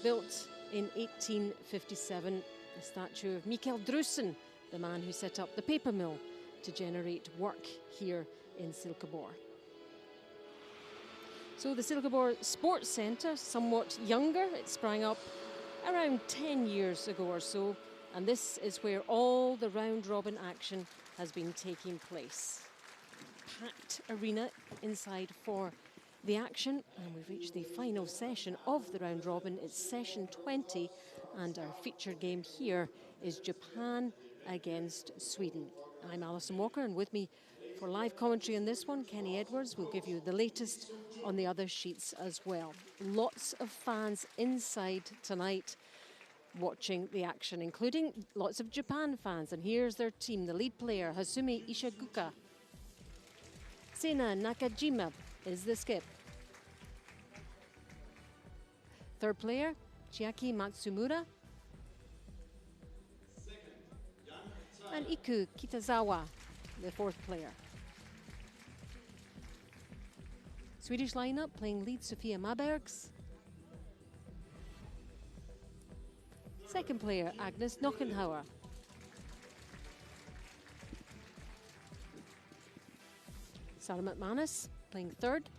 Built in 1857, the statue of Mikael Drusen, the man who set up the paper mill to generate work here in Silkeborg. So the Silkeborg Sports Centre, somewhat younger, it sprang up around 10 years ago or so, and this is where all the round-robin action has been taking place. Packed arena inside for the action, and we've reached the final session of the round-robin. It's session 20, and our featured game here is Japan against Sweden. I'm Alison Walker, and with me for live commentary on this one, Kenny Edwards will give you the latest on the other sheets as well. Lots of fans inside tonight watching the action, including lots of Japan fans. And here's their team. The lead player, Hasumi Ishizuka. Sena Nakajima is the skip. Third player, Chiaki Matsumura. And Iku Kitazawa, the fourth player. Swedish lineup playing lead Sofia Mabergs. Second player, Agnes Knochenhauer. Sarah McManus playing third.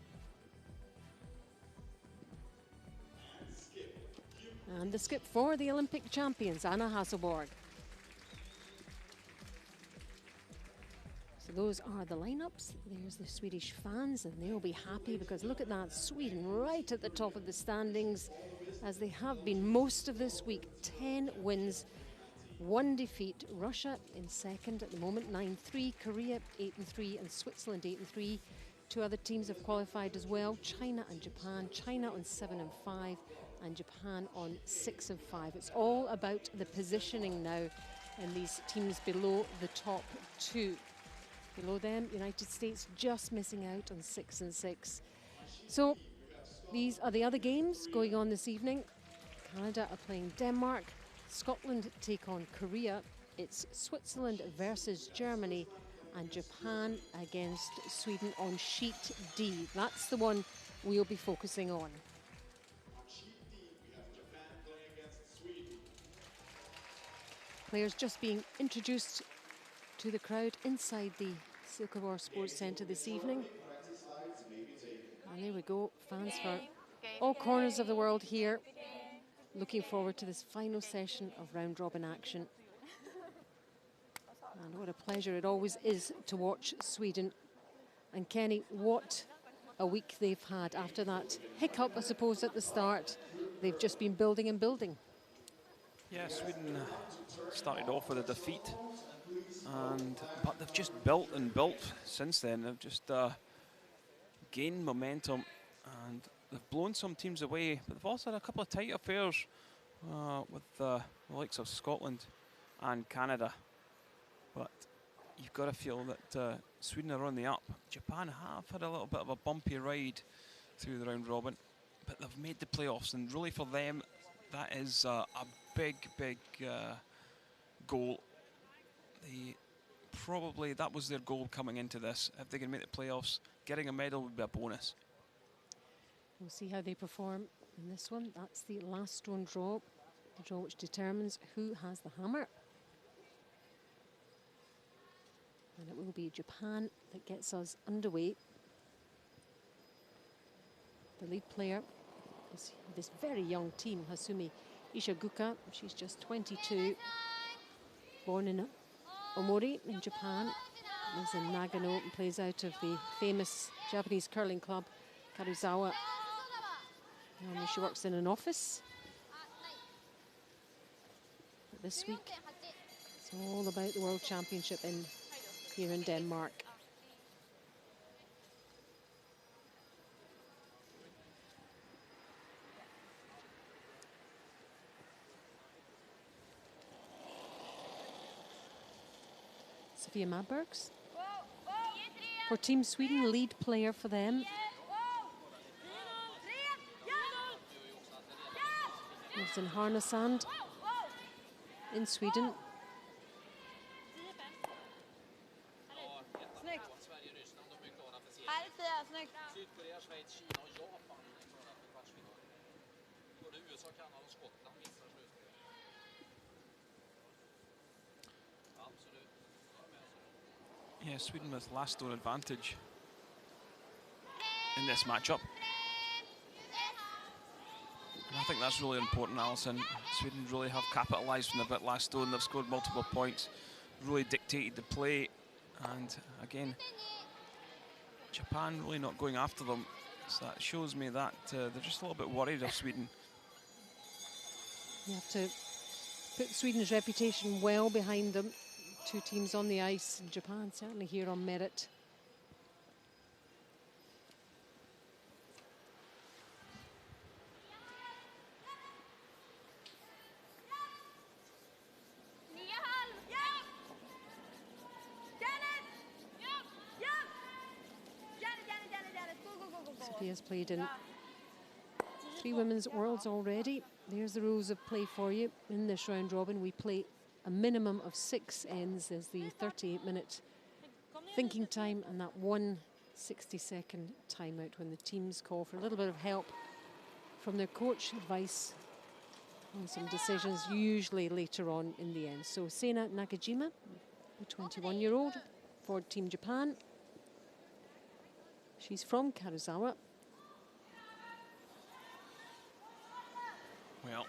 And the skip for the Olympic champions, Anna Hasselborg. So those are the lineups. There's the Swedish fans, and they'll be happy because look at that, Sweden right at the top of the standings, as they have been most of this week. 10 wins, 1 defeat. Russia in second at the moment, 9-3. Korea 8-3, and Switzerland 8-3. Two other teams have qualified as well, China and Japan. China on 7-5, and Japan on 6-5. It's all about the positioning now in these teams below the top two. Below them, United States just missing out on 6-6. So these are the other games going on this evening. Canada are playing Denmark. Scotland take on Korea. It's Switzerland versus Germany, and Japan against Sweden on sheet D. That's the one we'll be focusing on. Players just being introduced to the crowd inside the Silkeborg Sports Centre this evening. And there we go, fans from all corners of the world here, looking forward to this final session of round-robin action. And what a pleasure it always is to watch Sweden. And Kenny, what a week they've had after that hiccup, I suppose, at the start. They've just been building and building. Yeah, Sweden started off with a defeat, but they've just built and built since then. They've just gained momentum, and they've blown some teams away, but they've also had a couple of tight affairs with the likes of Scotland and Canada. But you've got to feel that Sweden are on the up. Japan have had a little bit of a bumpy ride through the round robin, but they've made the playoffs, and really for them that is a big goal. Probably that was their goal coming into this. If they can make the playoffs, getting a medal would be a bonus. We'll see how they perform in this one. That's the last stone draw, the draw which determines who has the hammer. And it will be Japan that gets us underway. The lead player is this very young team, Hasumi Ishizuka. She's just 22, born in Omori in Japan, lives in Nagano and plays out of the famous Japanese curling club Karuizawa. She works in an office. But this week it's all about the World Championship here in Denmark. Sofia Mabergs for Team Sweden, lead player for them. Lives in Härnösand in Sweden. Yeah, Sweden with last stone advantage in this matchup. And I think that's really important, Alison. Sweden really have capitalised from the bit last stone. They've scored multiple points, really dictated the play. And again, Japan really not going after them. So that shows me that they're just a little bit worried of Sweden. You have to put Sweden's reputation well behind them. Two teams on the ice, and Japan certainly here on merit. Sophia's played in 3 Women's Worlds already. There's the rules of play for you. In this round robin, we play a minimum of 6 ends as the 38-minute thinking time, and that 1 60-second timeout when the teams call for a little bit of help from their coach, advice on some decisions, usually later on in the end. So Seina Nakajima, the 21-year-old for Team Japan. She's from Karuizawa. Well,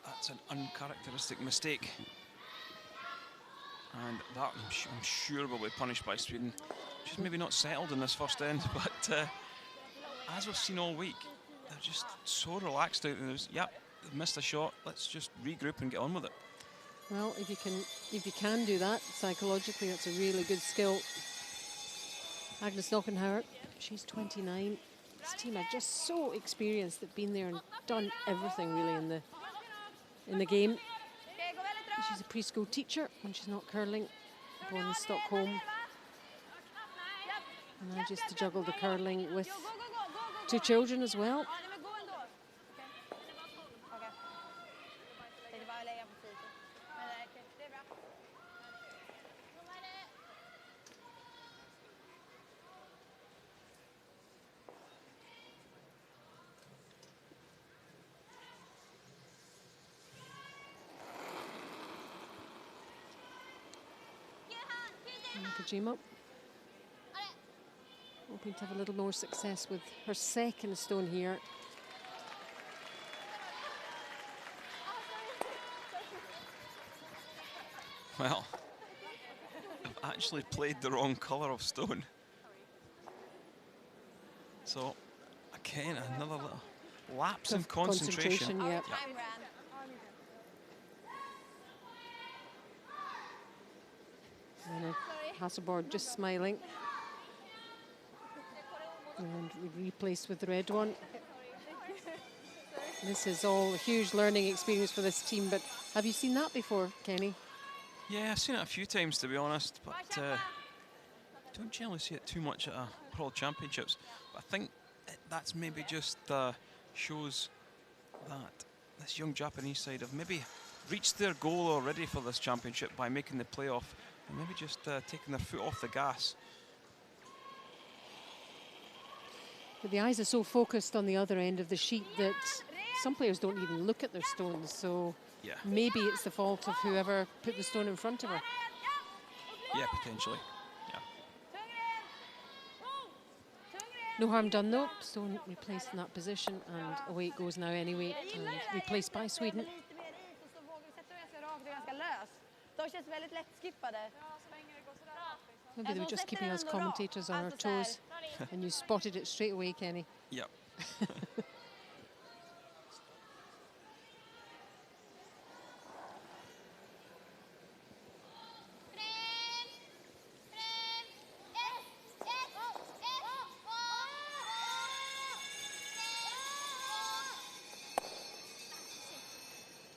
that's an uncharacteristic mistake. And that, I'm sure, will be punished by Sweden. She's maybe not settled in this first end, but as we've seen all week, they're just so relaxed out there. Yep, they've missed a shot. Let's just regroup and get on with it. Well, if you can do that psychologically, that's a really good skill. Agnes Knockenhauer, she's 29. This team are just so experienced. They've been there and done everything really in the game. She's a preschool teacher when she's not curling, born in Stockholm. And manages to juggle the curling with 2 children as well. Nakajima hoping to have a little more success with her second stone here. Well, I've actually played the wrong colour of stone. So, again, another little lapse in concentration. Yeah. And Hasselborg just smiling. And we replaced with the red one. This is all a huge learning experience for this team, but have you seen that before, Kenny? Yeah, I've seen it a few times, to be honest, but don't generally see it too much at World Championships. But I think that's maybe just shows that this young Japanese side have maybe reached their goal already for this championship by making the playoff, and maybe just taking their foot off the gas. But the eyes are so focused on the other end of the sheet that some players don't even look at their stones, so yeah, maybe it's the fault of whoever put the stone in front of her. Yeah, potentially. Yeah. No harm done though, stone replaced in that position, and away it goes now anyway, and replaced by Sweden. Maybe they were just keeping us commentators on our toes, and you spotted it straight away, Kenny. Yep.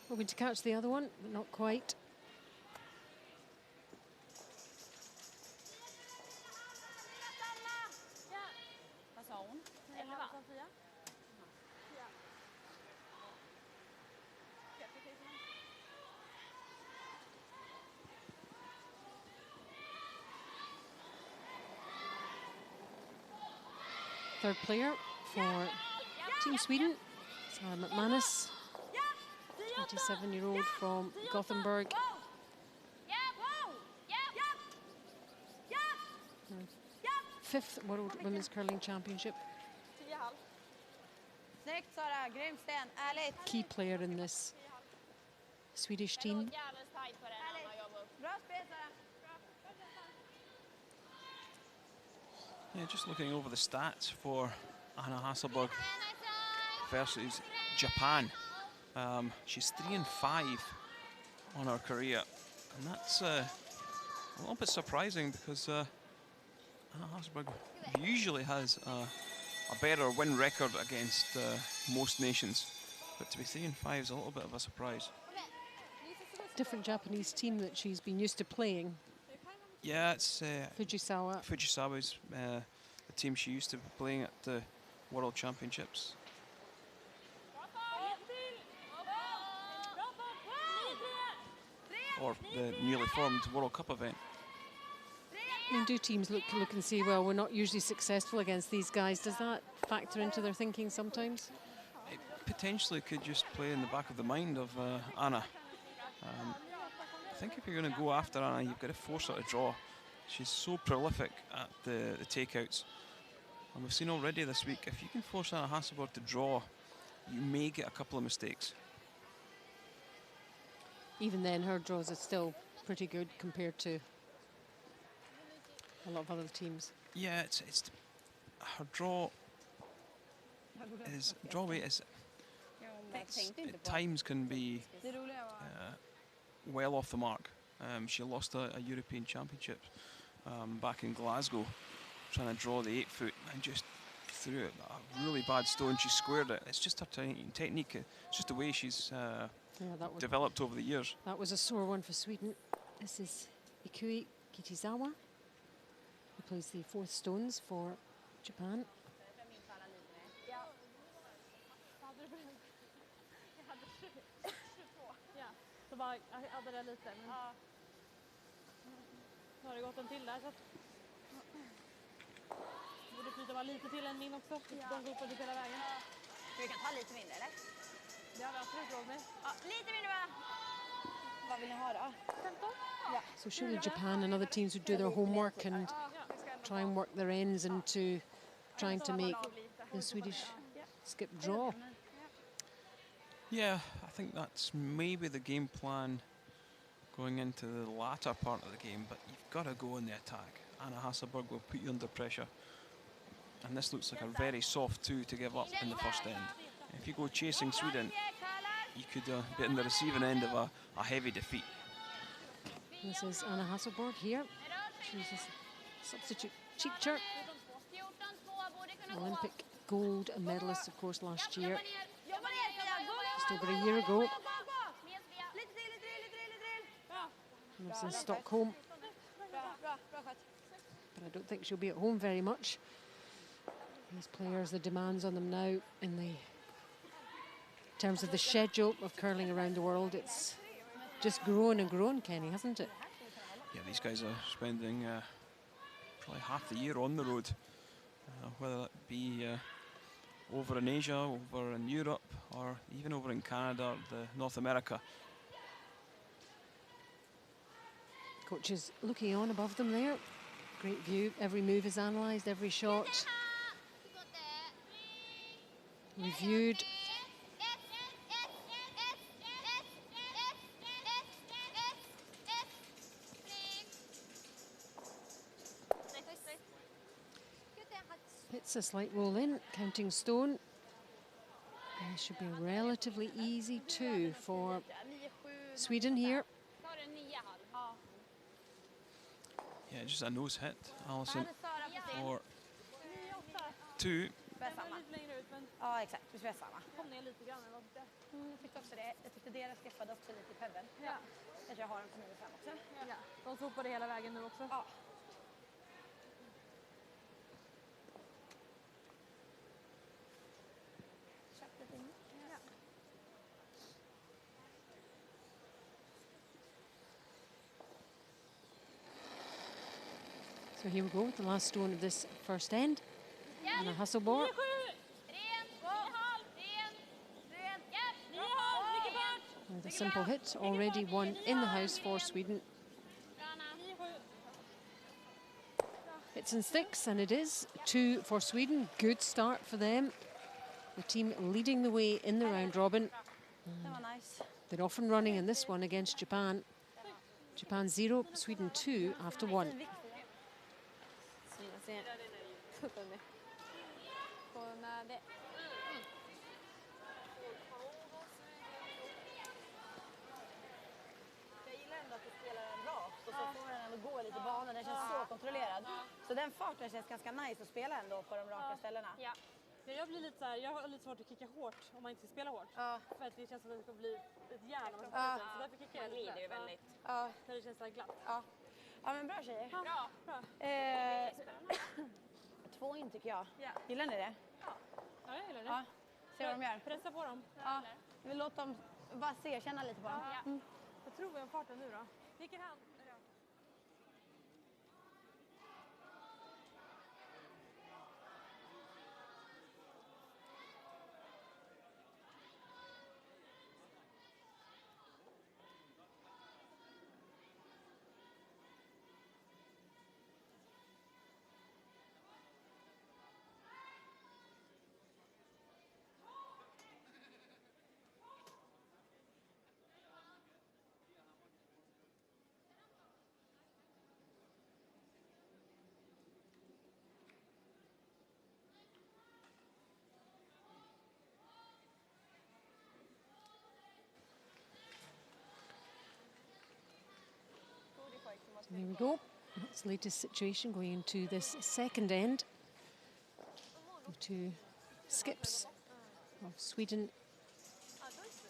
Hoping to catch the other one, but not quite. Third player for Team Sweden, Sarah McManus. 27-year-old from Gothenburg. Fifth World Women's Curling Championship. Key player in this Swedish team. Yeah, just looking over the stats for Anna Hasselborg versus Japan. She's 3-5 on her career, and that's a little bit surprising because Anna Hasselborg usually has a better win record against most nations, but to be 3-5 is a little bit of a surprise. Different Japanese team that she's been used to playing. Yeah, it's Fujisawa. Fujisawa's the team she used to be playing at the World Championships. Or the newly formed World Cup event. I mean, do teams look and see, well, we're not usually successful against these guys? Does that factor into their thinking sometimes? It potentially could just play in the back of the mind of Anna. I think if you're going to go after Anna, you've got to force her to draw. She's so prolific at the takeouts. And we've seen already this week, if you can force Anna Hasselborg to draw, you may get a couple of mistakes. Even then, her draws are still pretty good compared to a lot of other teams. Yeah, it's her draw rate is at times can be well off the mark. She lost a European Championship back in Glasgow, trying to draw the 8-foot and just threw it a really bad stone. She squared it. It's just her technique. It's just the way she's developed over the years. That was a sore one for Sweden. This is Ikui Kitizawa, who plays the 4th stones for Japan. Jag hade det lite, men nu har det gått en till där, så att borde flyta bara lite till än min också. De går upp under hela vägen. Du kan ta lite mindre, eller? Det har vi absolut råd med. Ja, lite mindre bara. Vad vill ni ha då? 15? Ja. So surely Japan and other teams would do their homework and try and work their ends into trying to make the Swedish skip draw. Yeah, I think that's maybe the game plan going into the latter part of the game, but you've got to go in the attack. Anna Hasselborg will put you under pressure. And this looks like a very soft 2 to give up in the first end. If you go chasing Sweden, you could be in the receiving end of a heavy defeat. This is Anna Hasselborg here. She's a substitute teacher. Olympic gold medalist, of course, last year. Just over a year ago. Lives in Stockholm. But I don't think she'll be at home very much. These players, the demands on them now in terms of the schedule of curling around the world, it's just grown and grown, Kenny, hasn't it? Yeah, these guys are spending probably half the year on the road, whether that be over in Asia, over in Europe, or even over in Canada, or North America. Coach is looking on above them there. Great view. Every move is analysed, every shot reviewed. It's a slight roll in, counting stone. And it should be a relatively easy 2 for Sweden here. Yeah, just a nose hit, Allison, for 2. Ja, exakt. Du spelar samma. Kom ner lite grann. Jag tyckte också det. Jag tyckte deras skeffade också lite i pebben. Ja. Kanske jag har en på 9-5 också. Ja. De sopade hela vägen nu också. Ja. So here we go with the last stone of this first end. Anna Hasselborg. A simple hit, already one in the house for Sweden. Hits and sticks, and it is 2 for Sweden. Good start for them. The team leading the way in the round robin. They're off and running in this one against Japan. Japan 0, Sweden 2 after 1. Gå lite banan, den känns så kontrollerad. Så den farten känns ganska nice att spela ändå på de raka ställena. Ja. Jag blir lite så här, jag har lite svårt att kicka hårt om man inte ska spela hårt. För att det känns som att det kommer bli ett järn om man ska så därför kickar jag lite. Väldigt. När det känns så här glatt. Ja, men bra tjejer. Bra. 2 in tycker jag. Gillar ni det? Ja, jag gillar det. Ja. Se vad de gör. Pressa på dem. Ja. Vi låter dem bara se, känna lite på dem. Jag tror vi har farten nu då. Vilken hand? There we go. That's the latest situation going into this second end. The 2 skips of Sweden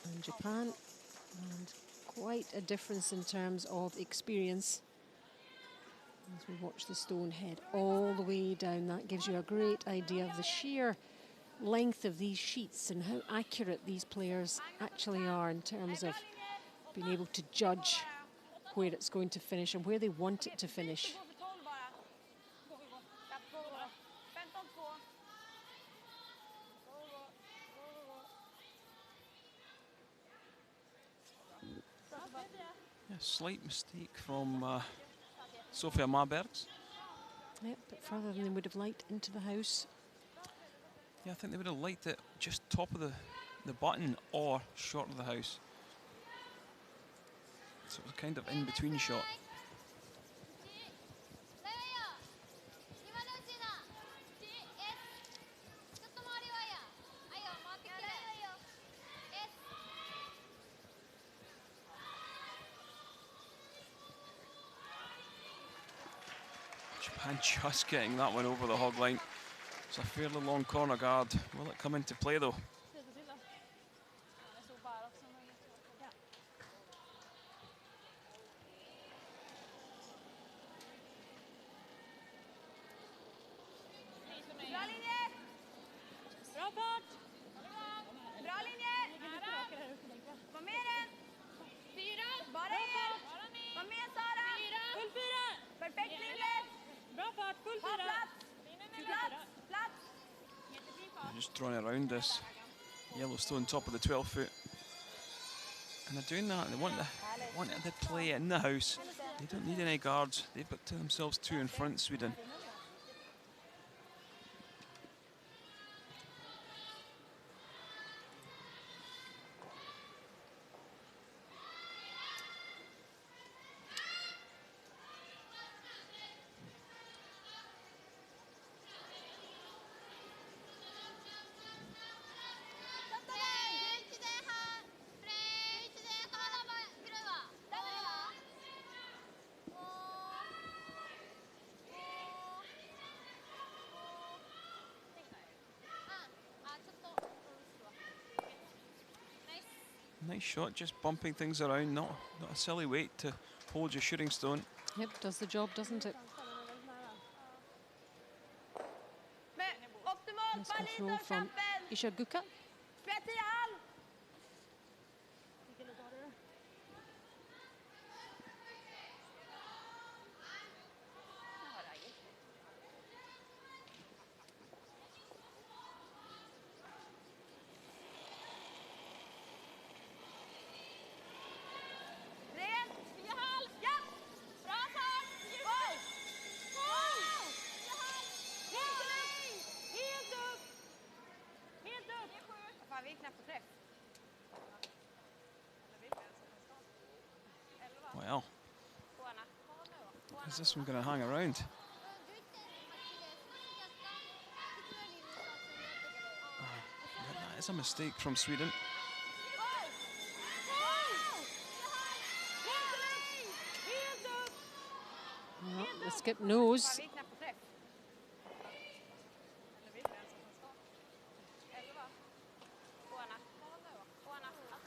and Japan, and quite a difference in terms of experience as we watch the stone head all the way down. That gives you a great idea of the sheer length of these sheets and how accurate these players actually are in terms of being able to judge where it's going to finish and where they want it to finish. A slight mistake from Sofia Marbergs. Yep, but further than they would have liked into the house. Yeah, I think they would have liked it just top of the button or short of the house. So it was a kind of in-between shot. Japan just getting that one over the hog line. It's a fairly long corner guard. Will it come into play though? Just throwing around this Yellowstone top of the 12 foot, and they're doing that. They want the play in the house. They don't need any guards. They've got to themselves 2 in front, Sweden. Nice shot, just bumping things around, not a silly weight to hold your shooting stone. Yep, does the job, doesn't it? Nice control from Ishaguka. Is this one going to hang around? That is a mistake from Sweden. Well, the skip knows.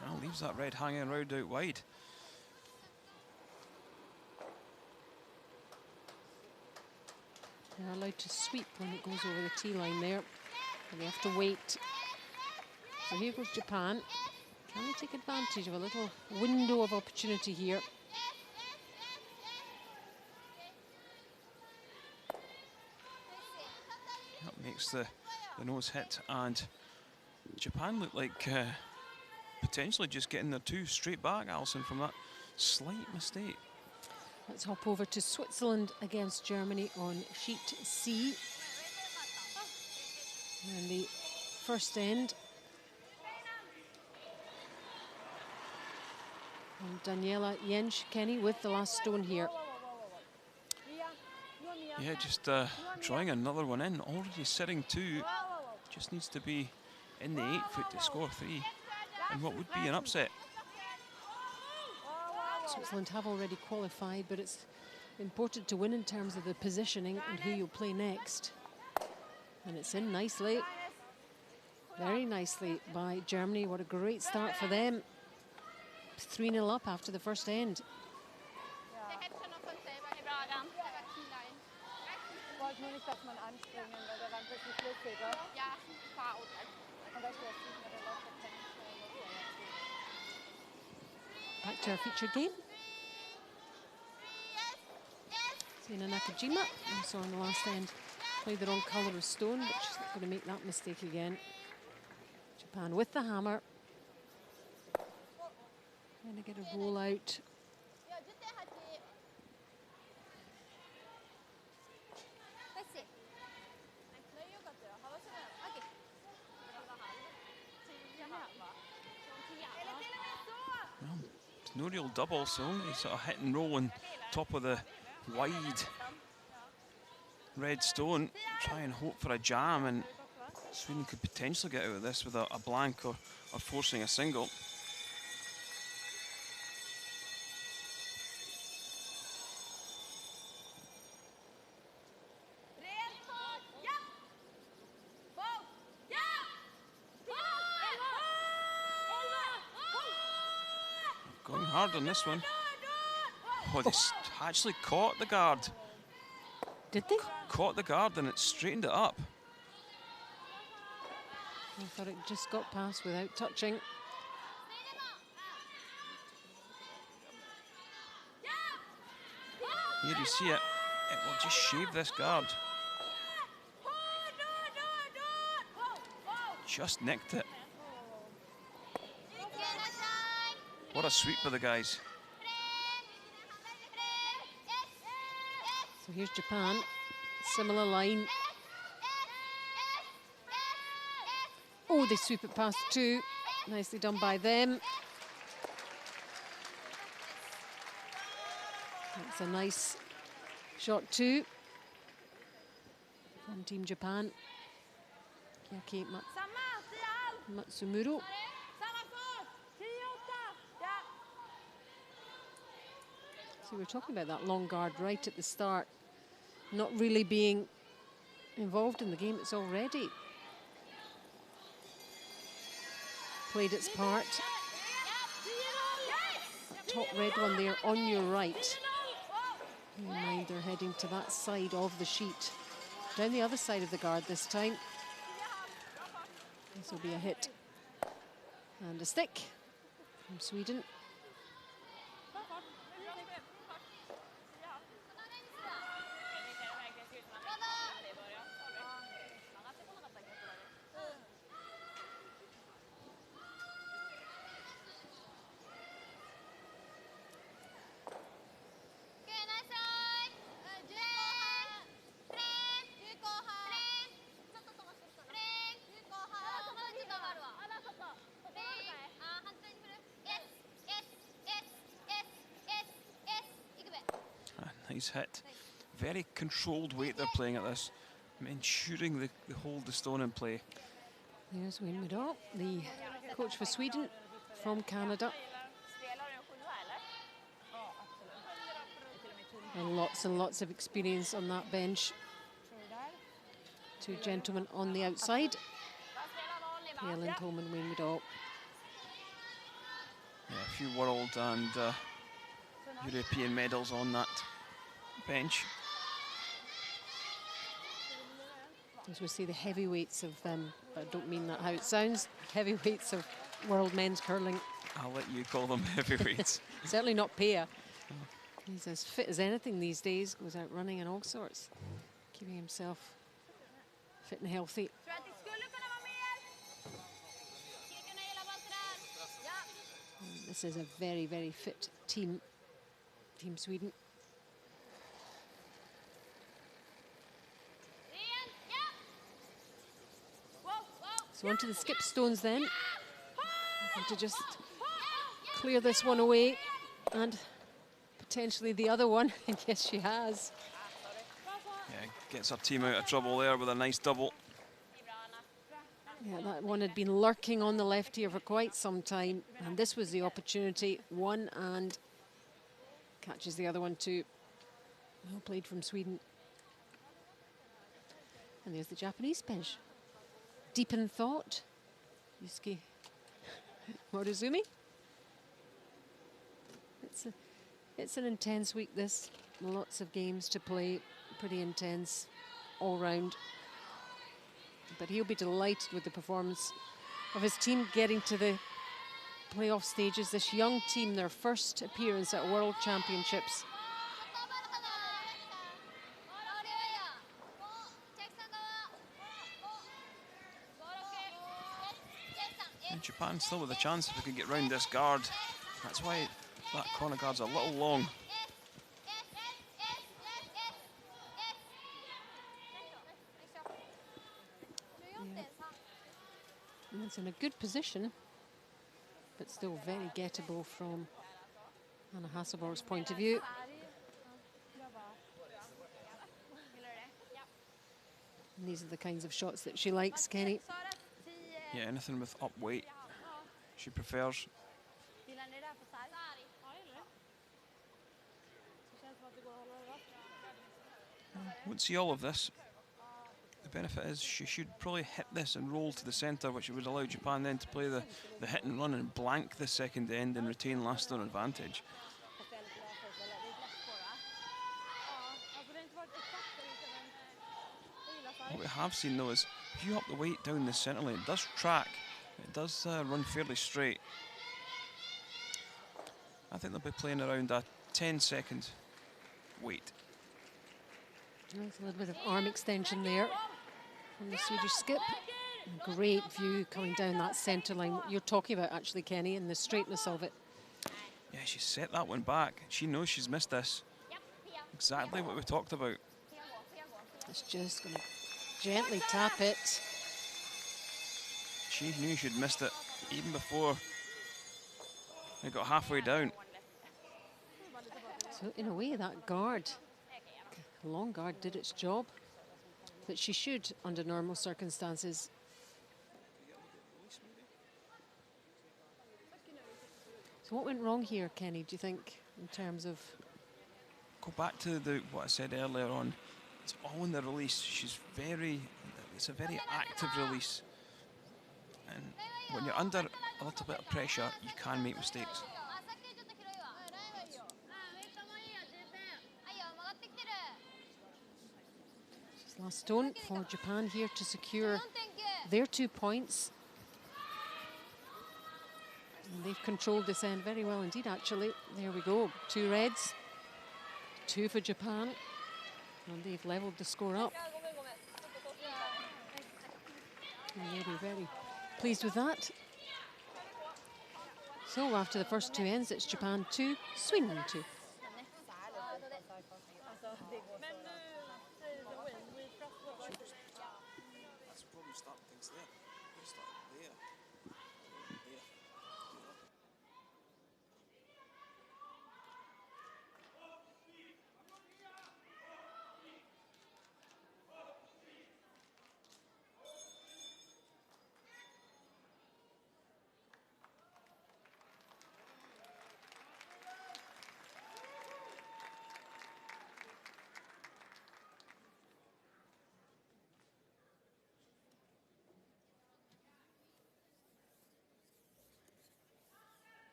Well, leaves that red hanging around out wide. They're allowed to sweep when it goes over the tee line there. And they have to wait. So here goes Japan. Can they take advantage of a little window of opportunity here? That makes the nose hit, and Japan look like potentially just getting their two straight back, Alison, from that slight mistake. Let's hop over to Switzerland against Germany on sheet C. And the first end. And Daniela Jensch, Kenny, with the last stone here. Yeah, just drawing another one in, already sitting 2. Just needs to be in the 8 foot to score 3. And what would be an upset? Switzerland have already qualified, but it's important to win in terms of the positioning and who you'll play next. And it's in nicely. Very nicely by Germany. What a great start for them. 3-0 up after the first end. Back to our featured game. Sina Nakajima, also on the last end, played the wrong colour of stone, but she's not going to make that mistake again. Japan with the hammer. Going to get a roll out. Well, it's no real double, so only sort of hit and roll on top of the wide red stone. Try and hope for a jam, and Sweden could potentially get out of this with a blank or forcing a single. Going hard on this one. Oh, they actually caught the guard. Did they? Caught the guard and it straightened it up. I thought it just got past without touching. Here you see it. It will just shave this guard. Just nicked it. What a sweep for the guys. So here's Japan. Similar line. Oh, they sweep it past 2. Nicely done by them. That's a nice shot too from Team Japan. Kyake Matsumuro. So we were talking about that long guard right at the start, not really being involved in the game. It's already played its part. Top red one there on your right. Bear in mind they're heading to that side of the sheet. Down the other side of the guard this time. This will be a hit. And a stick from Sweden. Nice hit. Very controlled weight they're playing at this, ensuring they hold the stone in play. There's Wayne Middahl, the coach for Sweden from Canada. And lots of experience on that bench. Two gentlemen on the outside. Pia Lindholm and Wayne Middahl. Yeah, a few world and European medals on that bench. As we see, the heavyweights of, I don't mean that how it sounds, heavyweights of world men's curling. I'll let you call them heavyweights. Certainly not Pia. He's as fit as anything these days, goes out running and all sorts, keeping himself fit and healthy. And this is a very, very fit team, Team Sweden. So onto the skip stones then. And to just clear this one away and potentially the other one. And yes, she has. Yeah, gets her team out of trouble there with a nice double. Yeah, that one had been lurking on the left here for quite some time. And this was the opportunity. One and catches the other one too. Well played from Sweden. And there's the Japanese bench. Deep in thought, Yusuke Morizumi. It's an intense week, this. Lots of games to play, pretty intense all round. But he'll be delighted with the performance of his team getting to the playoff stages. This young team, their first appearance at World Championships. And Japan still with a chance if they could get round this guard. That's why that corner guard's a little long. Yeah. And it's in a good position, but still very gettable from Anna Hasselborg's point of view. And these are the kinds of shots that she likes, Kenny. Yeah, anything with up weight she prefers. Won't see all of this. The benefit is she should probably hit this and roll to the centre, which would allow Japan then to play the hit and run and blank the second end and retain last stone advantage. What we have seen though is if you up the weight down the centre lane, it does track, it does run fairly straight. I think they'll be playing around a 10-second weight. There's a little bit of arm extension there from the Swedish skip. Great view coming down that centre line. What you're talking about actually, Kenny, and the straightness of it. Yeah, she set that one back. She knows she's missed this. Exactly what we talked about. It's just going to gently tap it. She knew she'd missed it even before it got halfway down. So in a way, that guard, long guard, did its job that she should under normal circumstances. So what went wrong here, Kenny, do you think, in terms of? Go back to what I said earlier on. It's all in the release. It's a very active release. And when you're under a little bit of pressure, you can make mistakes. Last stone for Japan here to secure their 2 points. And they've controlled this end very well indeed, actually. There we go, 2 reds, 2 for Japan. And they've levelled the score up. And they'll be very pleased with that. So after the first 2 ends, it's Japan 2, Sweden 2.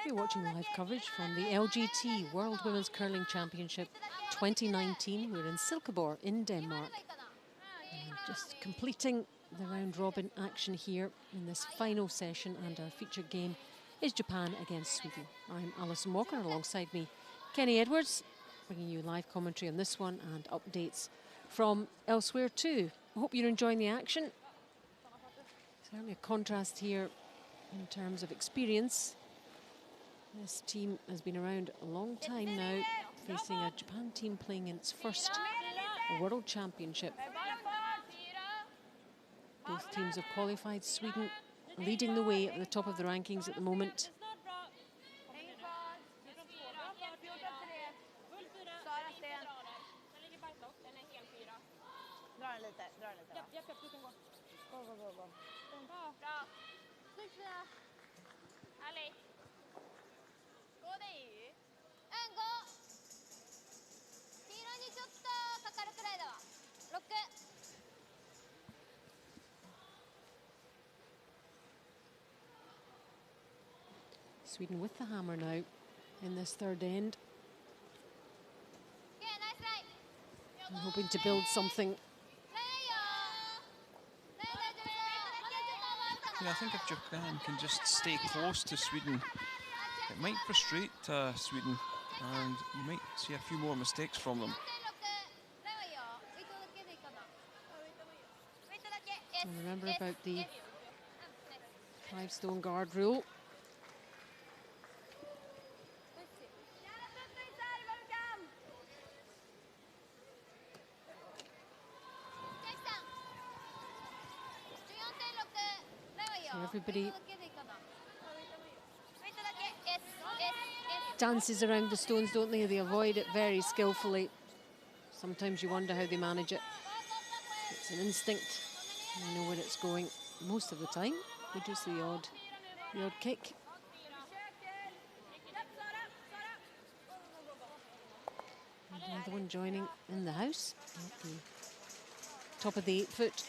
You're watching live coverage from the LGT World Women's Curling Championship 2019. We're in Silkeborg in Denmark. And just completing the round robin action here in this final session, and our featured game is Japan against Sweden. I'm Alison Walker, alongside me Kenny Edwards, bringing you live commentary on this one and updates from elsewhere too. I hope you're enjoying the action. Certainly a contrast here in terms of experience. This team has been around a long time now, facing a Japan team playing in its first World Championship. Both teams have qualified. Sweden leading the way at the top of the rankings at the moment. Sweden with the hammer now in this third end. I'm hoping to build something. Yeah, I think if Japan can just stay close to Sweden, it might frustrate Sweden, and you might see a few more mistakes from them. And remember about the 5-stone guard rule. So everybody dances around the stones, don't they? They avoid it very skillfully. Sometimes you wonder how they manage it. It's an instinct. They know where it's going most of the time. We do see the odd kick. And another one joining in the house at the top of the 8-foot.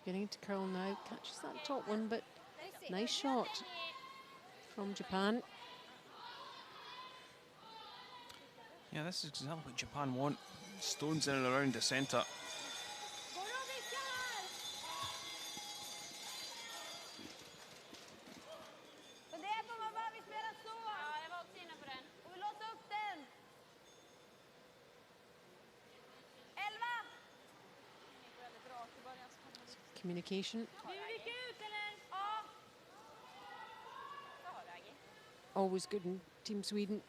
Beginning to curl now, catches that top one, but nice shot from Japan. Yeah, this is exactly what Japan want. Stones in and around the centre. Communication. Always good in Team Sweden.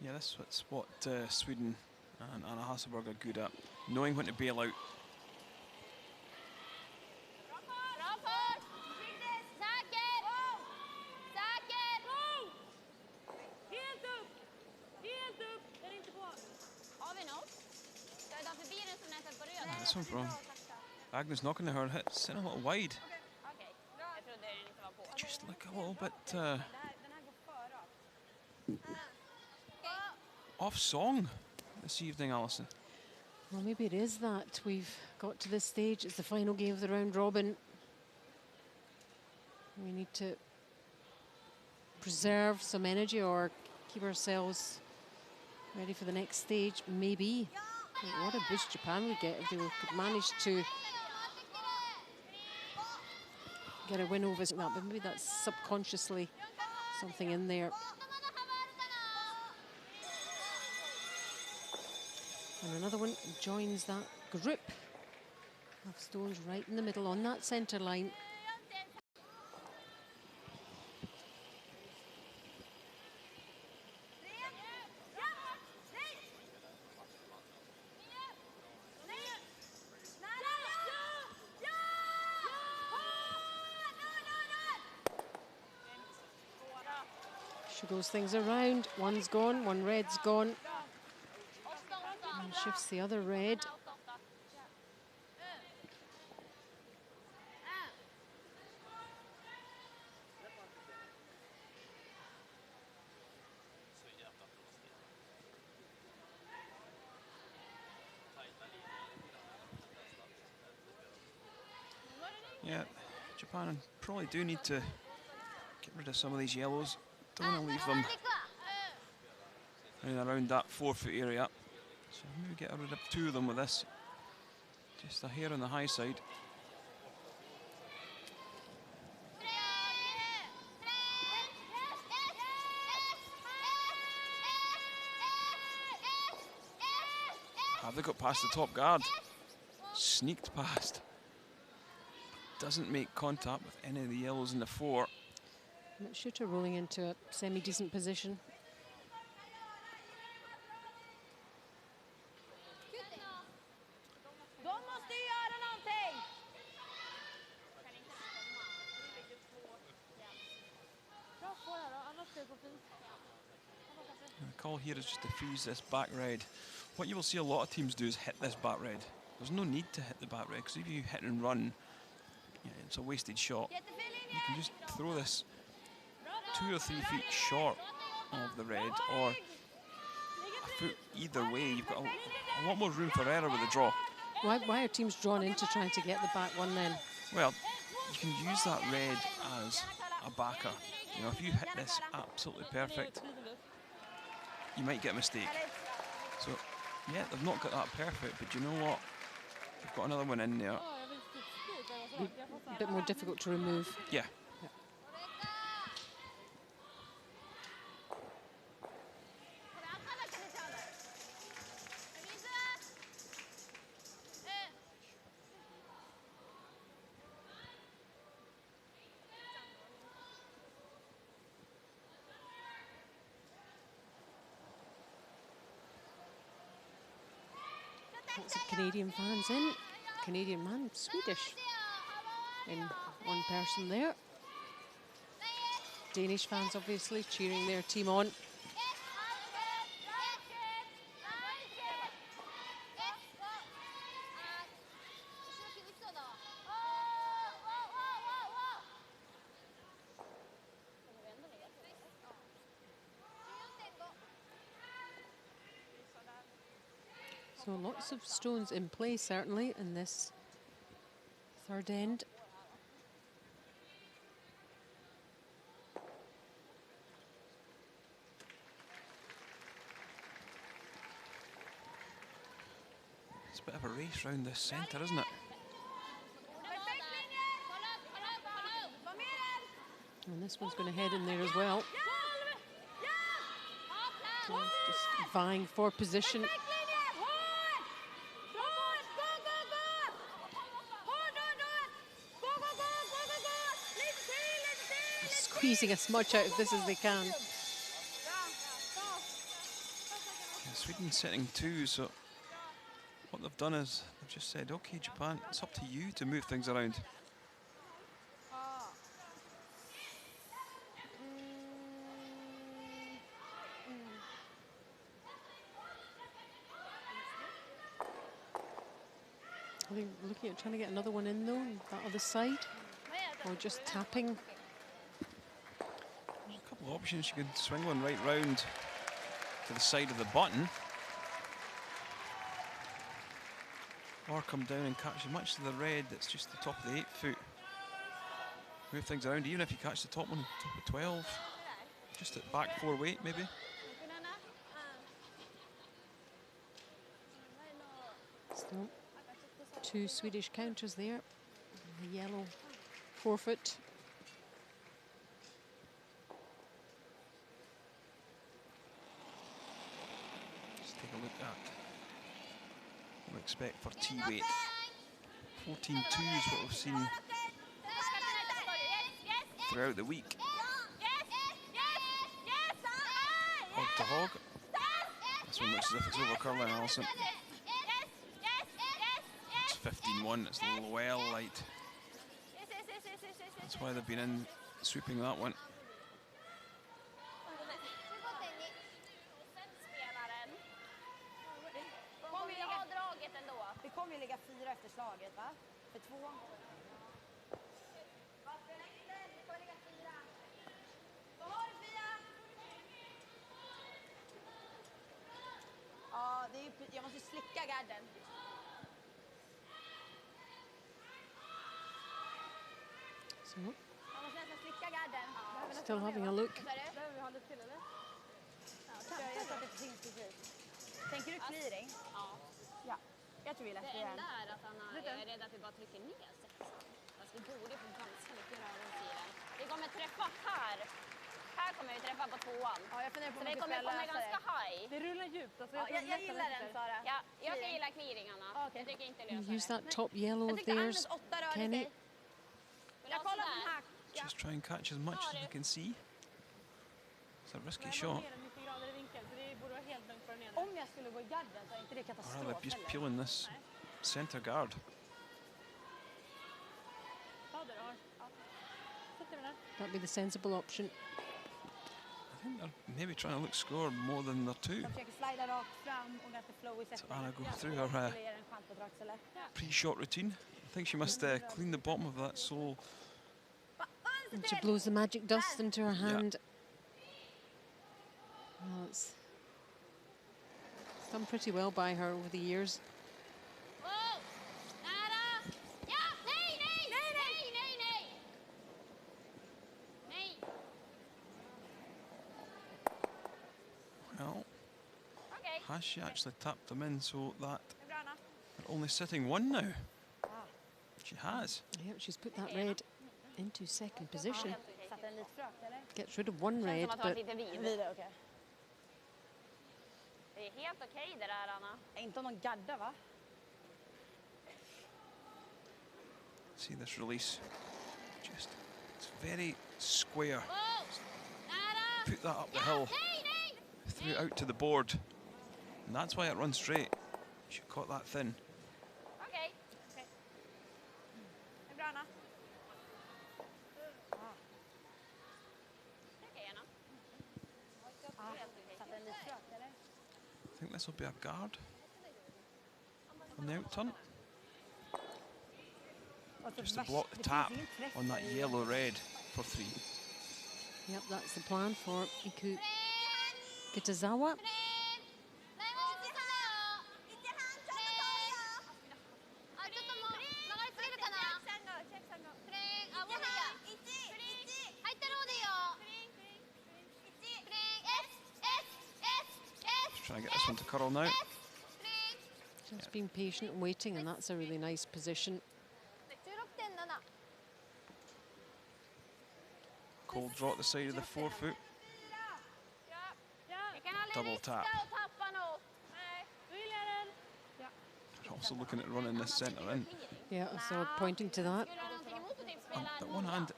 Yeah, that's what Sweden and Anna Hasselberg are good at, knowing when to bail out. This one from Agnes knocking her hit, sitting a little wide. Just look a little bit off song this evening, Alison. Well, maybe it is that we've got to this stage. It's the final game of the round robin. We need to preserve some energy or keep ourselves ready for the next stage, maybe. What a boost Japan would get if they could manage to get a win over that, but maybe that's subconsciously something in there. And another one joins that group of stones right in the middle on that centre line. Shuggles things around. One's gone, one red's gone. And shifts the other red. Yeah, Japan probably do need to get rid of some of these yellows. Don't want to leave them in around that 4 foot area. So maybe get rid of 2 of them with this. Just a hair on the high side. Have they got past the top guard? Sneaked past. Doesn't make contact with any of the yellows in the 4. Shooter rolling into a semi-decent position. The call here is just to freeze this back red. What you will see a lot of teams do is hit this back red. There's no need to hit the back red, because if you hit and run, it's a wasted shot. You can just throw this 2 or 3 feet short of the red, or a foot either way. You've got a lot more room for error with the draw. Why are teams drawn into trying to get the back one then? Well, you can use that red as a backer. You know, if you hit this absolutely perfect, you might get a mistake. So, yeah, they've not got that perfect, but you know what? They've got another one in there. A bit more difficult to remove. Yeah. Lots of Canadian fans in. Canadian man, Swedish in one person there. Danish fans obviously cheering their team on. So lots of stones in play certainly in this third end. It's a bit of a race round this centre, isn't it? And this one's going to head in there as well. So just vying for position. Squeezing as much out of this as they can. Yeah, Sweden setting 2, so what they've done is they've just said, okay, Japan, it's up to you to move things around. Are they looking at trying to get another one in though, on that other side? Or just tapping? There's a couple of options. You can swing one right round to the side of the button, or come down and catch as much of the red that's just the top of the 8 foot. Move things around, even if you catch the top one, top of 12, just at back 4 weight maybe. Still 2 Swedish counters there. The yellow 4 foot. Let's take a look at what we expect for T weight. 14.2 is what we've seen throughout the week. Hog to hog. This one looks as if it's over curling, Alison. It's 15-1, it's well light. That's why they've been in sweeping that one. 4 efter slaget, va? För 2. Ja, det är ju, jag måste slicka garden. So, Man måste nästan slicka garden. still having a look. Behöver vi ha lite till eller? Jag tror att det finns precis. Tänker du clearing? Ja. Ja. Jag tror vi läser Det igen. enda är att han är rädd att vi bara trycker ner sexan. Fast vi borde få ganska mycket rörelse i den. Vi kommer träffa här. Här kommer vi träffa på 2:an. Ja, jag funderar på Så om vi vi kommer ska komma läsa ganska det. high. Det rullar djupt. Alltså, Ja, jag gillar den, Sara. Ja, jag ska gilla clearingarna. Okej. Jag tycker inte And lösa use det. that top yellow Jag of tyckte theirs, Agnes 8 rörde Kenny. sig. Vill Jag ha kollar på sådär? den här. Ja. Just try and catch as much as I can see. It's a risky shot. Mer än 90 grader i vinkel, så det borde vara helt lugnt för den ner. Om jag skulle gå i garden så är inte det Or katastrof rather, just heller. peeling this centre guard. Ta det då. Ja. Sätter vi den. That'd be the sensible option. I think they're maybe trying to look score more than they're to. Jag försöker slida rakt fram och ganska flowy So sättning. Anna go through her Skulle ge en chans på Draxler. pre-shot routine. I think she must clean the bottom of that sole. And she blows the magic dust into her hand. Well, it's done pretty well by her over the years. Wow! Nära! Ja! Nej, nej! Nej, nej, nej, nej! Nej! Well, Okej. has she actually tapped them in so that Det är bra, Anna. they're only sitting 1 now? She has. Yep, she's put that red into second position. Satte en lite frakt, eller? Gets rid of one red, Som att ha but lite vid. Vidare, okej. Det är helt okej det där, Anna. Inte om någon gaddar, va? See this release. Just, it's very square. Wow! Nära! Put that up the Ja! hill, Nej, nej! threw it out to the board. And that's why it runs straight. She caught that thin. Okej. Det är bra, Anna. Okej, Anna. Helt okej. Satte en lite frakt, eller? I think this will be a guard on the out turn. Just to block the tap on that yellow red for 3. yep, that's the plan for Iku Kitazawa. Trying to get this one to curl now. Just being patient and waiting, and that's a really nice position. Cold draw at the side of the 4-foot. Vi kan aldrig Double riska tap. och tappa något. Nej. Du gillar den. They're also looking at running this centre in. Yeah, I saw pointing to that. Skulle du ha någonting emot att typ On spela the en one hand,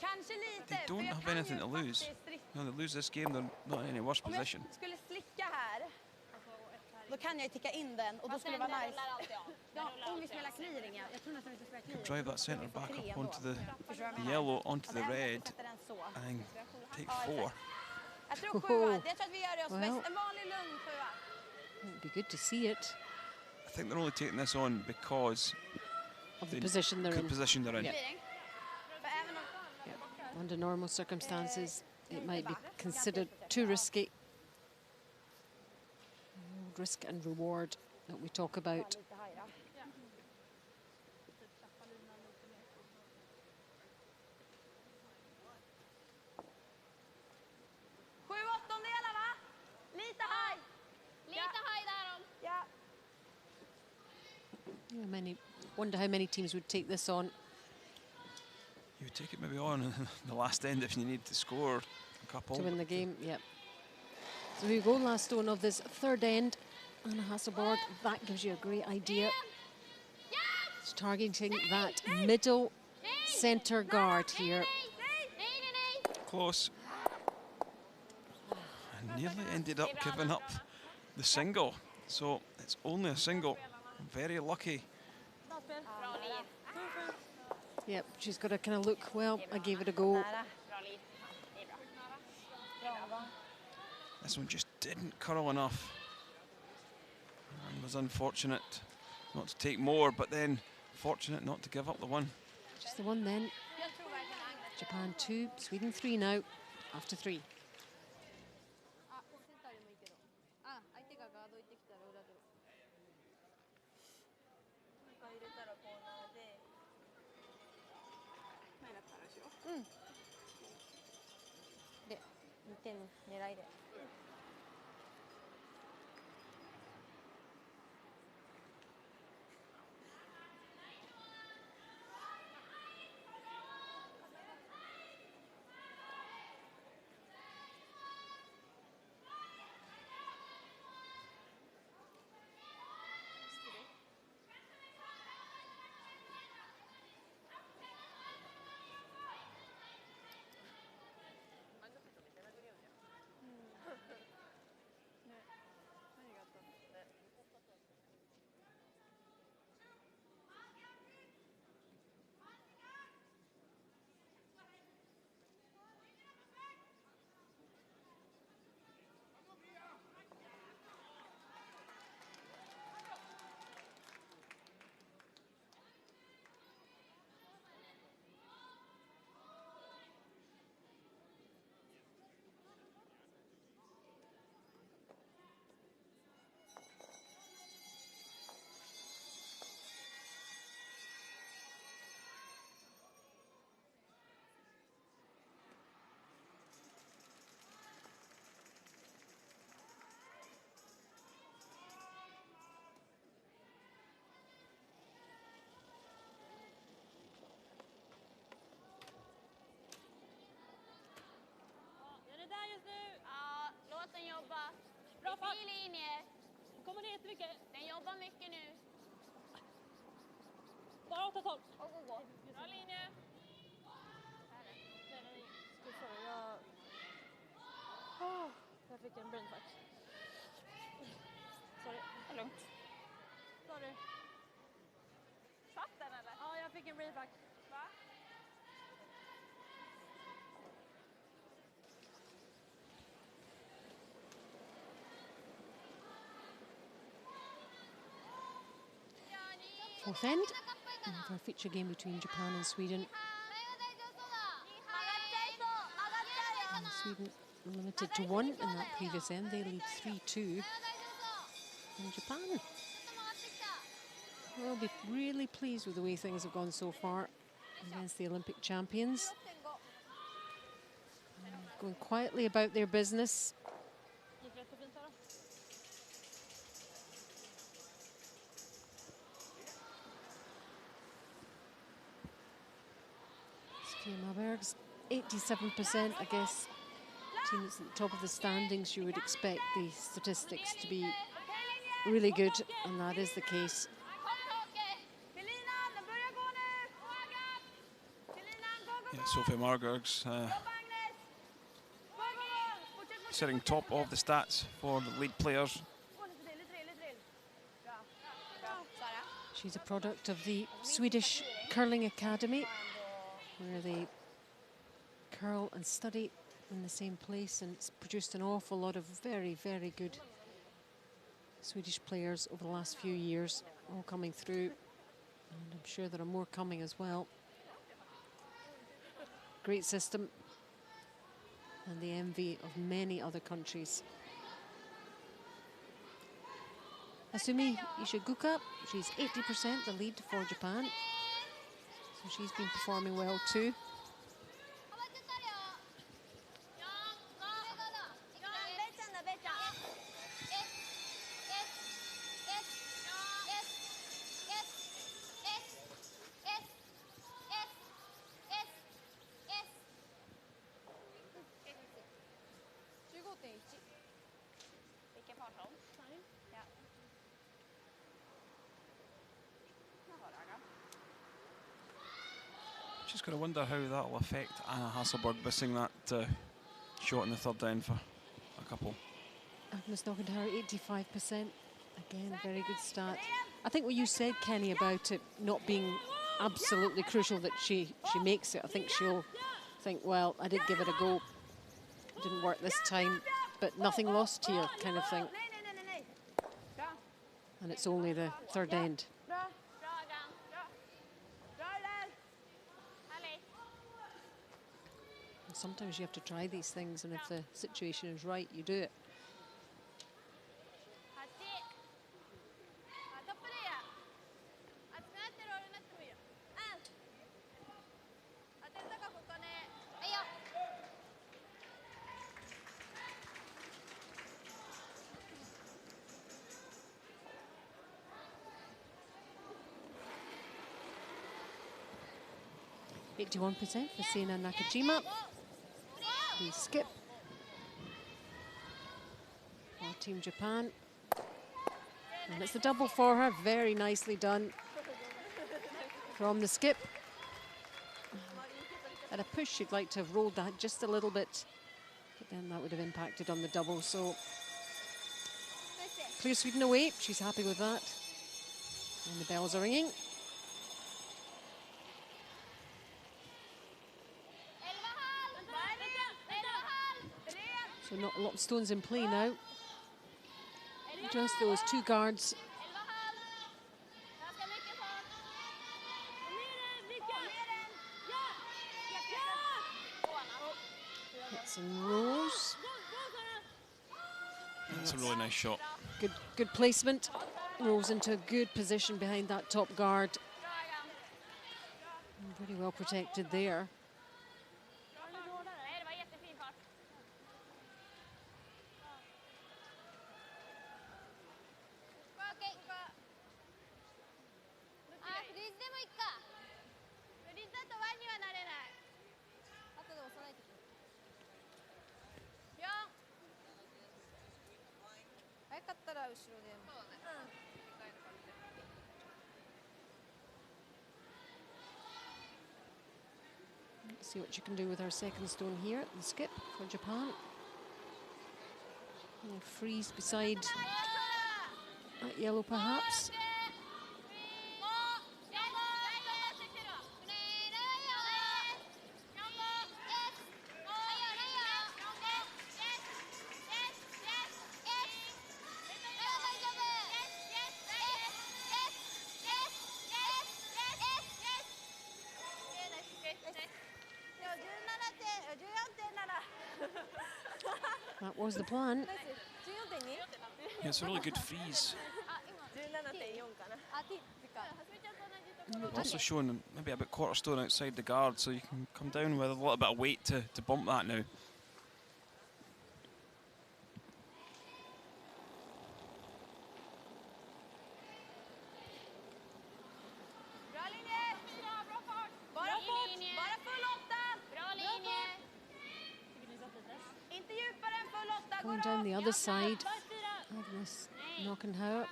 Kanske lite, they för don't jag have kan anything ju to lose. faktiskt No, they lose this game, they're not in any worse Om position. jag skulle slicka här, då kan jag ju ticka in den och då skulle det Den vara nice. rullar alltid av. Den Ja, rullar om vi alltid spelar av. clearingen. Jag tror nästan vi ska spela clearing. Drive that centre back Tre up ändå. onto the Förstår du vad jag menar? yellow, onto the Alltså, en red, sätter den så. and then take Ja, 4. exakt. Jag tror 7. Jag tror att vi gör det oss Well. bäst. En vanlig lugn 7. It'd be good to see it, I think they're only taking this on because of the the position they're good in. position they're in. Yeah. Clearing. För även om... Under normal circumstances, it might be considered too risky. Risk and reward that we talk about. Lite hajra. 7/8 va? Lite haj. Lite haj där om. Ja. Yeah, wonder how many teams would take this on. You would take it maybe on in the last end if you need to score a couple. To win the game, yep. So here we go, last stone of this third end. Anna Hasselborg, that gives you a great idea. It's targeting that middle centre guard here. Nej, nej, nej. Close. And nearly ended up giving up the single. So it's only a single. Very lucky. Bra lead. Yep, she's got to kind of look, well, I gave it a go. Nära. Bra lead. Det är bra. Bra. This one just didn't curl enough. And was unfortunate not to take more, but then fortunate not to give up the one. Just the one then. Japan 2, Sweden 3 now, after 3. Den jobbar. Bra fart. I linje. Kommer ner jättemycket. Den jobbar mycket nu. Bara 8-12. Och gå. Bra linje. Jag fick en brain fuck. Sorry. Det är lugnt. Sorry. Satt den eller? Ja, jag fick en brain fuck. Va? Fourth end for a feature game between Japan and Sweden. And Sweden limited to 1 in that previous end. They lead 3-2. And Japan will be really pleased with the way things have gone so far against the Olympic champions. Going quietly about their business. Silkeborg's 87%, I guess. Team that's at the top of the standings, you would expect the statistics to be really good, and that is the case. Yeah, Sophie Margerg's sitting top of the stats for the lead players. She's a product of the Swedish Curling Academy, where they curl and study in the same place, and it's produced an awful lot of very, very good Swedish players over the last few years, all coming through, and I'm sure there are more coming as well. Great system, and the envy of many other countries. Asumi Ishiguka, she's 80% the lead for Japan, so she's been performing well too. Vilken fartrom? Ja. Just got to wonder how that will affect Anna Hasselborg missing that shot in the third end for a couple. Agnes Noggenhauer, 85%. Again, very good start. I think what you said, Kenny, about it not being absolutely crucial that she makes it. I think she'll think, well, I did give it a go. It didn't work this time, but nothing lost here, kind of thing. And it's only the third end. Sometimes you have to try these things, and if the situation is right, you do it. .81% for Sena Nakajima. The skip. For Team Japan. And it's the double for her. Very nicely done from the skip. At a push, she'd like to have rolled that just a little bit, but then that would have impacted on the double. So clear Sweden away. She's happy with that. And the bells are ringing. So not a lot of stones in play now. Just those two guards. Hits and rolls. That's a really nice shot. Good placement. Rolls into a good position behind that top guard. And pretty well protected there. See what you can do with our second stone here at the skip for Japan. And freeze beside that yellow perhaps. That was the plan. Yeah, it's a really good freeze. Also showing maybe a bit quarter stone outside the guard, so you can come down with a little bit of weight to bump that now. Going down the other side of this Knockenhauer.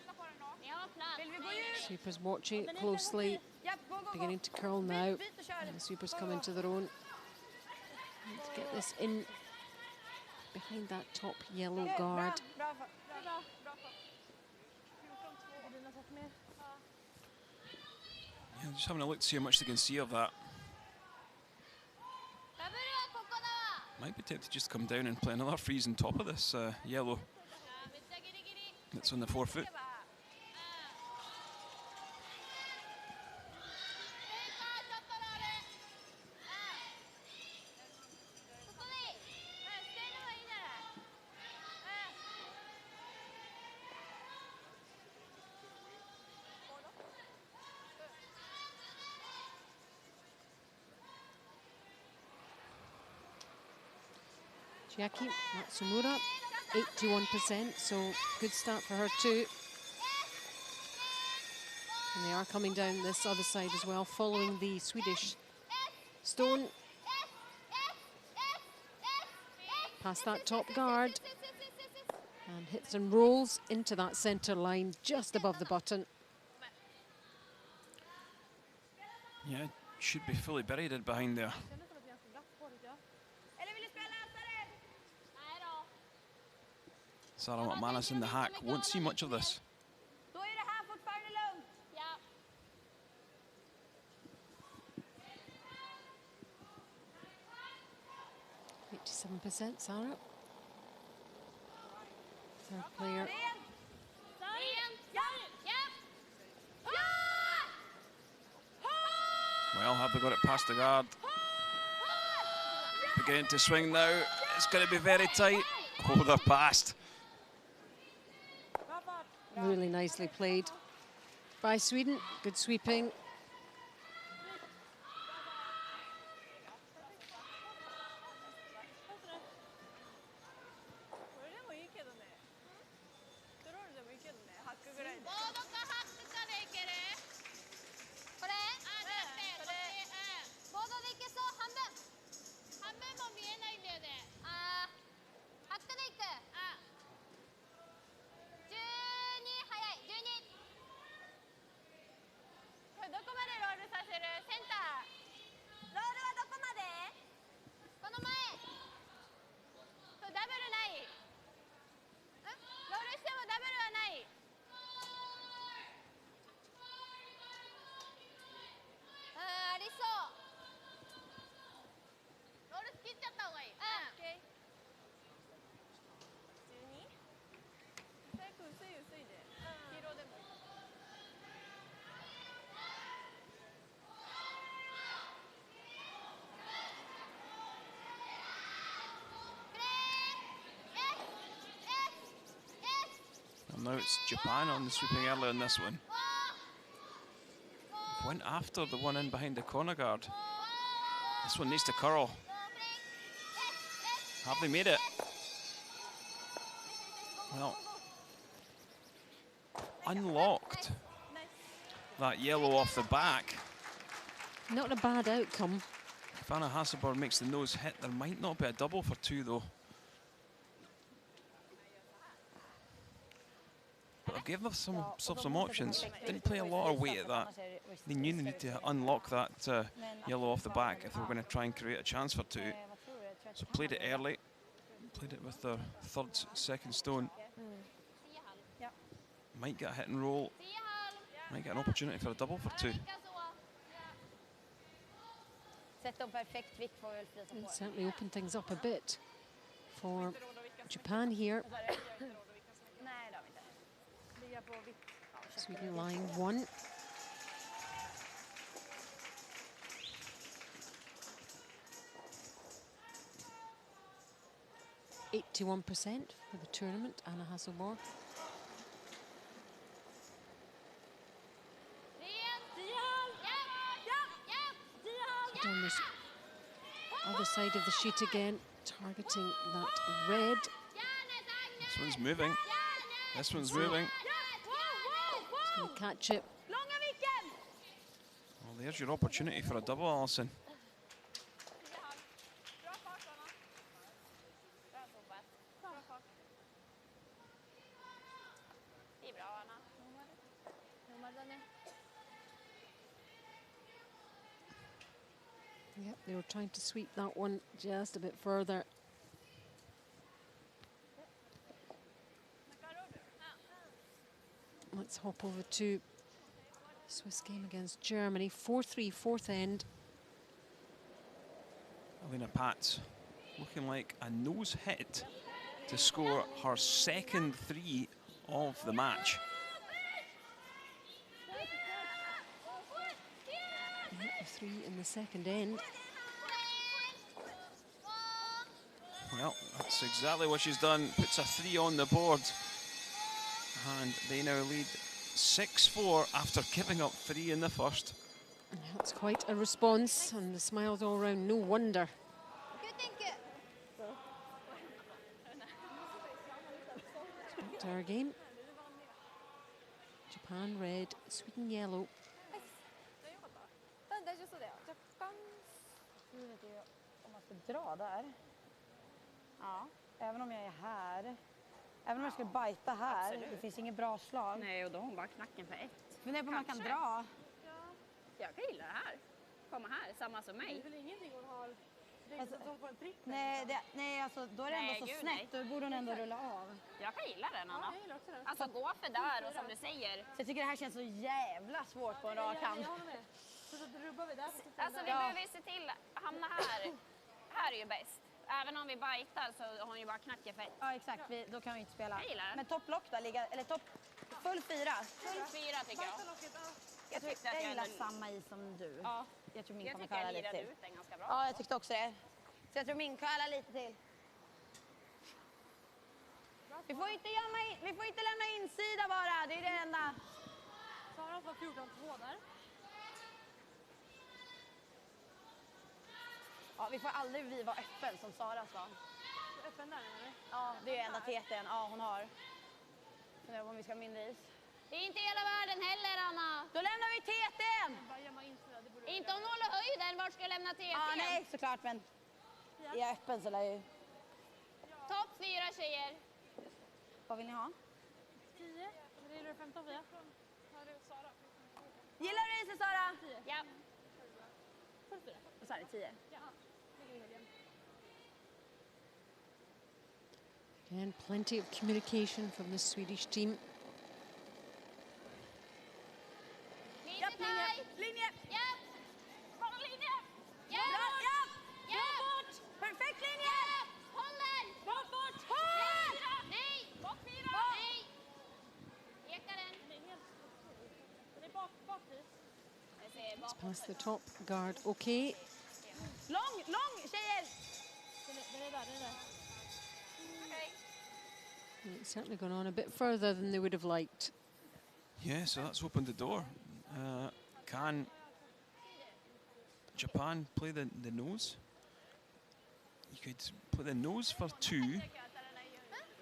Sweeper's watching it closely, beginning to curl now, and the sweepers come into their own. Need to get this in behind that top yellow guard. Yeah, just having a look to see how much they can see of that. Might be tempted to just come down and play another freeze on top of this yellow that's on the 4 foot. Chiaki Matsumura, 81%, so good start for her too. And they are coming down this other side as well, following the Swedish stone. Past that top guard. And hits and rolls into that center line just above the button. Yeah, should be fully buried in behind there. Sarah McManus in the hack. Won't see much of this. 87%, Sarah. Third player. Well, have they got it past the guard? Beginning to swing now. It's going to be very tight. Oh, they're past. Really nicely played by Sweden. Good sweeping. Now it's Japan on the sweeping earlier in this one. Went after the one in behind the corner guard. This one needs to curl. Have they made it? Well, unlocked that yellow off the back. Not a bad outcome. If Anna Hasselborg makes the nose hit, there might not be a double for 2 though. But I've given themselves some options. Didn't play a lot of weight at that. They knew they needed to unlock that yellow off the back if they were going to try and create a chance for 2. So played it early, played it with their second stone. Might get a hit and roll, might get an opportunity for a double for 2. And certainly opened things up a bit for Japan here. Sweden lying 1. (81% for the tournament, Anna Hasselborg. On this other side of the sheet again, targeting that red. This one's moving. This one's moving. It's going to catch it. Well, there's your opportunity for a double, Alison. Yep, they were trying to sweep that one just a bit further. Let's hop over to Swiss game against Germany. 4-3, fourth end. Alina Pats looking like a nose hit to score her second 3 of the match. Yep, a 3 in the second end. Well, that's exactly what she's done. Puts a 3 on the board. And they now lead 6-4 after giving up 3 in the first. That's quite a response, and the smiles all around, no wonder. Back to our game. Japan red, Sweden yellow. Om man ska dra där. Ja, även om jag är här. Även om jag skulle bajta här. Absolut. Det finns inget bra slag. Nej, och då har hon bara knacken för 1. Funderar på om man kan dra. Ja. Jag kan gilla det här. Komma här, samma som mig. Det är väl ingenting hon har... Alltså, nej, alltså då är det ändå så snett. Då borde hon ändå rulla av. Jag kan gilla den, Anna. Ja, jag gillar också den. Alltså gå för där och som du säger. Så jag tycker det här känns så jävla svårt på en rak hand. Jag håller med. Så rubbar vi där. Alltså vi behöver se till att hamna här. Här är ju bäst. Även om vi bajtar så har hon ju bara knacken för 1. Ja, exakt. Då kan vi inte spela. Jag gillar den. Men topplock då? Eller full 4? Full 4 tycker jag. Jag gillar samma i som du. Ja. Jag tror min Jag kommer tycker klara jag lite lirade till. ut den ganska bra. Ja, jag tyckte också det. Så jag tror min curlar lite till. Vi får inte lämna insida bara, det är det enda. Sara var 14-2 där. Ja, vi får aldrig vara öppen som Saras var. Öppen där eller? Ja, det är enda teten. Ja, hon har. Funderar på om vi ska ha mindre is. Det är inte hela världen heller, Anna. Då lämnar vi teten! Inte om du håller höjden. Vart ska jag lämna teten? Ja, nej, såklart, men är jag öppen så lär ju... Topp 4 tjejer. Vad vill ni ha? 10. Det är 15 Fia. Gillar du isen, Sara? 10. Ja. 44. Vad sa ni, 10? Ja. Ligger i helgen. Again, plenty of communication from the Swedish team. Japp, linje! Japp. Kom linje. Bra, japp! Japp. Perfekt linje! Japp. Håller. Bort! Nej. Nej. Bak 4. Nej. Eka den. Det är bakvis. Jag ser It's bakåt. past the top guard. Okay. Lång, tjejer! Den är där. Okej. It's certainly gone on a bit further than they would have liked. Yeah, so that's opened the door. Can Japan play the nose? You could play the nose for 2,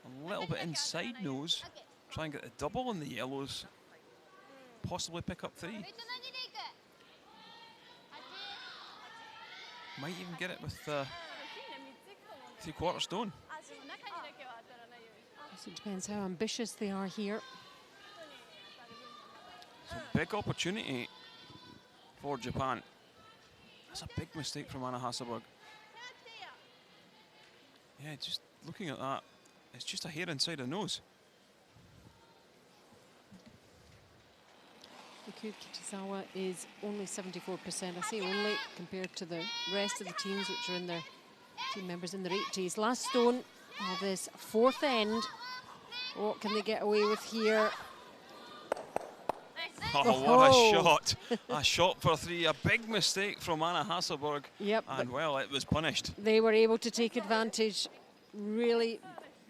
a little bit inside nose, try and get a double in the yellows, possibly pick up 3. Vet du när ni ligger? Might even get it with 3/4 stone. So it depends how ambitious they are here. So big opportunity for Japan. That's a big mistake from Anna Hasselberg. Yeah, just looking at that, it's just a hair inside the nose. Yuki Kitazawa is only 74%. I say only compared to the rest of the teams, which are in their team members in their 80s. Last stone of this fourth end. What can they get away with here? Oh, what a shot. A shot for 3. A big mistake from Anna Hasselberg. Yep. And, well, it was punished. They were able to take advantage. Really,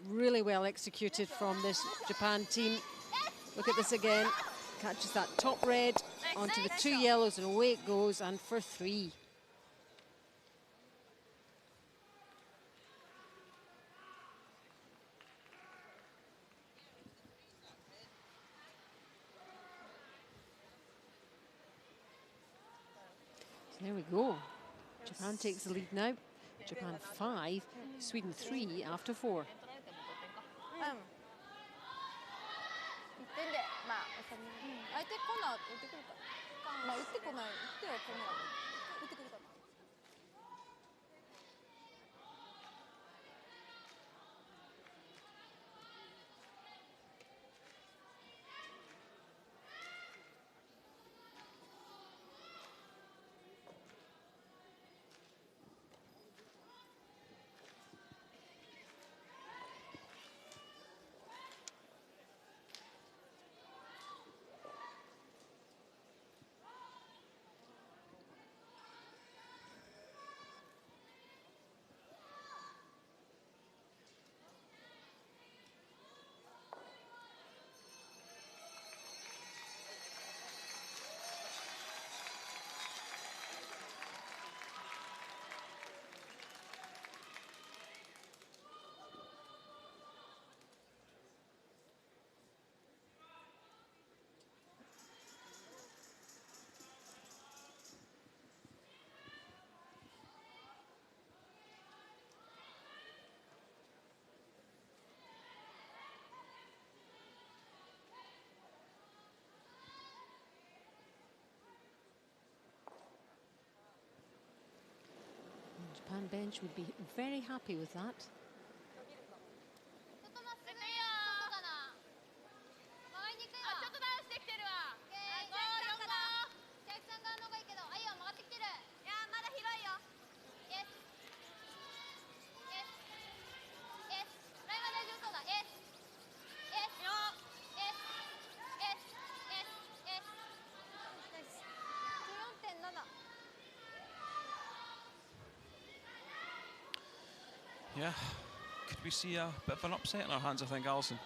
really well executed from this Japan team. Look at this again. Catches that top red onto the 2 yellows, and away it goes, and for 3. There we go. Japan takes the lead now. Japan 5, Sweden 3 after 4. 言ってんで、まあ、相手コーナー打ってくるか。まあ、打ってこない。打ってはこない。打ってくるかな。Japan bench would be very happy with that. ちょっと待ってねよ。外かな。曲がりにくいわ。ちょっとダウンしてきてるわ。千秋さん側の方がいいけど、あ、いいよ、曲がってきてる。いや、まだ広いよ。イエス。イエス。イエス。ラインは大丈夫そうだ。イエス。イエス。イエス。イエス。イエス。イエス。14.7。Yeah. Could we see a bit of an upset in our hands, I think, Alison?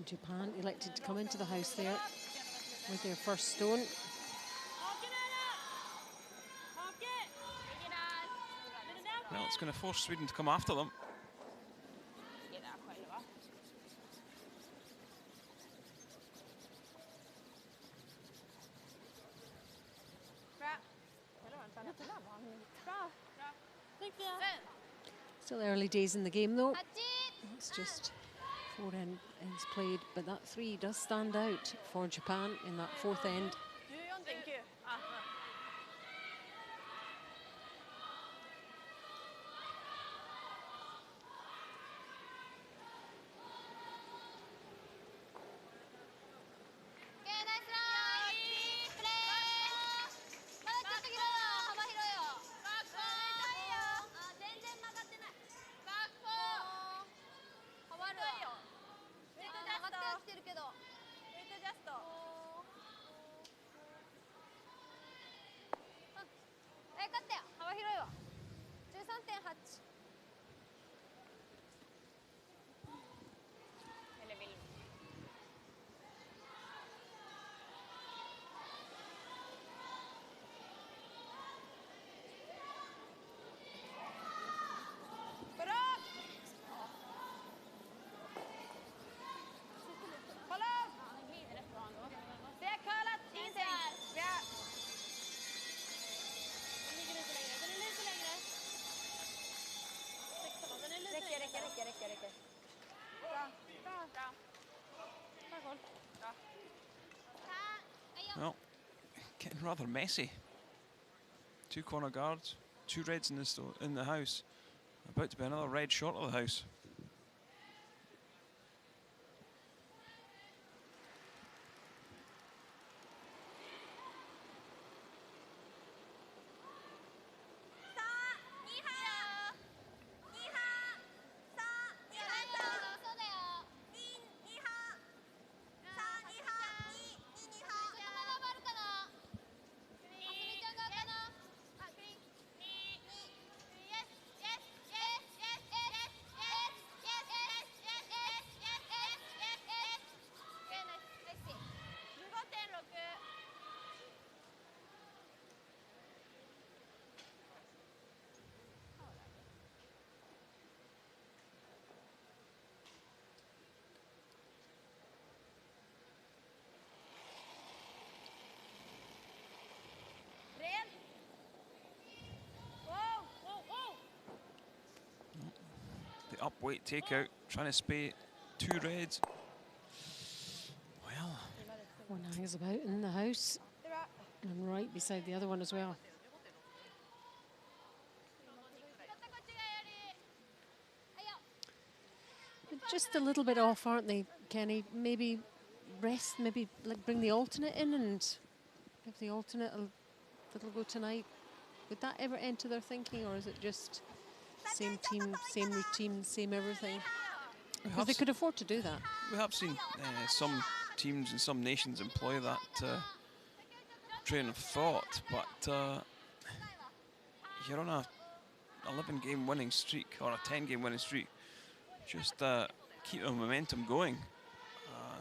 Japan elected to come into the house there with their first stone. Well, it's going to force Sweden to come after them. Still early days in the game though. It's just 4 ends played, but that 3 does stand out for Japan in that 4th end. Well, getting rather messy. 2 corner guards, 2 reds in the house. About to be another red short of the house. The up weight takeout, trying to spay 2 reds. Well, One hangs about in the house and right beside the other one as well. They're just a little bit off, aren't they, Kenny? Maybe rest, maybe like bring the alternate in and give the alternate a little go tonight. Would that ever enter their thinking, or is it just same team, same routine, same everything? Because they could afford to do that. We have seen some teams and some nations employ that train of thought, but you're on a 11-game winning streak or a 10-game winning streak. Just keep the momentum going.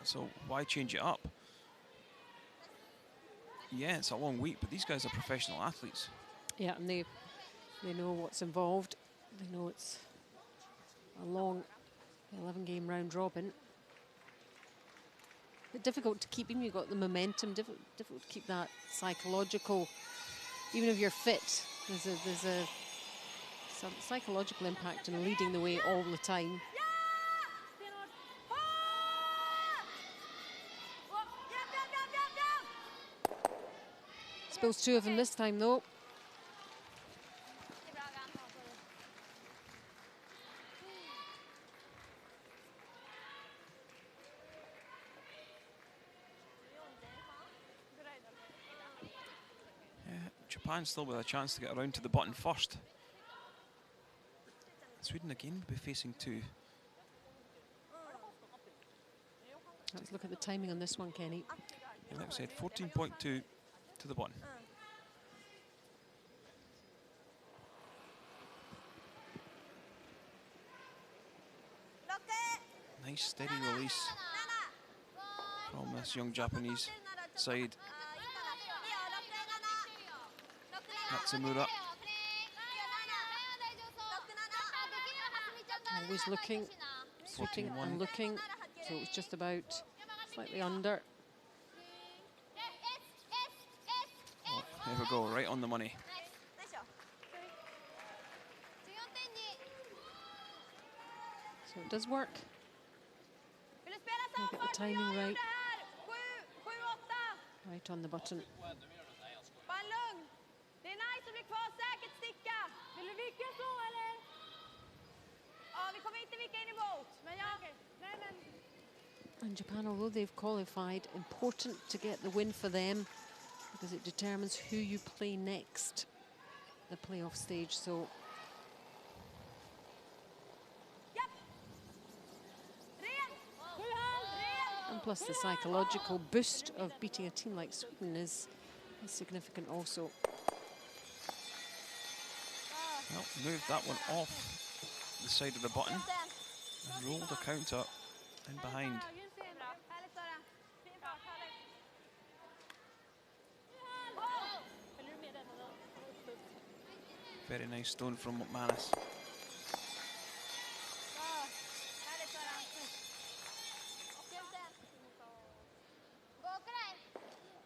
So why change it up? Yeah, it's a long week, but these guys are professional athletes. Yeah, and they know what's involved. They know it's a long 11-game round robin. But difficult to keep, even you've got the momentum, difficult to keep that psychological, even if you're fit, there's a some psychological impact in leading the way all the time. Spills 2 of them this time though. Japan still with a chance to get around to the button first. Sweden again will be facing 2. Let's look at the timing on this one, Kenny. Yeah, like I said, 14.2 to the button. Nice steady release from this young Japanese side. Natsumura. Always looking, switching and looking. So it was just about slightly under. Oh, there we go, right on the money. So it does work. Get the timing right. Right on the button. And Japan, although they've qualified, important to get the win for them because it determines who you play next, the playoff stage. So and plus the psychological boost of beating a team like Sweden is significant also. Well, moved that one off the side of the button and rolled a counter in behind. Very nice stone from McManus.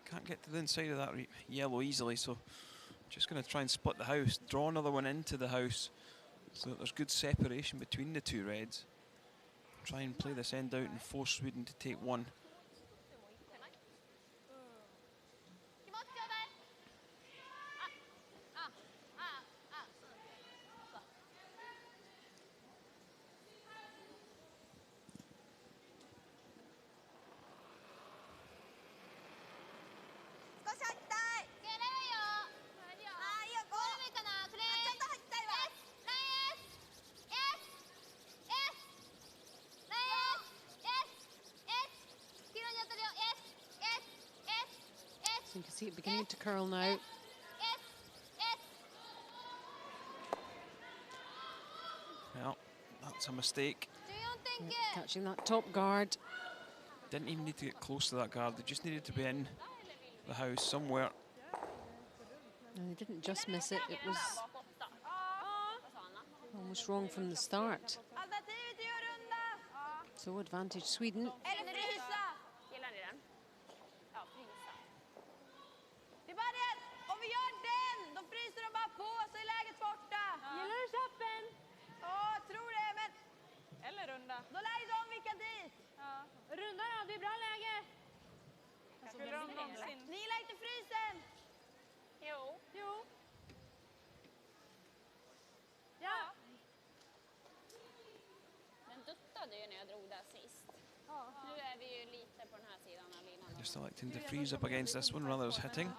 Can't get to the inside of that yellow easily, so just going to try and split the house, draw another one into the house so that there's good separation between the two reds. Try and play this end out and force Sweden to take one. You can see it beginning to curl now. Well, that's a mistake. Catching that top guard. Didn't even need to get close to that guard. They just needed to be in the house somewhere. And they didn't just miss it. It was almost wrong from the start. So advantage Sweden. Just electing to freeze up against this one rather than hitting.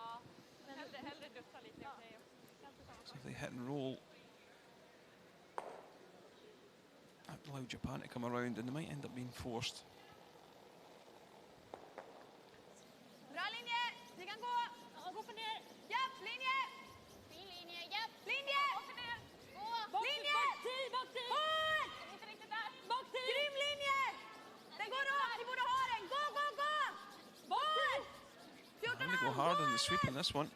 So if they hit and roll, that will allow Japan to come around and they might end up being forced. Go hard on the sweep in this one.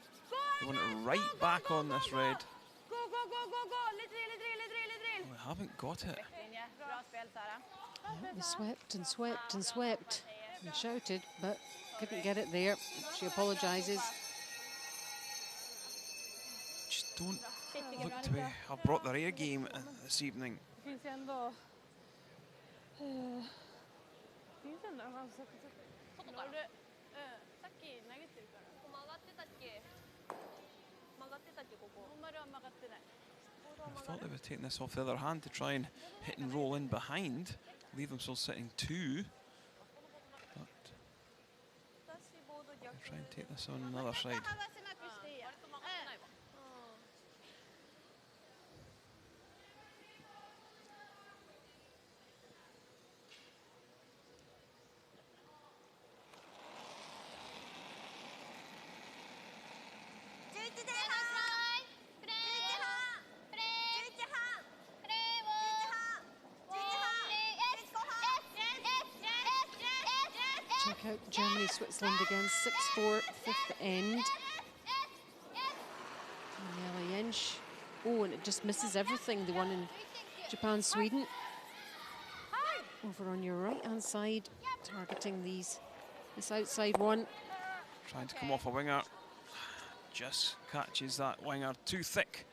They want it right back on this red. Oh, they haven't got it. They swept and swept and swept and shouted, but couldn't get it there. She apologises. Just don't look to have brought their A game this evening. I thought they were taking this off the other hand to try and hit and roll in behind, leave themselves sitting two. But they'll try and take this on another side. out Germany, Switzerland again. 6-4, fifth end. Nella Jensch. Oh, and it just misses everything. The one in Japan, Sweden. Over on your right-hand side, targeting this outside one. Trying to come off a winger. Just catches that winger too thick.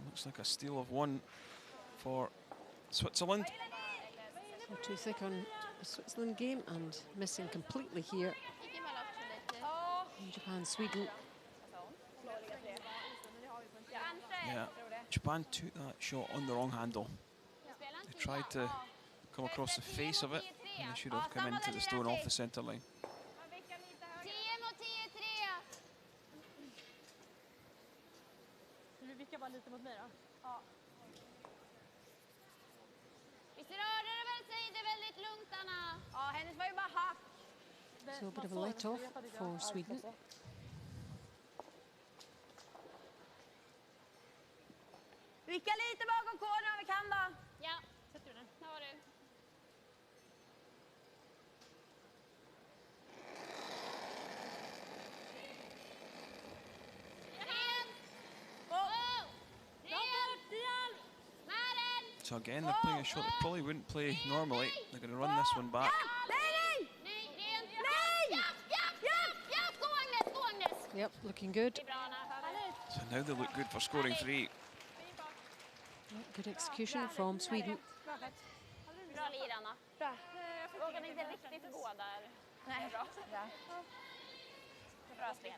Looks like a steal of one for Switzerland. So too thick on the Switzerland game and missing completely here in Japan, Sweden. Yeah, Japan took that shot on the wrong handle. They tried to come across the face of it, and they should have come into the stone off the centre line. Du vickar bara lite mot mig då. Ja. Visst rörde det väl sig, det är väldigt lugnt Anna. Ja, hennes var ju bara hack. So a bit of a let-off for Sweden. Vicka lite bakom kåren om vi kan då. Ja, sätter du den. Där var du. So again, they're playing a shot they probably wouldn't play normally. They're going to run this one back. Yep, looking good. So now they look good for scoring three. Good execution from Sweden. Bra lir, Anna. Vågade inte riktigt gå där. Nej. Bra. Bra spel.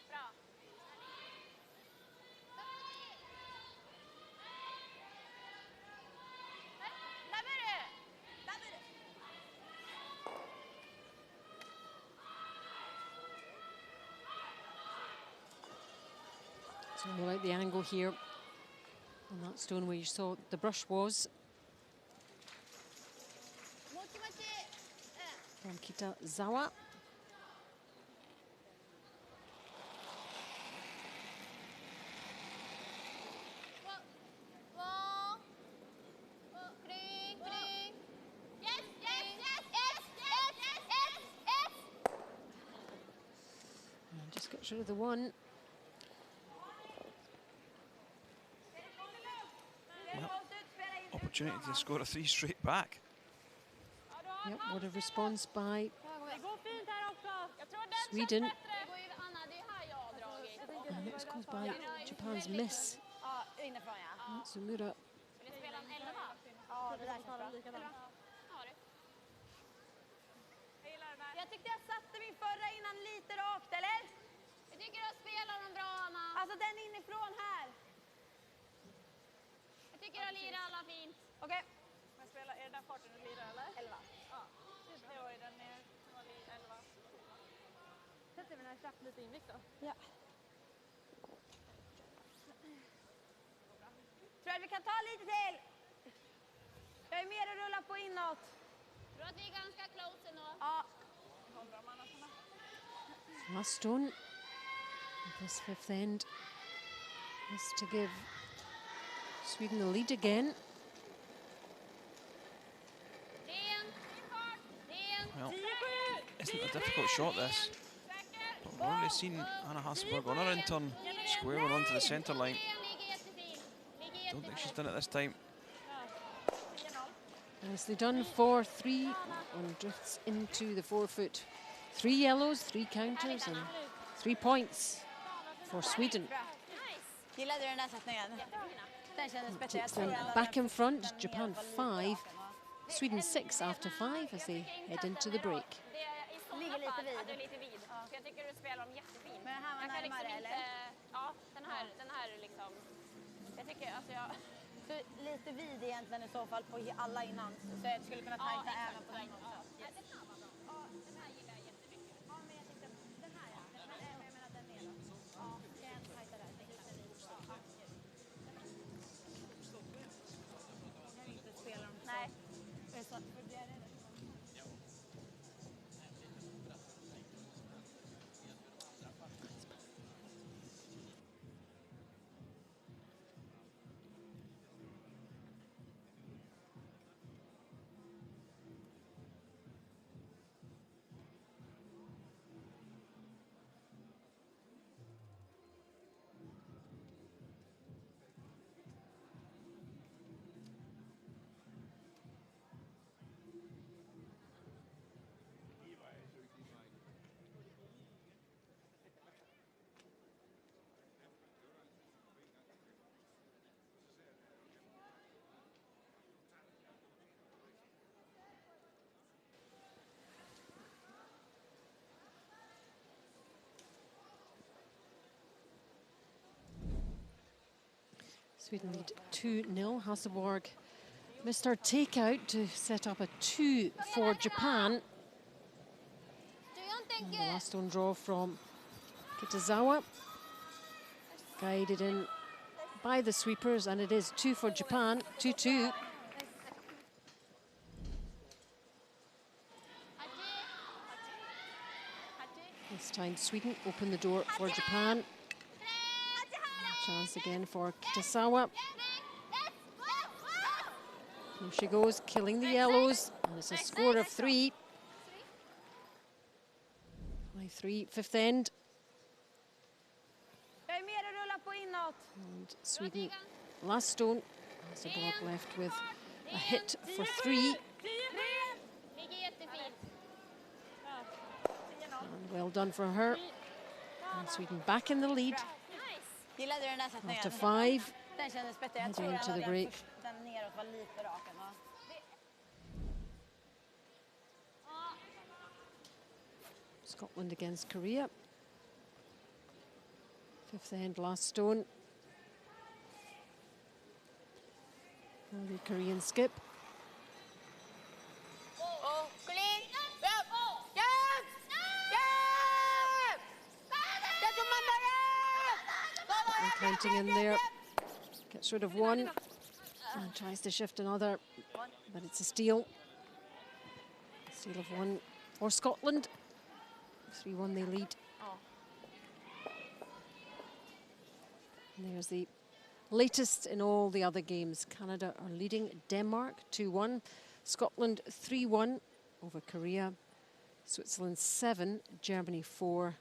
Bra. So you like the angle here on that stone where you saw the brush was. From Kitazawa. And just got rid of the one. Well, opportunity to score a three straight back. Yep, what a response by Sweden. And it was caused by Japan's miss. Sumura. Jag tyckte jag satte min förra innan lite rakt, eller? Jag tycker du spelar dem bra, Anna. Alltså den inifrån här. Jag tycker du lirar alla fint. Okej. Men spelar, är det den farten du lirar eller? 11. Ja. Det var ju den ner. Det var 11. Sätter vi den här slapp lite invikt då? Ja. Tror att vi kan ta lite till. Jag är mer att rulla på inåt. Tror att vi är ganska close ändå. Ja. Last stone. This fifth end is to give Sweden the lead again. Well, isn't a difficult shot this? But we've already seen Anna Hasselberg on her in turn square one onto the centre line. Don't think she's done it this time. Nicely done for three and drifts into the 4-foot. 3 yellows, 3 counters and 3 points for Sweden. Gillade du den där sättningen? Den kändes bättre. Takes them back in front, Japan 5, Sweden 6 after 5 as they head into the break. Ligger lite vid. Du är lite vid. Så jag tycker du spelar dem jättefint. Men den här var närmare, eller? Ja, den här liksom. Jag tycker alltså jag. Så lite vid egentligen i så fall på alla innan. Så jag skulle kunna tajta även på den också. Ja, den här gillar jag jättemycket. Ja, men jag tyckte den här, ja. Jag menar den ner då. Ja, jag kan tajta där. Jag gillar den lite. Jag vill inte spela dem så. Nej. Det är så. Sweden lead 2-0. Silkeborg missed her takeout to set up a 2 for Japan. And the last stone draw from Kitazawa. Guided in by the sweepers, and it is 2 for Japan, 2-2. This time Sweden open the door for Japan. Chance again for Kitazawa. Here she goes, killing the yellows, and it's a score of 3. By 3, fifth end. And Sweden, last stone. Silkeborg left with a hit for 3. And well done for her. And Sweden back in the lead. After 5. Heading into the break. Scotland against Korea. Fifth end, last stone. And the Korean skip. And counting in there. Gets rid of 1 and tries to shift another, but it's a steal. Steal of 1 for Scotland. 3-1 they lead. And there's the latest in all the other games. Canada are leading Denmark 2-1. Scotland 3-1 over Korea. Switzerland 7, Germany 4.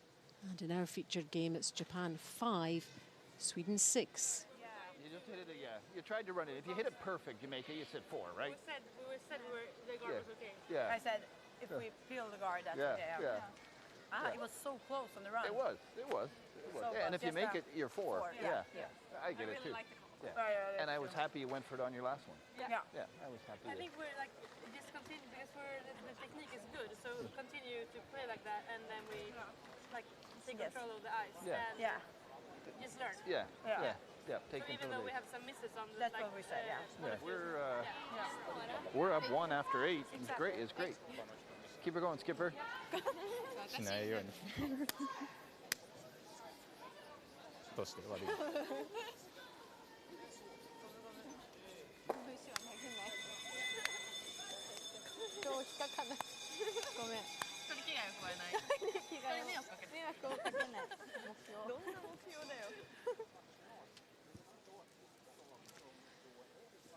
And in our featured game, it's Japan 5, Sweden 6. You just hit it, you tried to run it. If you hit it perfect, you make it, you said 4, right? We said the guard was okay. Yeah. I said, if we peel the guard, that's okay. It was so close on the run. It was. So and if you make it, you're 4. Yeah. I get it too. Like the call. Yeah. And I was happy you went for it on your last one. Yeah. Yeah, I was happy. I think we're like, just continue because the technique is good, so continue to play like that, and then we like take control of the ice. And just learn. Yeah. Take So even control though of we it. have some misses on the That's what we said, We're up 1 after 8. It's great. It's great. Keep her going, Skipper. Nej, gör inte. Puss, det var det.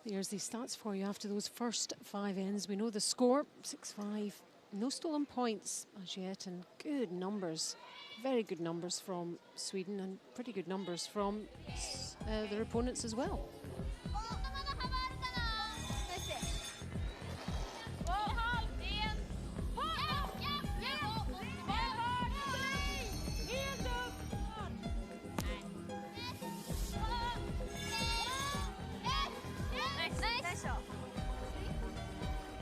Here's the stats for you after those first 5 ends. We know the score, 6-5. No stolen points as yet, and good numbers, very good numbers from Sweden, and pretty good numbers from their opponents as well.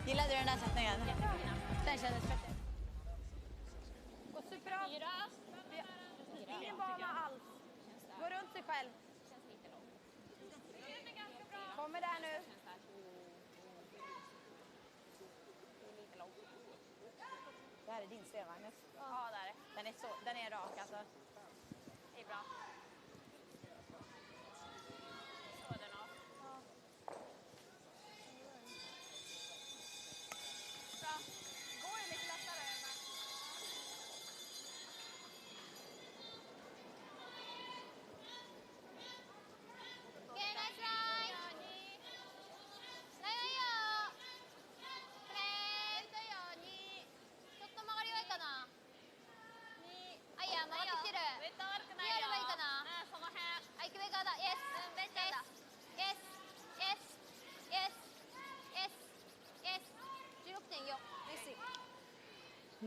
Gillade du den där sättningen? Den kändes fett. Gå superbra. Ingen bana alls. Gå runt sig själv. Kommer där nu. Det här är din sten, Magnus. Ja, det är det. Den är rak alltså. Det är bra.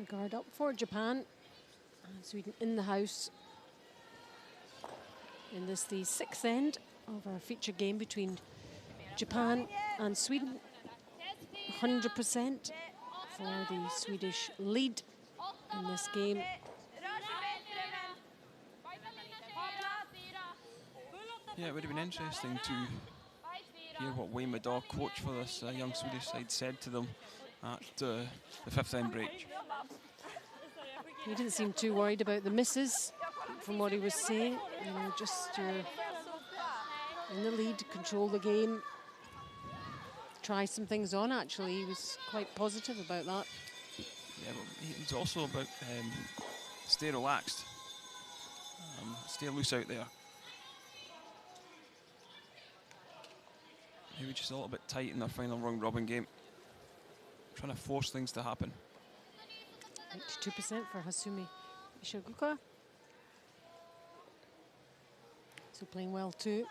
Guard up for Japan. Sweden in the house. In this, the 6th end of our feature game between Japan and Sweden. 100% for the Swedish lead in this game. Yeah, it would have been interesting to hear what Wayne Madaw, coach for this young Swedish side, said to them at the fifth end break. He didn't seem too worried about the misses from what he was saying. You know, just in the lead, control the game, try some things on. Actually, he was quite positive about that. Yeah, well, it was also about stay relaxed, stay loose out there. Maybe just a little bit tight in their final round robin game, trying to force things to happen. 82% for Hasumi Ishizuka. So playing well too.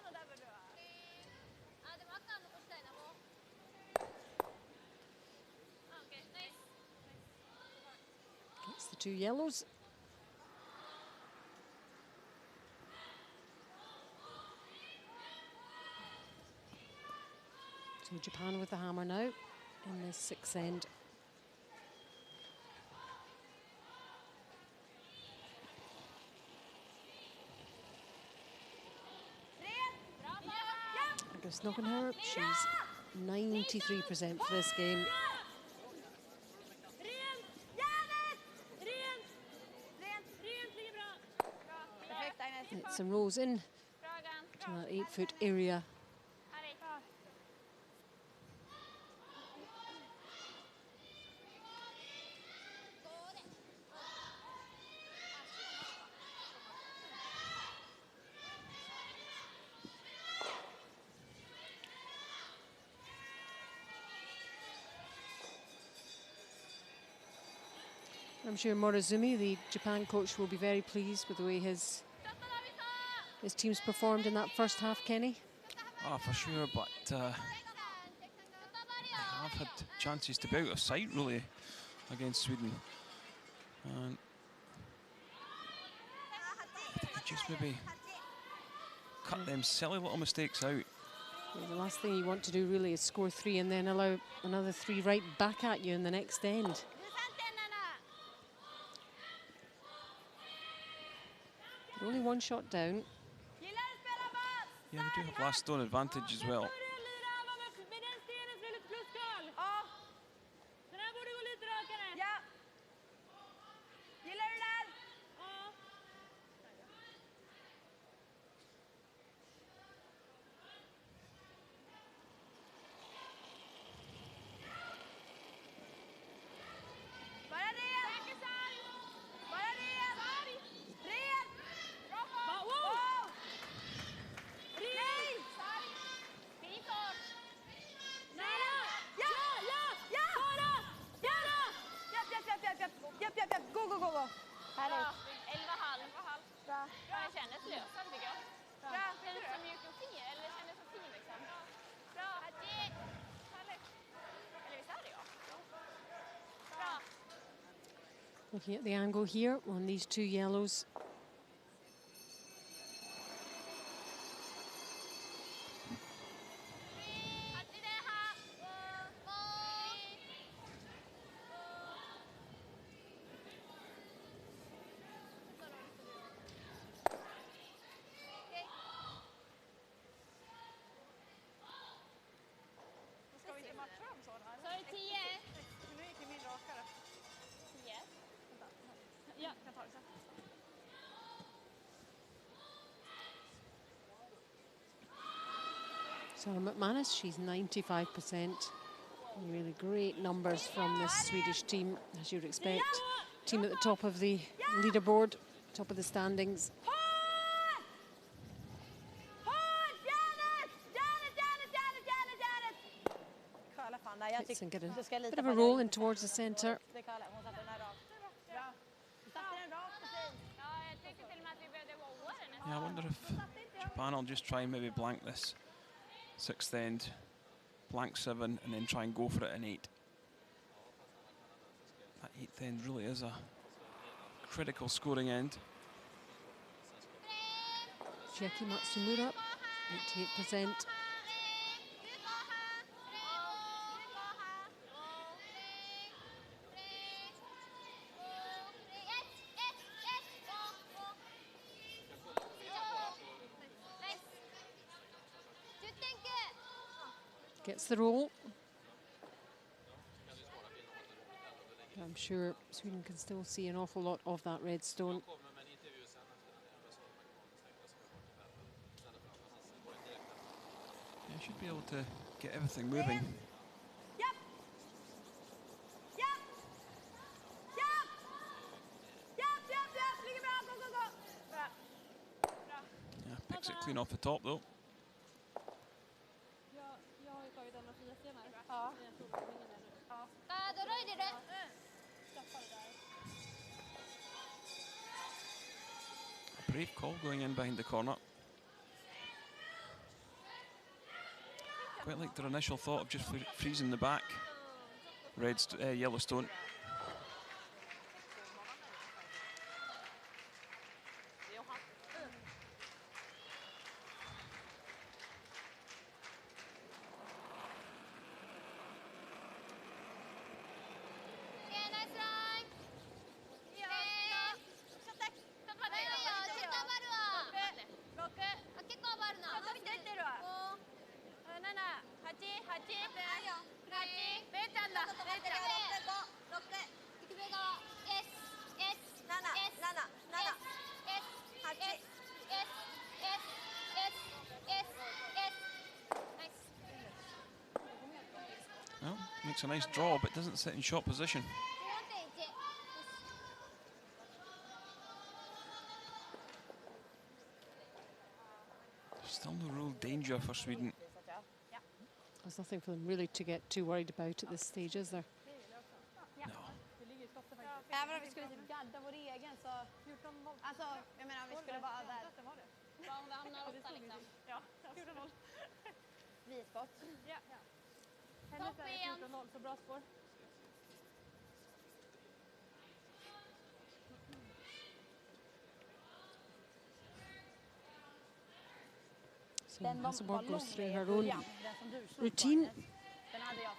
Gets the two yellows. So Japan with the hammer now in the sixth end. Snockenhauer, she's 93% for this game. It's some rolls in to that 8-foot area. I'm sure Morozumi, the Japan coach, will be very pleased with the way his team's performed in that first half, Kenny. Oh, for sure, but I've had chances to be out of sight, really, against Sweden. And I think they just maybe cut them silly little mistakes out. Yeah, the last thing you want to do, really, is score 3 and then allow another 3 right back at you in the next end. But only one shot down. Yeah, they do have last stone advantage as well. Looking at the angle here on these two yellows. Sarah McManus, she's 95%. Really great numbers from this Swedish team, as you'd expect. Team at the top of the leaderboard, top of the standings. And get a bit of a roll in towards the centre. Yeah, I wonder if Japan will just try and maybe blank this sixth end, blank 7, and then try and go for it in 8. That 8th end really is a critical scoring end. Chiaki Matsumura, 88%. Gets the roll. I'm sure Sweden can still see an awful lot of that red stone. Yeah, should be able to get everything moving. Yeah, picks it clean off the top though. A brave call going in behind the corner. Quite like their initial thought of just freezing the back. Yellow stone. Well, makes a nice draw, but doesn't sit in shot position. Still no real danger for Sweden. There's nothing for them really to get too worried about at this stage, is there? No. Även om vi skulle typ gadda vår egen så... Alltså, jag menar om vi skulle vara där. Ja, om vi hamnar 8 liksom. Ja, 14-0. Vi skott. Ja. Hennes är 14-0, så bra spår. So Silkeborg goes through her own routine Den hade jag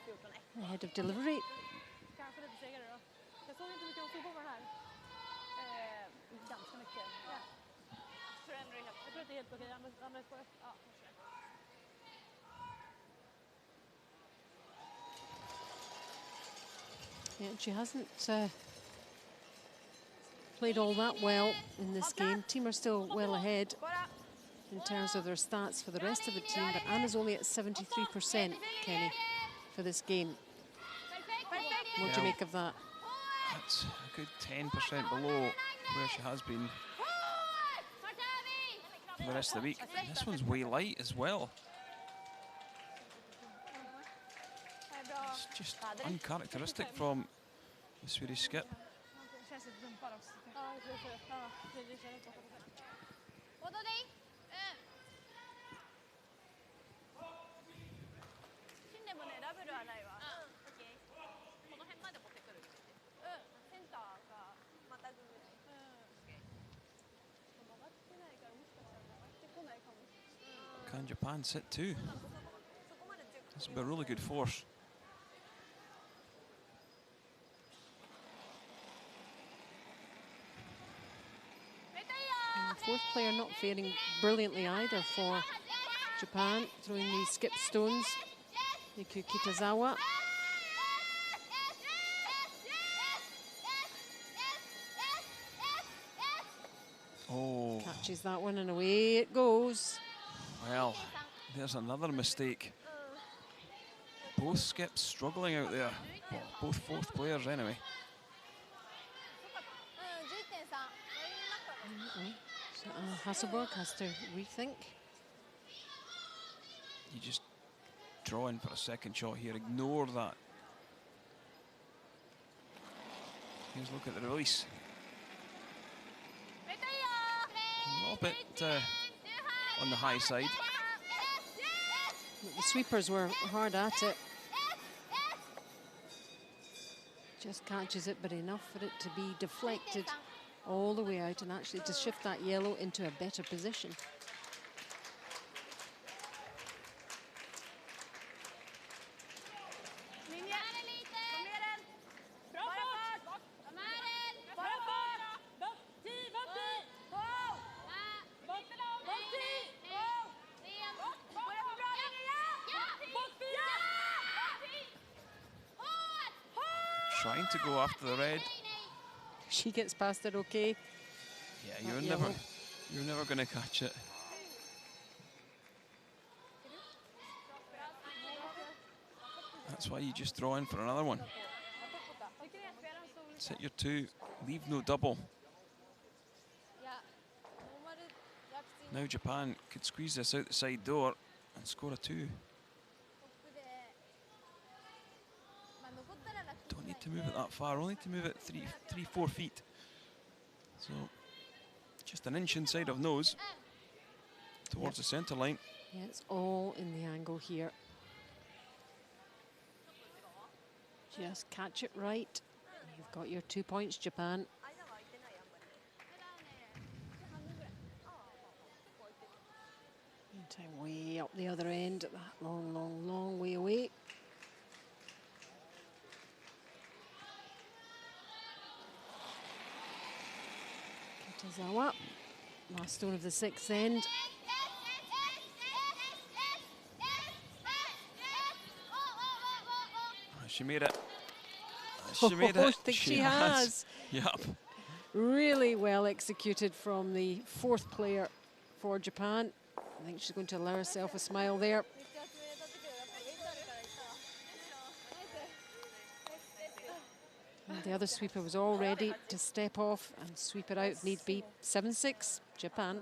14-1. ahead of delivery. Kanske lite segare då. Jag såg inte mycket om fotboll på den här. Ganska mycket. Ja. Jag tror att det är helt okej. Andra spåret. Ja. Yeah, she hasn't played all that well in this game. Team are still well ahead in terms of their stats for the rest of the team, but Anna's only at 73%, Kenny, for this game. What do you make of that? That's a good 10% below where she has been for the rest of the week. This one's way light as well. It's just uncharacteristic from the Swedish skip. Can Japan sit too? This will be a really good force. And the fourth player not faring brilliantly either for Japan, throwing these skip stones. Miku Kitazawa. Oh. Catches that one and away it goes. Well, there's another mistake. Both skips struggling out there. Well, both fourth players anyway. So Silkeborg has to rethink. You just draw in for a second shot here. Ignore that. Here's a look at the release. A little bit on the high side. The sweepers were hard at it. Just catches it, but enough for it to be deflected all the way out and actually to shift that yellow into a better position. trying to go after the red. She gets past it okay. Yeah, Not you're yellow. never going to catch it. That's why you just draw in for another one. Set your 2, leave no double. Now Japan could squeeze this out the side door and score a 2. Don't need to move it that far, only to move it 3-4 feet. So just an inch inside of nose towards the centre line. Yeah, it's all in the angle here. Just catch it right. You've got your 2 points, Japan. Time way up the other end, that long, long, long way away. Kitazawa, last stone of the 6th end. She made it. She made it. I think she has. Yep. Really well executed from the 4th player for Japan. I think she's going to allow herself a smile there. And the other sweeper was all ready to step off and sweep it out if need be. 7-6, Japan.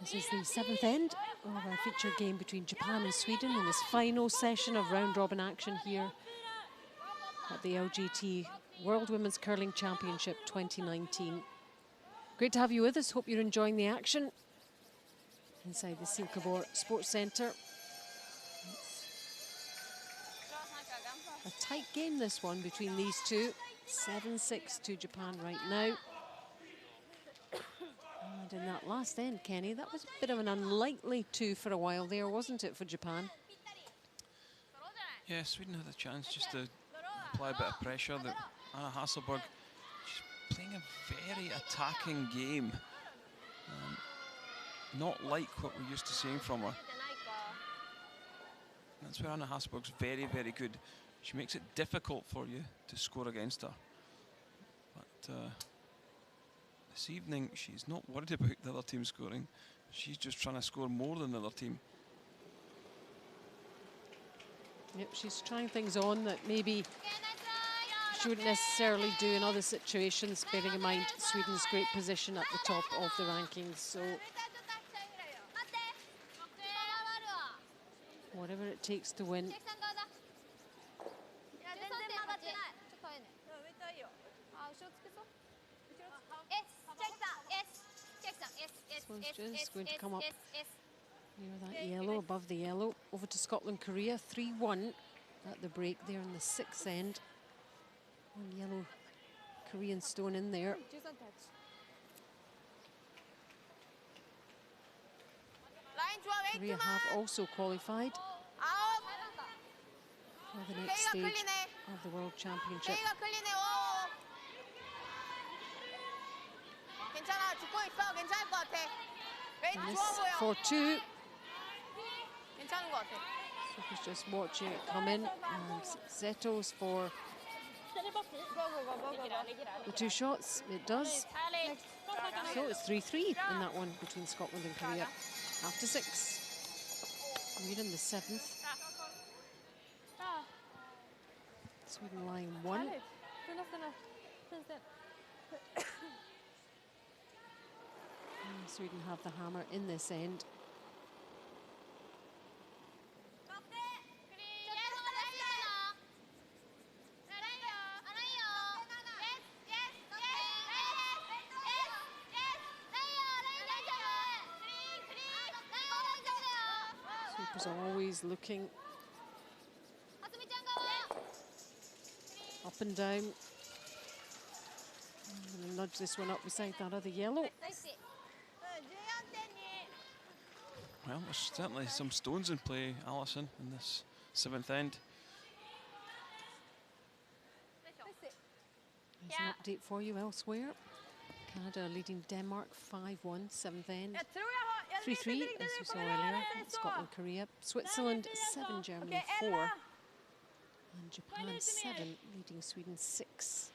This is the 7th end of our feature game between Japan and Sweden in this final session of round-robin action here at the LGT World Women's Curling Championship 2019. Great to have you with us. Hope you're enjoying the action inside the Silkeborg Sports Centre. A tight game, this one, between these two. 7-6 to Japan right now. And in that last end, Kenny, that was a bit of an unlikely 2 for a while there, wasn't it, for Japan? Yeah, Sweden had a chance just to apply a bit of pressure. That Anna Hasselberg, she's playing a very attacking game. Not like what we're used to seeing from her. That's where Anna Hasselborg's very, very good. She makes it difficult for you to score against her. But this evening, she's not worried about the other team scoring. She's just trying to score more than the other team. Yep, she's trying things on that maybe she wouldn't necessarily do in other situations, bearing in mind Sweden's great position at the top of the rankings. So whatever it takes to win. This one's just going to come up near that yellow, above the yellow. Over to Scotland, Korea, 3-1 at the break there in the 6th end. One yellow Korean stone in there. Korea have also qualified for the next stage of the World Championship. And this 4-2. Sophie's just watching it come in. And Zeto's for the 2 shots. It does. So it's 3-3 in that one between Scotland and Korea. After 6. We're in the 7th. Sweden lying 1. And Sweden have the hammer in this end. Sweepers are always looking up and down. I'm going to nudge this one up beside that other yellow. Well, there's certainly some stones in play, Alison, in this 7th end. Here's an update for you elsewhere. Canada leading Denmark 5-1, 7th end. 3-3, as we saw earlier. Scotland, Korea. Switzerland 7, Germany 4. And Japan 7, leading Sweden 6.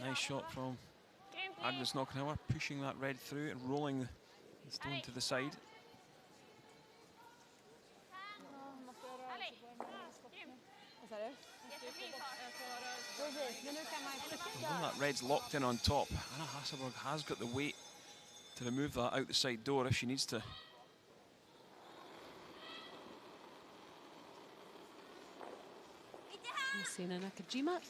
Nice shot from Agnes Knockenhauer, pushing that red through and rolling the stone to the side. Although that red's locked in on top, Anna Hasselborg has got the weight to remove that out the side door if she needs to. Sena Nakajima.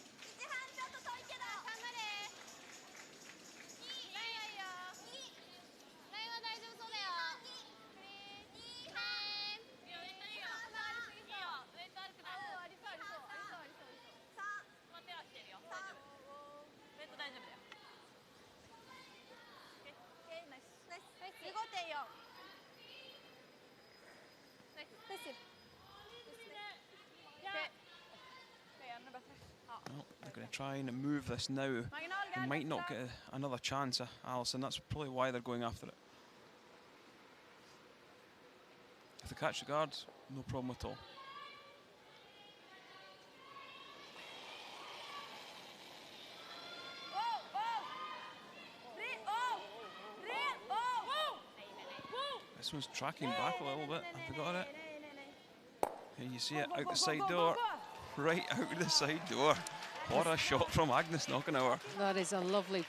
Well, they're going to try and move this now. They might not get another chance, Alison. That's probably why they're going after it. If they catch the guards, no problem at all. This one's tracking back a little bit. Have they got it? And you see it out the side door. Right out the side door. What a shot from Agnes Knockenhauer. That is a lovely,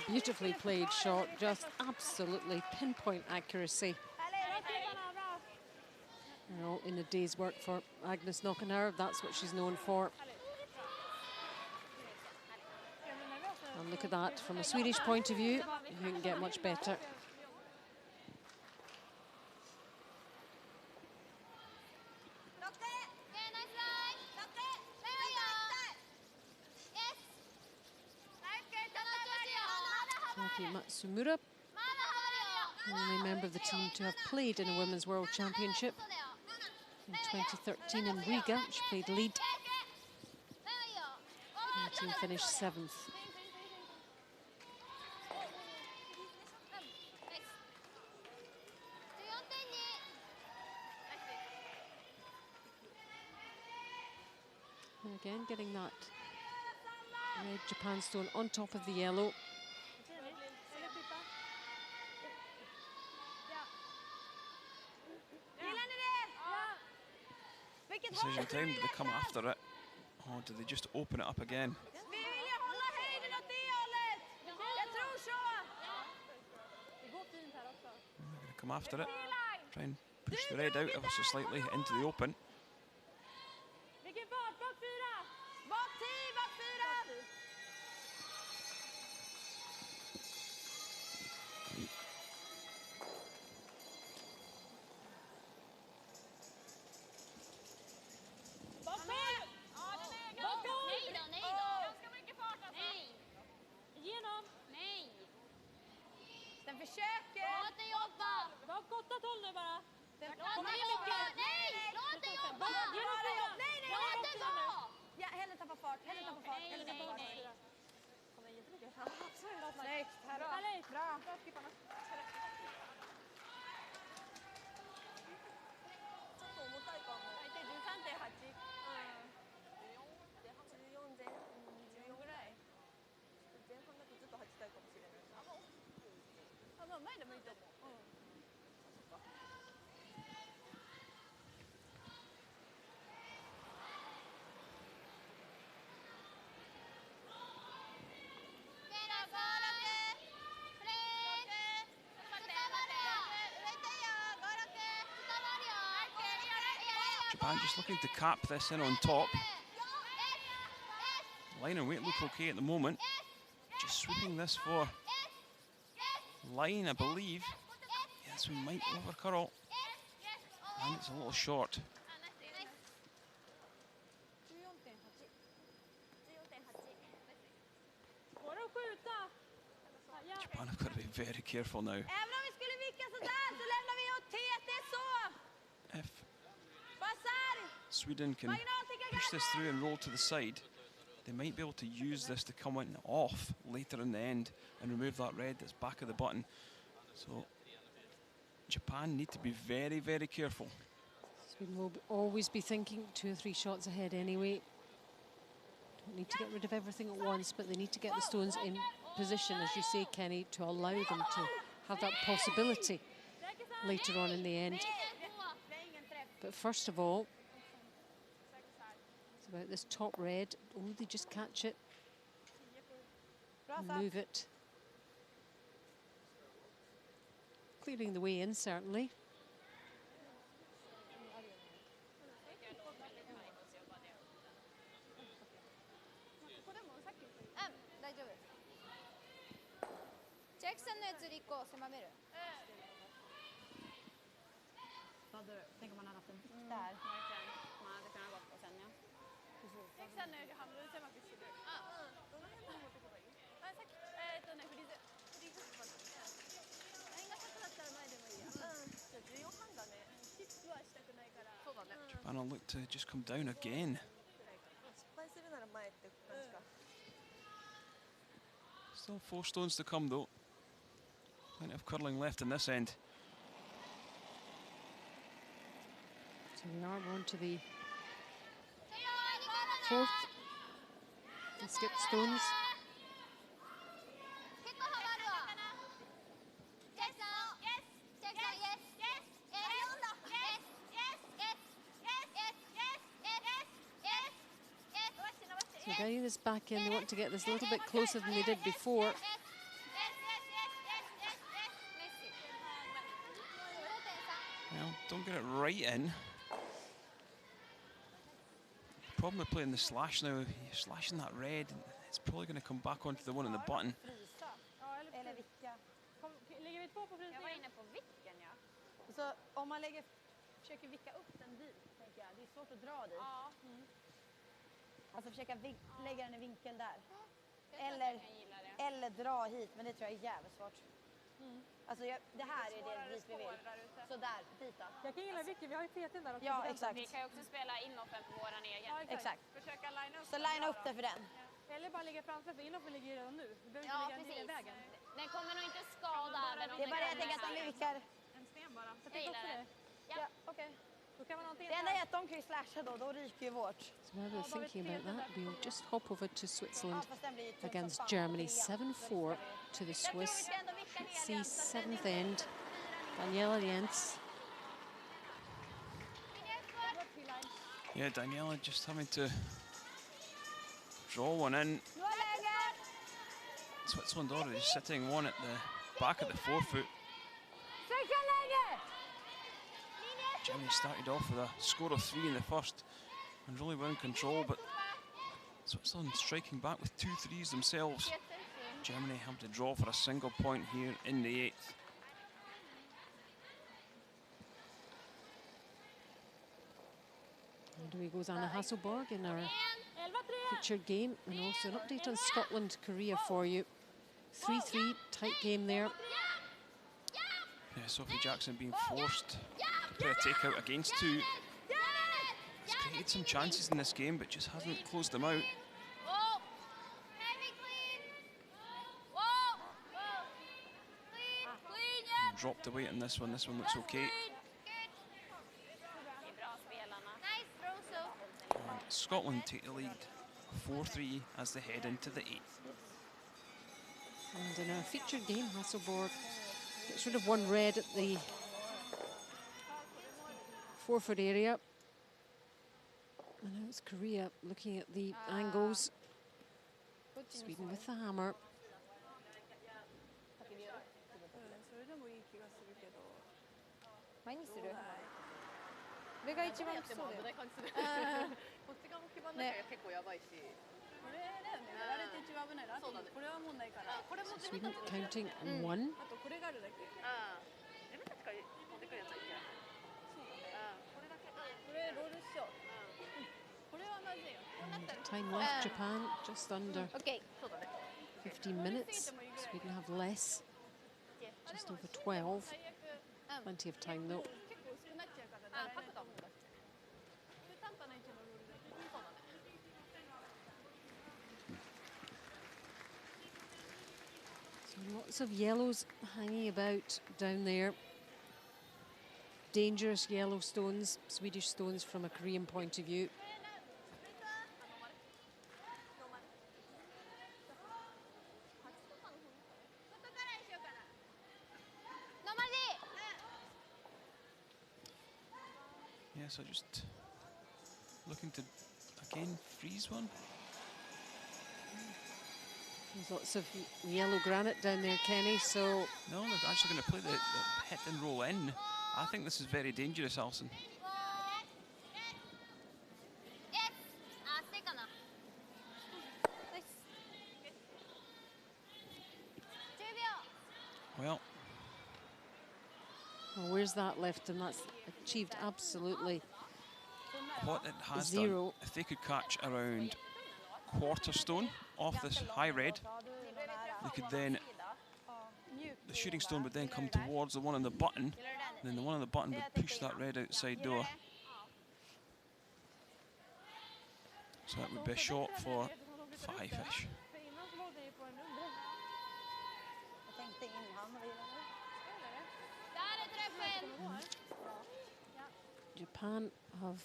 beautifully played shot. Just absolutely pinpoint accuracy. You know, in a day's work for Agnes Knockenhauer, that's what she's known for. And look at that, from a Swedish point of view, you can get much better. Maki Matsumura, only member of the team to have played in a Women's World Championship in 2013 in Riga. She played lead. And the team finished 7th. And again, getting that red Japan stone on top of the yellow. Decision time, do they come after it? Or do they just open it up again? They're going to come after it. Try and push the red out ever so slightly into the open. Den försöker! Låt det jobba! Bak 8-12 nu bara. Låt det jobba! Nej! Låt det jobba! Nej, låt det gå! Ja, hellre tappa fart, hellre tappa fart. Nej. Snyggt, här då. Bra. Bra skipparna. Japan just looking to cap this in on top. Line and weight look okay at the moment. Just sweeping this for line, I believe. Yeah, this one might overcurl. And it's a little short. Japan have got to be very careful now. If Sweden can push this through and roll to the side, they might be able to use this to come in off later in the end and remove that red that's back of the button. So Japan need to be very, very careful. Sweden will always be thinking 2 or 3 shots ahead anyway. Don't need to get rid of everything at once, but they need to get the stones in position, as you say, Kenny, to allow them to have that possibility later on in the end. But first of all, it's about this top red. Oh, they just catch it, move it. Clearing the way in, certainly. Tänk om man hade haft en vikt där. Man hade kunnat gått på sen, ja. Sen nu handlar det om att vi ska gå. Ja, de har hemma hårt på vägen. Ja, tack. Den är för det. Det är fortfarande. Jag inga saker att där med det med. Så det är ju handlande. Tips var ska kunna göra. Japan will look to just come down again. Still 4 stones to come though. Plenty of curling left in this end. So we are on to the 4th. And skip stones. So getting this back in, they want to get this a little bit closer than they did before. Well, don't get it right in. The problem with playing the slash now, you're slashing that red, and it's probably going to come back onto the one on the button. Lägger vi 2 på frysningen? Jag var inne på vicken, ja. Så om man försöker vicka upp den dit, tänker jag. Det är svårt att dra dit. Ja. Alltså försöka lägga den i vinkel där. Eller eller dra hit, men det tror jag är jävligt svårt. Alltså det här är det dit vi vill. Så där, dit då. Jag kan gilla mycket, vi har ju PT där också. Ja, exakt. Vi kan ju också spela inoffen på våran egen. Ja, Exakt. Försöka linea upp. Så linea upp det för den. Eller bara ligga framför, för inoffen ligger ju redan nu. Vi behöver Ja, inte ligga i precis. vägen. Den kommer nog inte skada även om Det är bara det jag tänker att de virkar. En sten bara. Jag Jag tänkte gillar också det. det. Ja, okej. Då kan man antingen... Det enda är att de kan ju slasha då ryker ju vårt. So while we're thinking about that, we'll just hop over to Switzerland Ja, fast den blir ju tuff som against fan. Germany. 7-4 to the Swiss. See 7th end. Daniela Jens. Yeah, Daniela just having to draw one in. Switzerland already sitting one at the back of the forefoot. Germany started off with a score of 3 in the first and really were in control, but Switzerland striking back with 2 threes themselves. Germany have to draw for a single point here in the 8th. And away goes Anna Hasselborg in our featured game. And also an update on Scotland-Korea for you. 3-3, tight game there. Yeah, Sophie Jackson being forced to play a takeout against 2. She's created some chances in this game, but just hasn't closed them out. Dropped the weight in this one. This one looks okay. And Scotland take the lead 4-3 as they head into the 8th. And in our featured game, Hasselborg gets rid of one red at the forefoot area. And now it's Korea looking at the angles. Sweden with the hammer. それでもいい気がするけど。前にする？上が一番きそうだよ。こっち側も基盤だから結構やばいし。これだよね。やられて一番危ないな。そうだね。これは問題から。これも Sweden counting on 1. あとこれがあるだけ。ああ。自分たちから持ってくるやつはいいや。そうだね。これだけ。これロールしよう。これはまずいよ。 And time left, Japan just under オッケー。そうだね。 15 minutes. Sweden have less, just over 12. Plenty of time though. 結構薄くなっちゃうから。あ、角度もだって。中途半端な位置のロールだけ。そうだね。So lots of yellows hanging about down there. Dangerous yellow stones, Swedish stones from a Korean point of view. Yeah, so just looking to again freeze one. There's lots of yellow granite down there, Kenny, so... No, they're actually going to play the hit and roll in. I think this is very dangerous, Alison. Well, where's that left? And that's achieved absolutely what it has zero. done, if they could catch around quarter stone off this high red, they could then, the shooting stone would then come towards the one on the button, and then the one on the button would push that red outside door. So that would be a shot for 5-ish. Japan have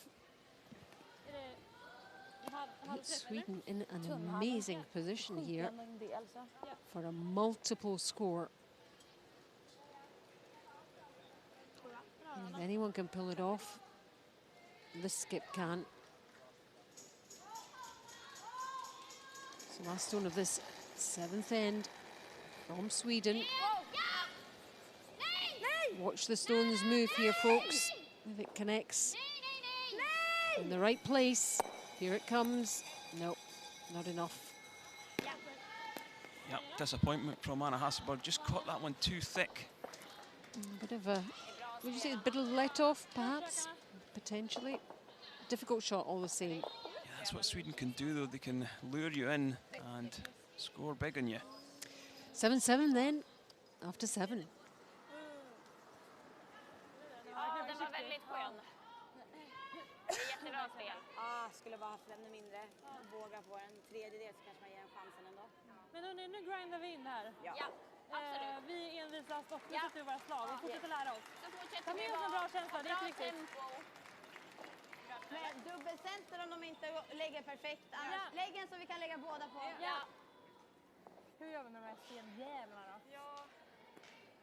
put Sweden in an amazing position here for a multiple score. And if anyone can pull it off, this skip can. So last stone of this 7th end from Sweden. Watch the stones move here, folks. If it connects in the right place, here it comes. Nope, not enough. Yep, disappointment from Anna Hasselborg. Just caught that one too thick. A bit of a, would you say a bit of let off, perhaps? Potentially. Difficult shot all the same. Yeah, that's what Sweden can do, though. They can lure you in and score big on you. 7-7 then, after 7. Ja, den var väldigt skön. Det är jättebra spel. Ja, skulle bara haft ännu mindre. Våga på en tredjedel så kanske man ger en chansen ändå. Men hörni, nu grindar vi in här. Ja, absolut. Vi envisas och fortsätter i våra slag och fortsätter lära oss. Så fortsätter Ta vi med oss en bra känsla, det är bra viktigt. tempo. Men dubbelcenter om de inte lägger perfekt. Annars, lägg en så vi kan lägga båda på. Ja. Hur gör vi med de här stenjävlarna då? Ja.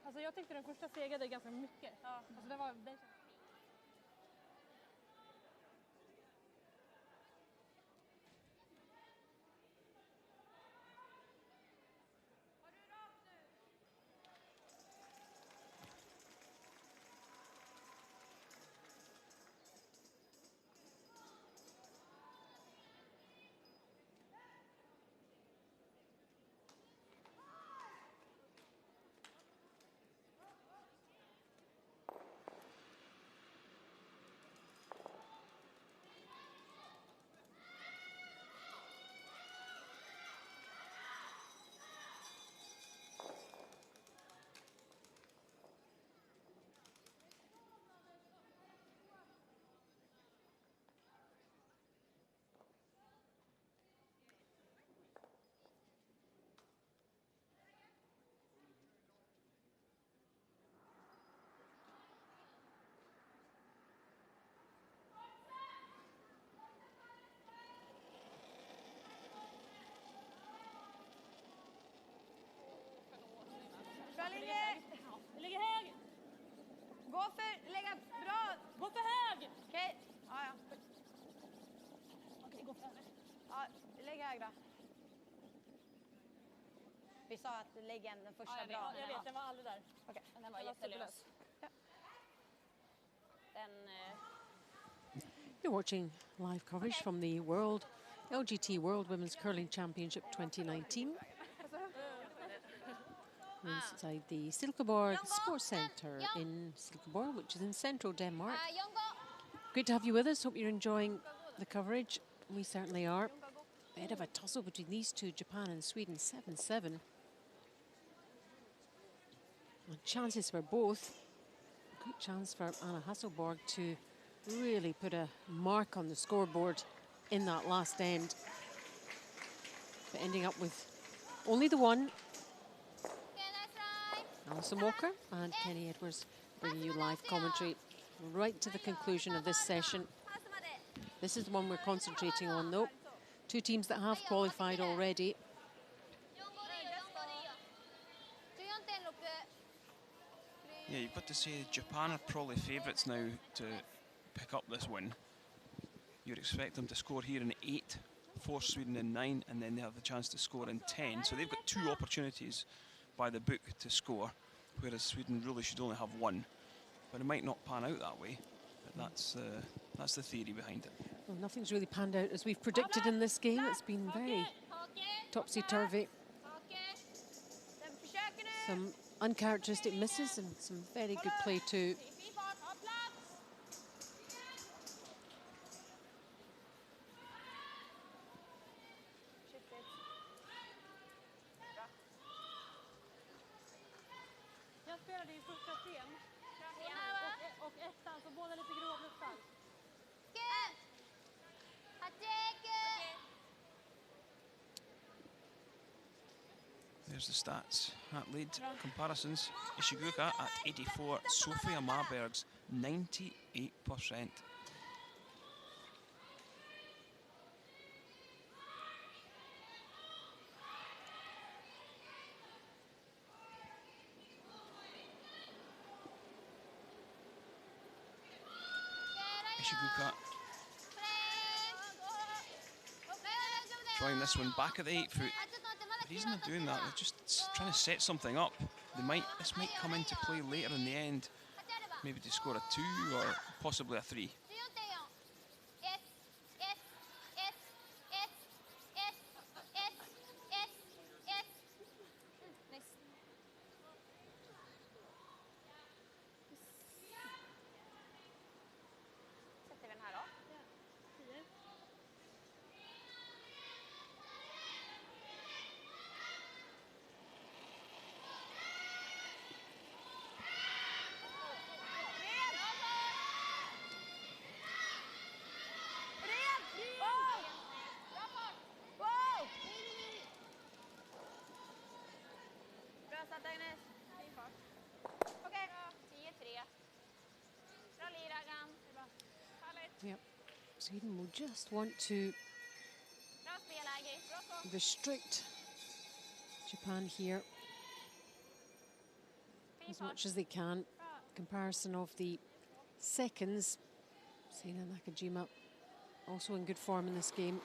Alltså jag tyckte den första segrade ganska mycket. Ja. Alltså den kändes... Bra linje! Det ligger hög! Gå för, lägga bra. Gå för hög! Okej. Ja, ja. Okej, gå för hög. Ja, lägg hög då. Vi sa att lägg den första bra. Ja, jag vet, den var aldrig där. Okej. Den var jättelös. Ja. Den... You're watching live coverage from the LGT World Women's Curling Championship 2019. Inside the Silkeborg Sports Centre in Silkeborg, which is in central Denmark. Great to have you with us. Hope you're enjoying the coverage. We certainly are. Bit of a tussle between these two, Japan and Sweden, 7-7. And chances for both. Good chance for Anna Hasselborg to really put a mark on the scoreboard in that last end. But ending up with only the one. Alison Walker and Kenny Edwards bringing you live commentary right to the conclusion of this session. This is the one we're concentrating on though. Two teams that have qualified already. Yeah, you've got to say Japan are probably favourites now to pick up this win. You'd expect them to score here in 8, force Sweden in 9, and then they have the chance to score in 10. So they've got 2 opportunities by the book to score, whereas Sweden really should only have 1. But it might not pan out that way. But that's the theory behind it. Well, nothing's really panned out as we've predicted in this game. It's been very topsy-turvy. Some uncharacteristic misses and some very good play too. Jag spelade i första scen och ettan, så båda lite grova bluffar. There's the stats at lead comparisons. Ishiguka at 84, Sofia Marberg's 98%. Ishiguka trying this one back at the 8 foot. The reason they're doing that, they're just trying to set something up. This might come into play later in the end, maybe to score a 2 or possibly a 3. Sätter vi den här då? Yep. Sweden will just want to restrict Japan here as much as they can. Comparison of the seconds. Seina Nakajima also in good form in this game.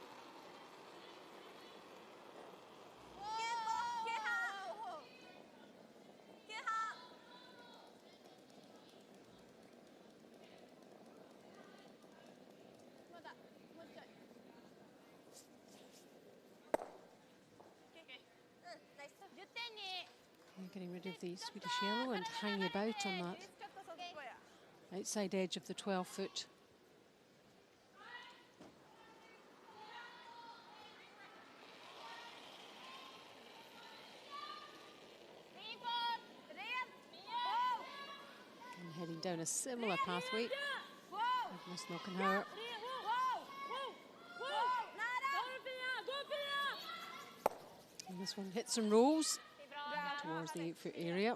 Getting rid of the Swedish yellow and hanging about on that outside edge of the 12-foot. And heading down a similar pathway. Magnus Knockenhauer. And this one hits and rolls towards the 8-foot area.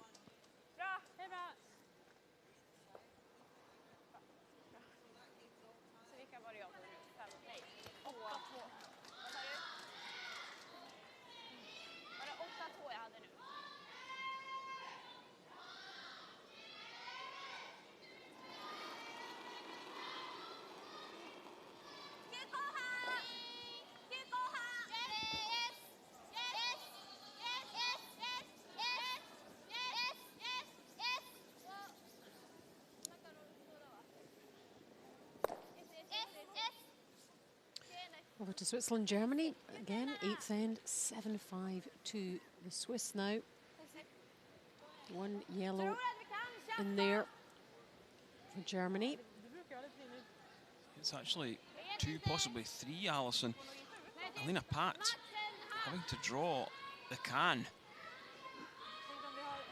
Over to Switzerland, Germany. Again, 8th end, 7-5 to the Swiss now. One yellow in there for Germany. It's actually 2, possibly 3, Alison. Alina Pat having to draw the can.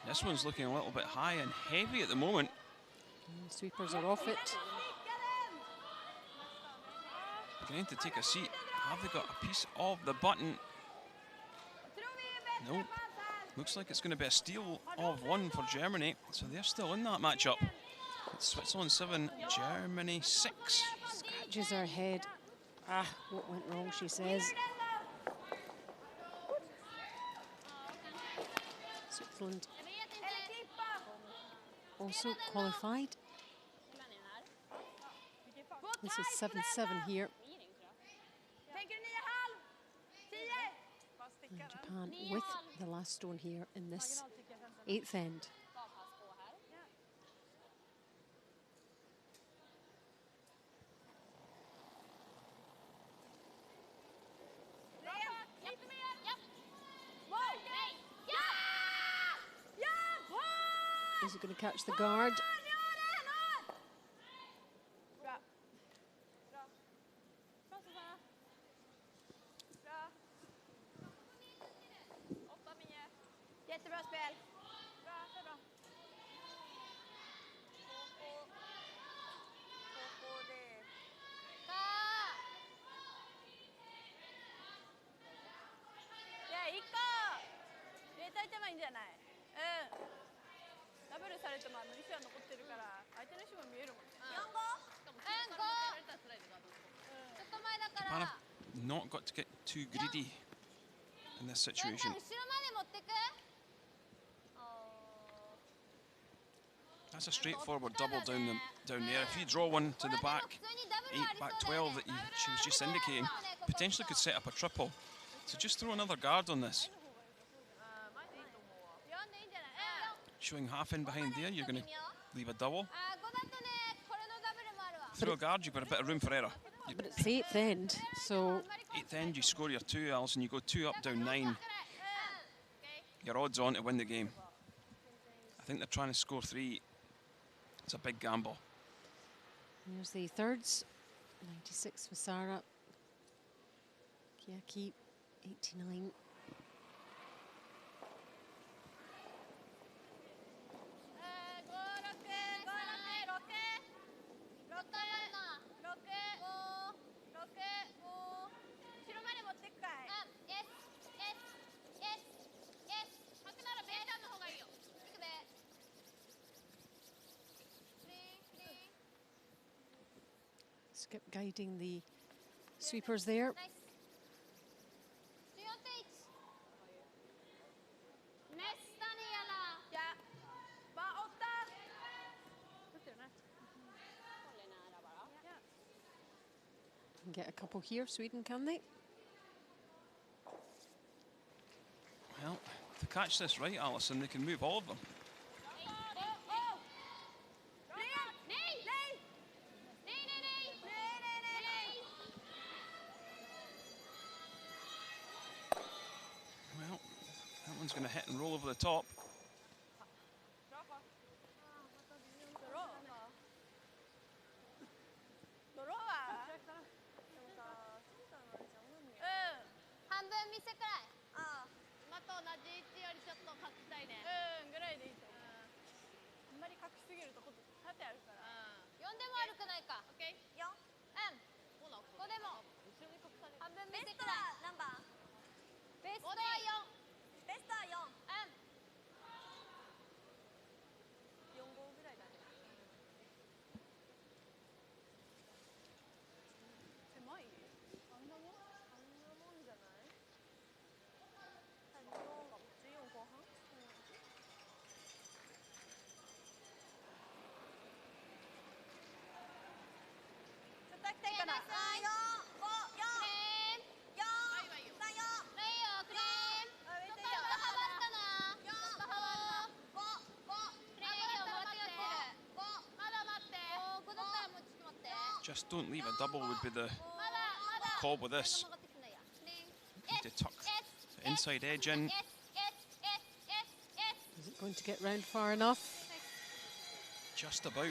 This one's looking a little bit high and heavy at the moment. And sweepers are off it. Beginning to take a seat. Have they got a piece of the button? Nope. Looks like it's going to be a steal of 1 for Germany. So they're still in that matchup. It's Switzerland 7, Germany 6. Scratches her head. Ah, what went wrong, she says. Switzerland also qualified. This is 7-7 here. And Japan with the last stone here in this 8th end. Is he going to catch the guard? Jättebra spel. Japan have not got to get too greedy in this situation. That's a straightforward double down there. If you draw one to the back 8, back 12 that she was just indicating, potentially could set up a triple. So just throw another guard on this. Showing half in behind there, you're going to leave a double. Throw a guard, you've got a bit of room for error. But it's 8th end, so... 8th end, you score your 2, Alison, you go 2 up, down 9. Your odds on to win the game. I think they're trying to score 3. It's a big gamble. Here's the thirds. 96 for Sarah. Kiaki, 89. Skip guiding the sweepers there. ナイス14点1メスタニアラ Ja. Bara 8. Can get a couple here, Sweden, can they? Well, to catch this right, Alison, they can move all of them. Well, that one's going to hit and roll over the top. Just don't leave a double would be the call with this. Need to tuck the inside edge in. Is it going to get round far enough? Just about.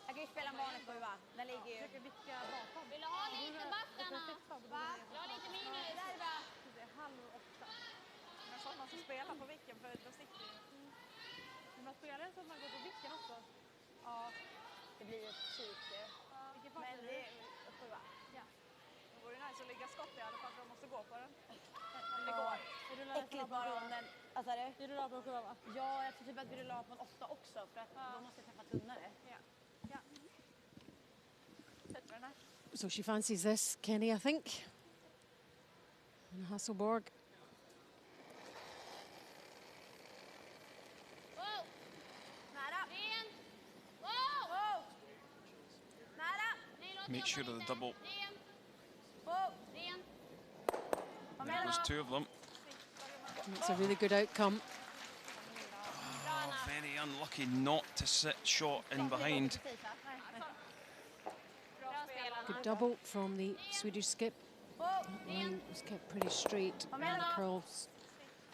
Jag kan ju spela en vanlig 7. Den ligger ju... Vill du ha lite backarna? Va? Vill du ha lite minus? Det är bra. Det är 7:30. Men så att man ska spela på vicken för då sitter ju. Men man spelar så att man går på vicken också. Ja, det blir ju psyk. Men det är 7. Ja. Det vore nice att ligga skott i alla fall för de måste gå på den. Om det Ja. går. Äckligt bara om den... Alltså är det? Vi rullar på en 7 va? Ja, jag tror typ att vi rullar på en 8 också för att då måste jag träffa tunnare. Ja. Ja. Sätter den här. So she fancies this, Kenny, I think. And Hasselborg. Wow! Nära! Ren! Wow! Wow! Nära! Make sure of the double. Ren! Wow! Ren! There was two of them. It's a really good outcome. Oh, very unlucky not to sit shot in behind. Good double from the Swedish skip. That line was kept pretty straight. And the curls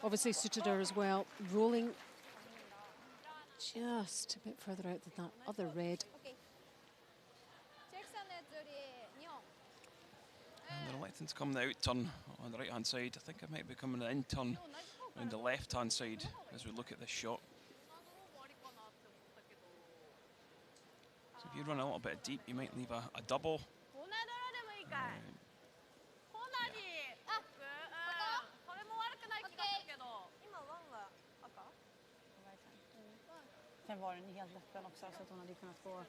obviously suited her as well. Rolling just a bit further out than that other red. And they're electing to come the out turn on the right hand side. I think it might be coming the in turn on the left hand side as we look at this shot. So if you run a little bit deep, you might leave a double. Sen var den helt öppen också så att hon hade kunnat få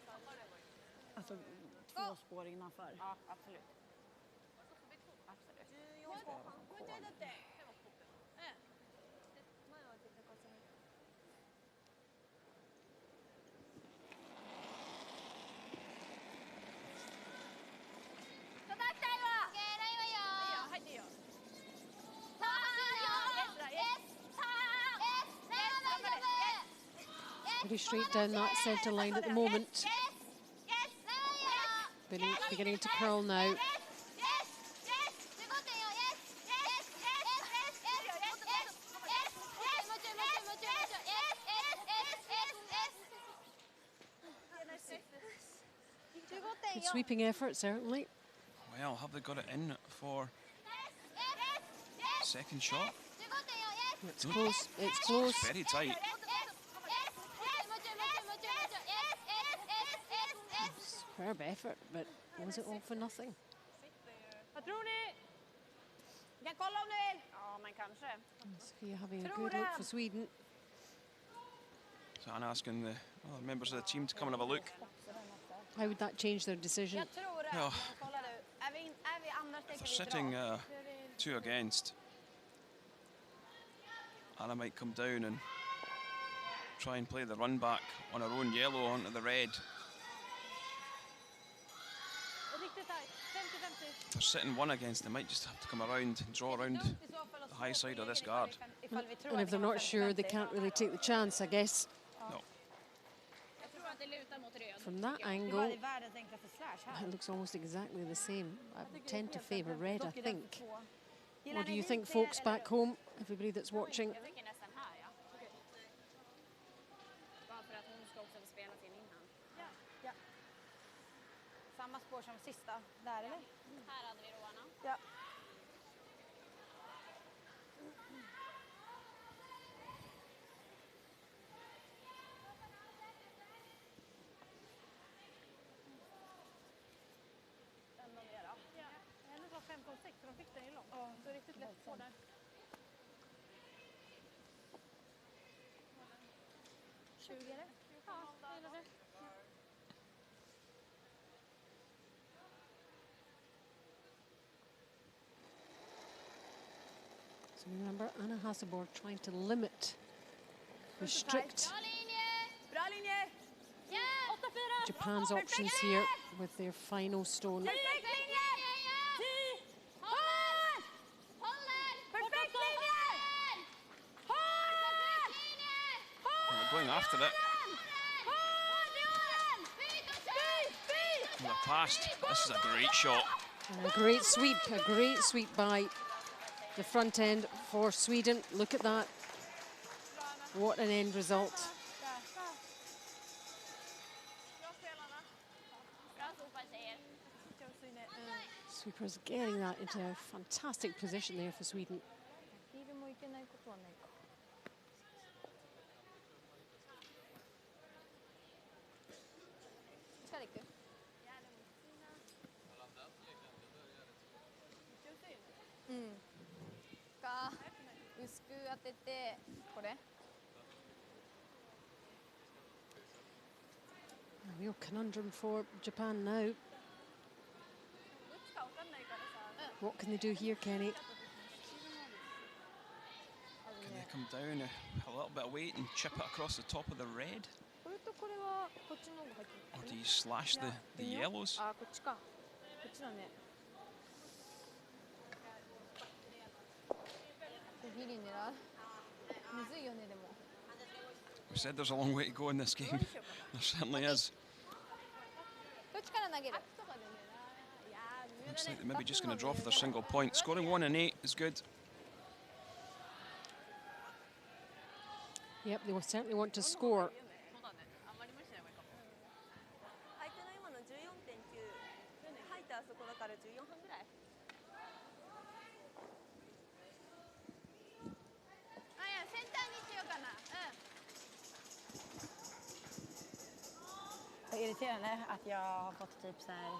alltså, 2 spår innanför. Ja, absolut. Pretty straight down that centre line at the moment. Beginning to curl now. Good sweeping effort, certainly. Well, have they got it in for second shot? It's close. It's close. Very tight. Superb effort, but was it all for nothing? Vad tror ni? Jag kan kolla om du vill. Ja, Ja, men kanske. Sophia having a good look for Sweden. So I'm asking the other members of the team to come and have a look. How would that change their decision? Jag tror det. Ja. Kolla du. Är vi andra If sträcker they're vi sitting drar. 2 against, Anna might come down and try and play the run back on her own yellow onto the red. Riktigt tajt. 50-50. If they're sitting 1 against, they might just have to come around and draw around the high side of this guard. And if they're not sure, they can't really take the chance, I guess. No. Jag tror att det lutar mot röd. From that Det var angle, världens enklaste slash här. it looks almost exactly the same. I tend to favour red, I think. Gillar What do ni you think, lite, folks eller? back home? Everybody that's watching? Jag tycker nästan här, ja. Bara för att hon ska också få spela sin inhand. Ja. Samma spår som sista där, eller? Här hade vi Roana. Ja. Ända ner då. Ja. Hennes var 5,6 så de fick den ju långt. Ja. Så riktigt lätt på där. 20 eller? Ja, jag gillar det. So remember, Anna Hasselborg trying to limit, restrict Bra linje! Bra linje! Ja! 8-4! Japan's options here with their final stone. Perfekt linje! Håller! Håller! Perfekt linje! Perfekt linje! And they're going after it. And they're past. This is a great shot. And a great sweep by the front end for Sweden. Look at that. What an end result. Bra spelarna. Bra sopa tjejer. Sweepers getting that into a fantastic position there for Sweden. ヒールもいけないことはないか。力いく？うん。か薄く当ててこれ？ A real conundrum for Japan now. どっちかわかんないからさ。 What can they do here, Kenny? Can they come down a little bit of weight and chip it across the top of the red? これとこれはこっちの方が入ってる。 Or do you slash the yellows? あ、こっちか。こっちだね。ギリ狙う。むずいよねでも。 We said there's a long way to go in this game. There certainly is. どっちから投げる？ Looks like they're maybe just going to draw for their single point. Scoring 1 and 8 is good. Yep, they will certainly want to score. 履いてないもの14.9。履いてあそこだから14分ぐらい。Ah, ja, センターにしようかな。Det är irriterande att jag har fått typ så här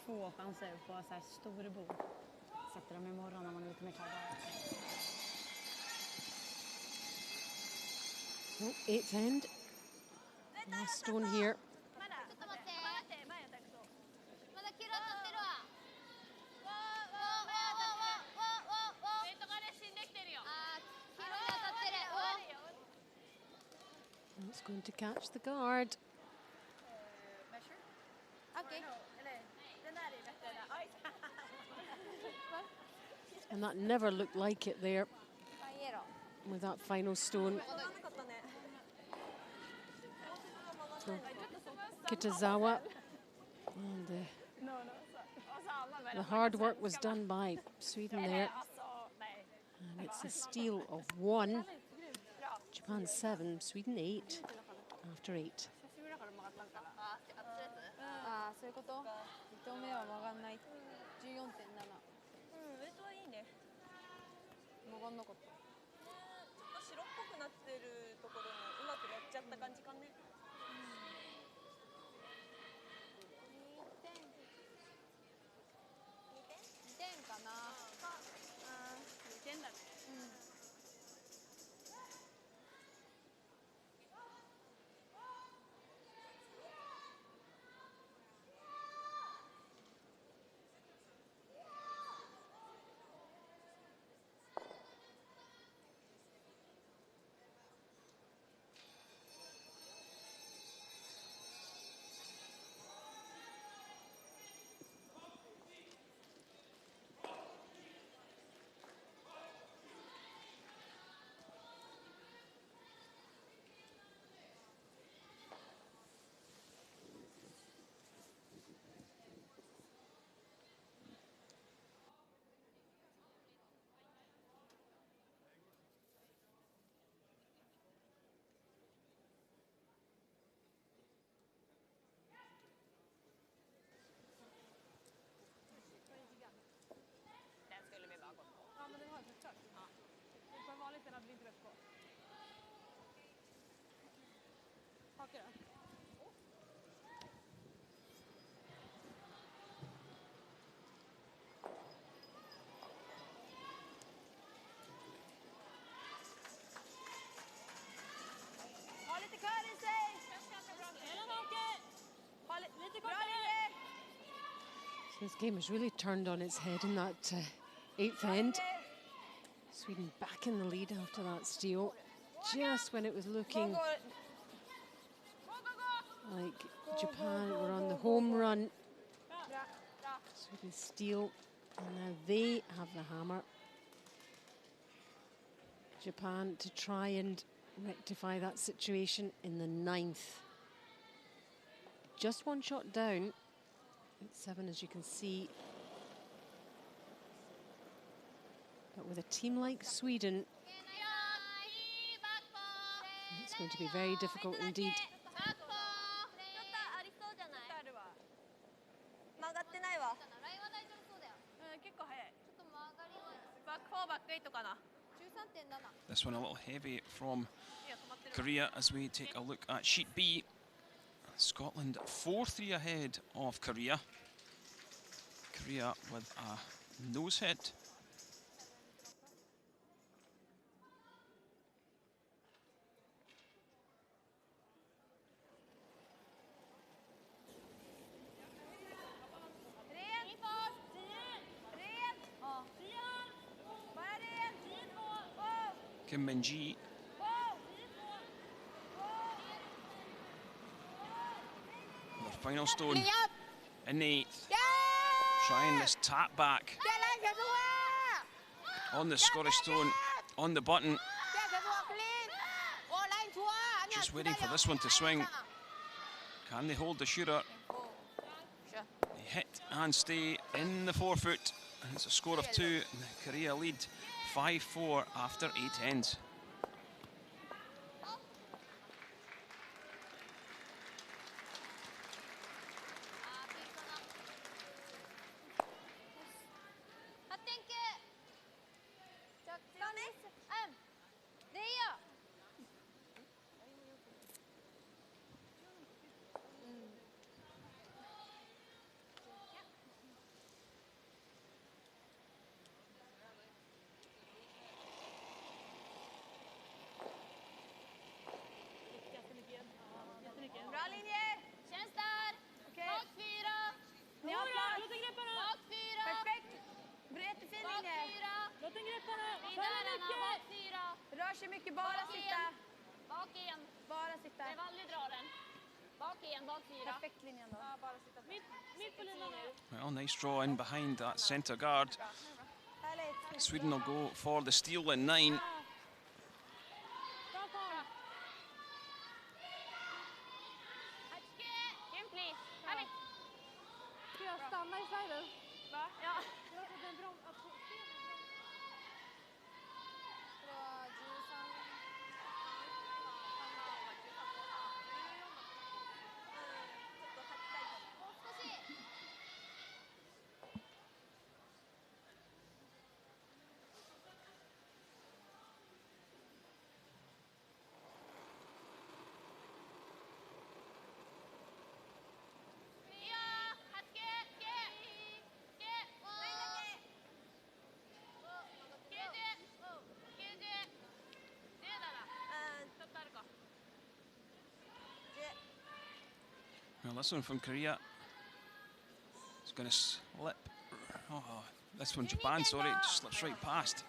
2 chanser på så här stor bord. Sätter dem imorgon när man är lite mer taggad. So, 8th end. Last stone here. ちょっと待って。まだ黄色当たってるわ。わー。レッドがね、死んできてるよ。あー、黄色に当たってる。It's going to catch the guard. Okej. And that never looked like it there Vad ger de? with that final stone. So, Kitazawa. And the hard work was done by Sweden there. And it's a steal of 1. Japan 7, Sweden 8 after 8. ああ、そういうこと？2投目は曲がんない。14.7。うん、ウェイトはいいね。曲がんなかった。ちょっと白っぽくなってるところにうまく乗っちゃった感じかね。2点かな。2点だね。Haka den. Ha lite kör i sig! Hela Hake! Lite Bra kortare! linje! So this game has really turned on its head in that eighth end. Sweden back in the lead after that steal, just when it was looking like Japan were on the home run. Sweden steal, and now they have the hammer. Japan to try and rectify that situation in the ninth. Just one shot down at 7, as you can see. But with a team like Sweden, it's going to be very difficult indeed. 曲がってないわ。ラインは大丈夫そうだよ。結構速い。ちょっと曲がりはバック4バック8かな。 13.7。 This one a little heavy from Korea as we take a look at Sheet B. Scotland 4-3 ahead of Korea. Korea with a nose hit. Kim Min-ji. The final stone in the eighth. Trying this tap back on the Scottish stone, on the button. Just waiting for this one to swing. Can they hold the shooter? They hit and stay in the forefoot. And it's a score of 2. And Korea lead 5-4 after 8 ends. Bra linje! Känns där! Okej. Bak 4! Ni har plats! Låt den greppa den! Bak 4! Perfekt! Jättefin Bak linje! 4! Låt den greppa den! In Följ där Anna, mycket! bak 4! Rör sig mycket, bara Bak sitta! igen! Bak igen! Bara sitta! Behöver aldrig dra den. Bak igen, bak 4. Perfekt linje ändå. Mitt på linan nu. Well, nice draw in behind that centre guard. Härligt! Sweden will go for the steal in 9. Bra Karl! Kim please! Här vi! Ska jag stanna i sliden? Va? Ja. Jag tror att den brom... att stenen Well, this one from Korea. It's going to slip. Oh, this one Japan, sorry, it just slips right past.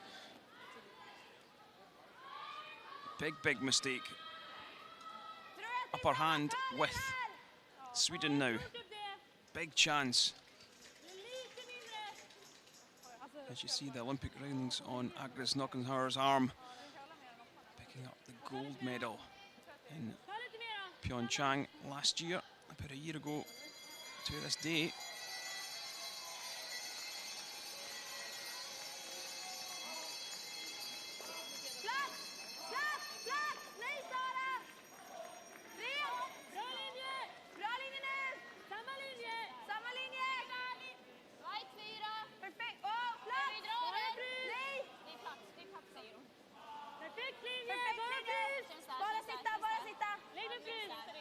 Big mistake. Upper hand with Sweden now. Big chance. As you see the Olympic rings on Agnes Knockenhauer's arm. Picking up the gold medal in Pyeongchang last year, about a year ago to this day.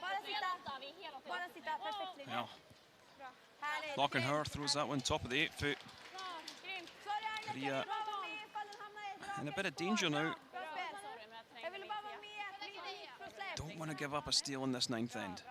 Bara Lockenhauer throws that one top of the 8-foot. Korea in a bit of danger now. Don't want to give up a steal in this 9th end.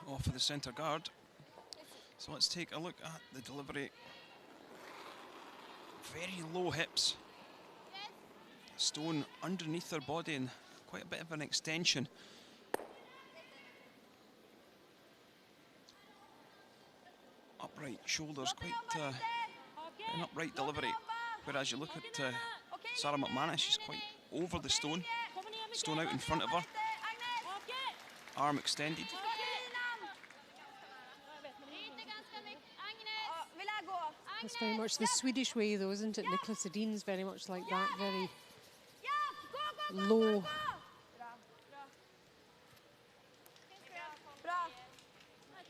Off for the centre guard. So let's take a look at the delivery. Very low hips. Stone underneath their body and quite a bit of an extension. Upright shoulders, quite an upright delivery. Whereas you look at Sarah McManus, she's quite over the stone. Stone out in front of her. Arm extended. That's very much the Swedish way, though, isn't it? Nicholas Edin's very much like that, very low.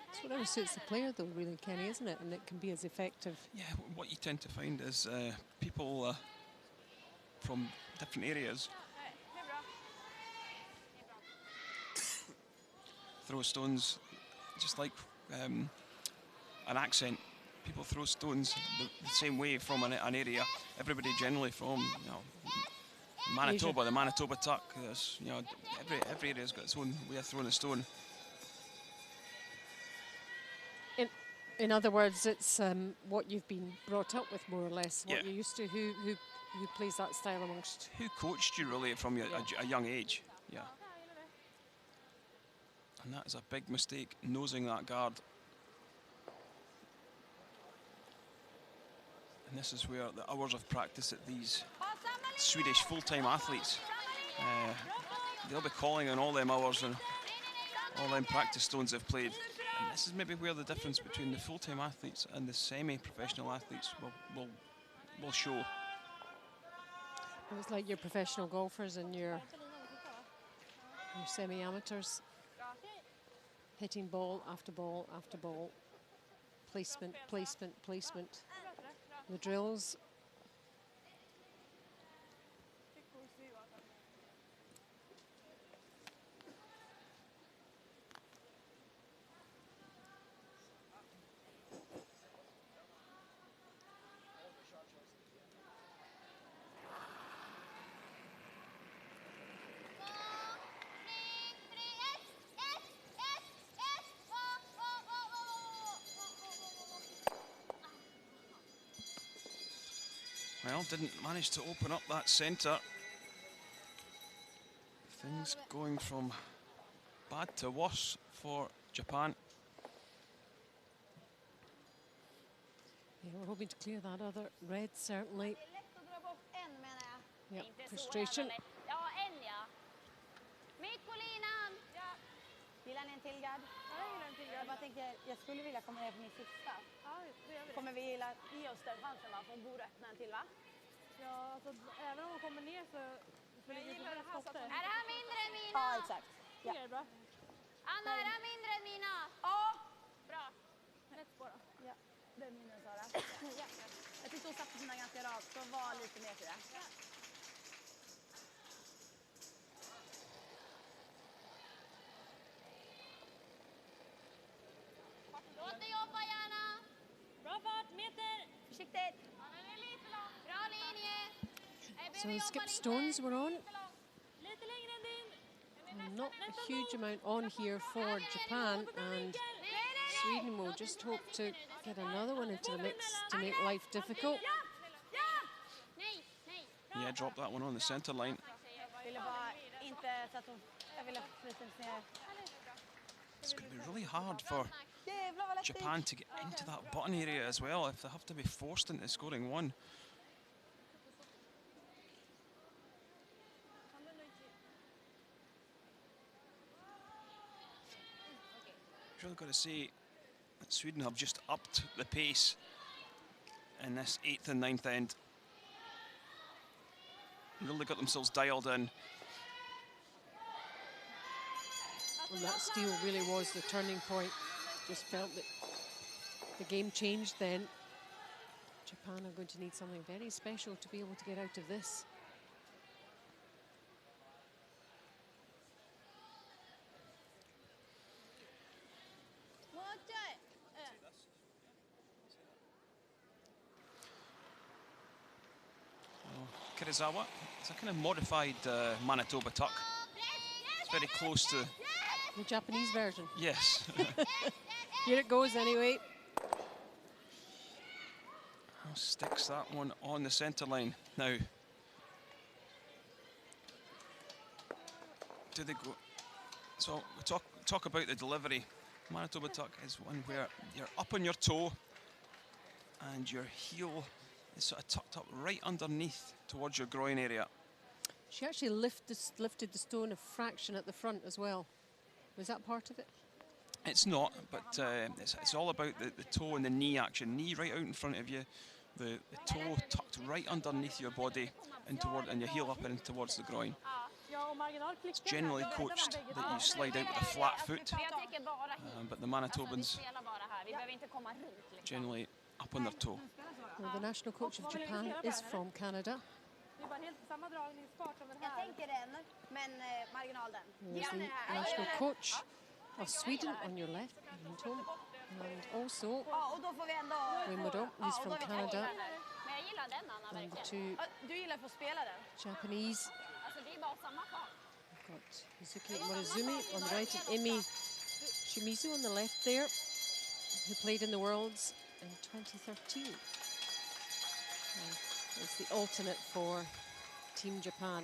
That's whatever suits the player, though, really, Kenny, isn't it? And it can be as effective. Yeah, what you tend to find is people from different areas throw stones just like an accent. People throw stones the same way from an area. Everybody generally from, you know, Manitoba, the Manitoba Tuck. There's, you know, every area's got its own way of throwing a stone. In other words, it's what you've been brought up with, more or less. What Yeah. you're used to. Who plays that style amongst? Who coached you really from a young age? Yeah. And that is a big mistake, nosing that guard. And this is where the hours of practice that these Swedish full-time athletes, they'll be calling on all them hours and all them practice stones they've played. And this is maybe where the difference between the full-time athletes and the semi-professional athletes will show. It's like your professional golfers and your semi-amateurs, hitting ball after ball after ball, placement, placement, placement. The drills. Well, didn't manage to open up that centre. Things going from bad to worse for Japan. Yeah, we're hoping to clear that other red, certainly. Yep, frustration. Gillar ni en till gard? Ja, jag gillar en till gard. Jag bara tänker, jag skulle vilja komma ner på min sista. Ja, det gör vi. Kommer vi gilla ge oss den chansen, va? För hon borde öppna en till, va? Ja, alltså även om hon kommer ner så spelar det ingen roll. Är det här mindre än mina? Ja, exakt. Ja. Det är bra. Anna, är det här mindre än mina? Ja. Bra. Rätt spår då. Ja, det är mina, Sara. Ja. Jag tyckte hon satte sina ganska rakt, så var lite mer till det. Ja. Låt dig jobba gärna. Bra fart, meter. Försiktigt. Ja, den är lite lång. Bra linje. So skip stones were on. Lite längre än din. Not a huge amount on here for Japan, and Sweden will just hope to get another one into the mix to make life difficult. Nej, nej. Yeah, drop that one on the centre line. Jag ville bara inte så att hon... Jag ville flytta ner. It's going to be really hard for Japan to get into that button area as well if they have to be forced into scoring one. I've really got to say that Sweden have just upped the pace in this 8th and 9th end. really got themselves dialed in. And that steal really was the turning point. Just felt that the game changed then. Japan are going to need something very special to be able to get out of this. Kirizawa, it's a kind of modified Manitoba tuck. It's very close to the Japanese version. Yes. Here it goes anyway. Sticks that one on the centre line. Now, do they go? So we talk about the delivery. Manitoba tuck is one where you're up on your toe and your heel is sort of tucked up right underneath towards your groin area. She actually lifted the stone a fraction at the front as well. Was that part of it? It's not, but it's all about the toe and the knee action. Knee right out in front of you, the toe tucked right underneath your body and your heel up and towards the groin. It's generally coached that you slide out with a flat foot, but the Manitobans generally up on their toe. Well, the national coach of Japan is from Canada. There's the national coach of Sweden on your left, and also Wimbledon, he's from Canada. And the two Japanese, we've got Yuzuki Morizumi on the right and Emi Shimizu on the left there, who played in the Worlds in 2013. It's the alternate for Team Japan.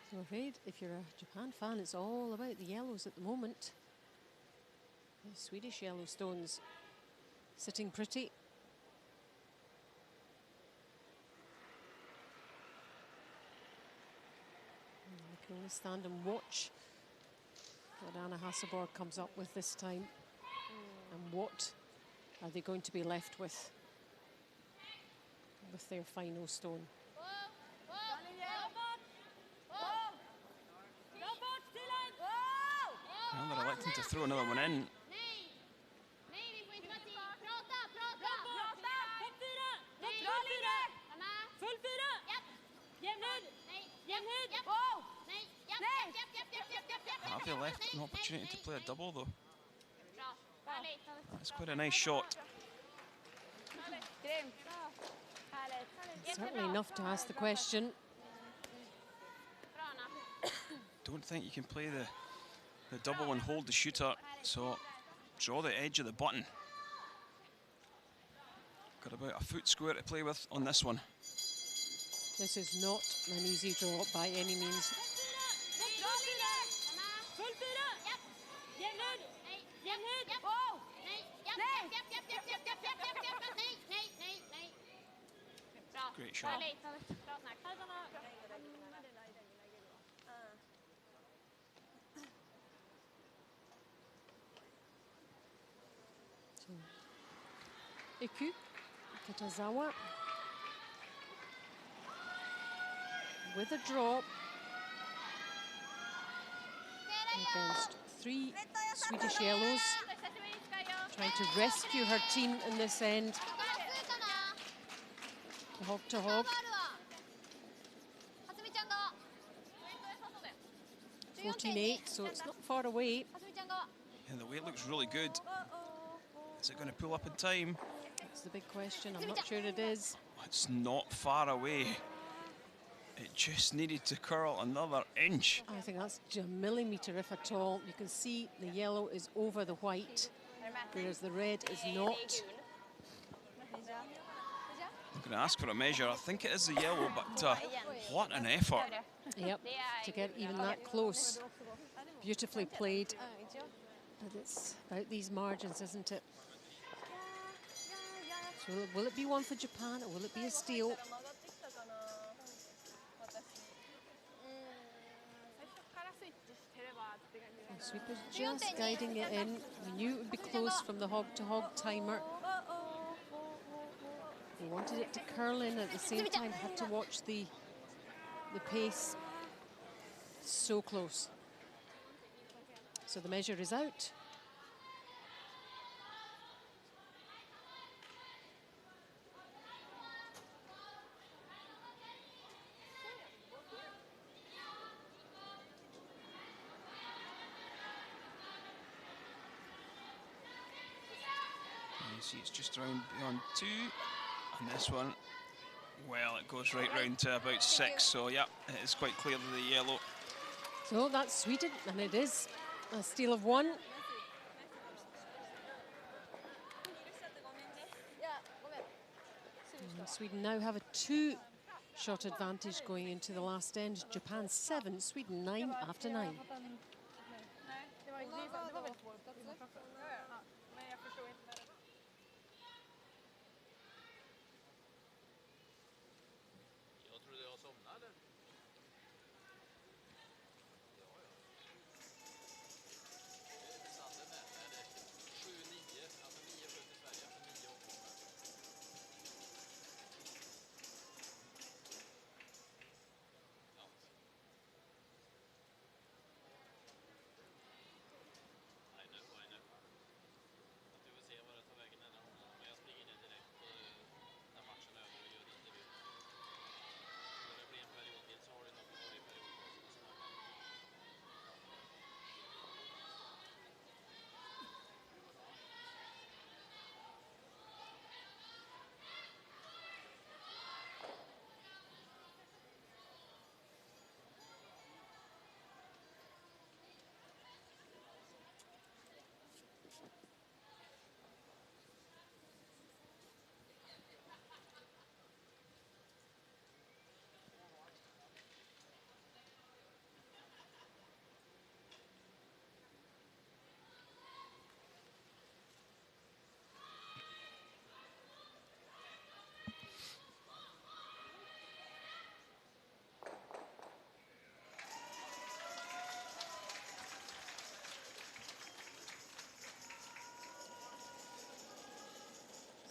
So I'm afraid if you're a Japan fan, it's all about the yellows at the moment. The Swedish Yellowstones sitting pretty. And we can only stand and watch what Anna Hasselborg comes up with this time. And what are they going to be left with their final stone? Well, they're electing to throw another one in. Have they left an opportunity to play a double though? That's quite a nice shot. Certainly enough to ask the question. Don't think you can play the double and hold the shooter, so draw the edge of the button. Got about a foot square to play with on this one. This is not an easy draw by any means. Great shot. Iku Kitazawa with a draw against three Swedish yellows, trying to rescue her team in this end. Hog to hog. 14-8, so it's not far away. And the weight looks really good. Is it going to pull up in time? That's the big question. I'm not sure it is. It's not far away. It just needed to curl another inch. I think that's a millimetre, if at all. You can see the yellow is over the white, whereas the red is not. I'm going to ask for a measure. I think it is the yellow, but what an effort. Yep, to get even that close. Beautifully played. But it's about these margins, isn't it? So will it be one for Japan, or will it be a steal? The sweeper's just guiding it in. We knew it would be close from the hog-to-hog timer. wanted it to curl in at the same time, had to watch the pace. So close. So the measure is out. You see it's just around beyond 2, and this one, well, it goes right round to about 6, so yeah, it is quite clearly the yellow. So that's Sweden, and it is a steal of 1. And Sweden now have a 2-shot advantage going into the last end. Japan 7, Sweden 9 after 9.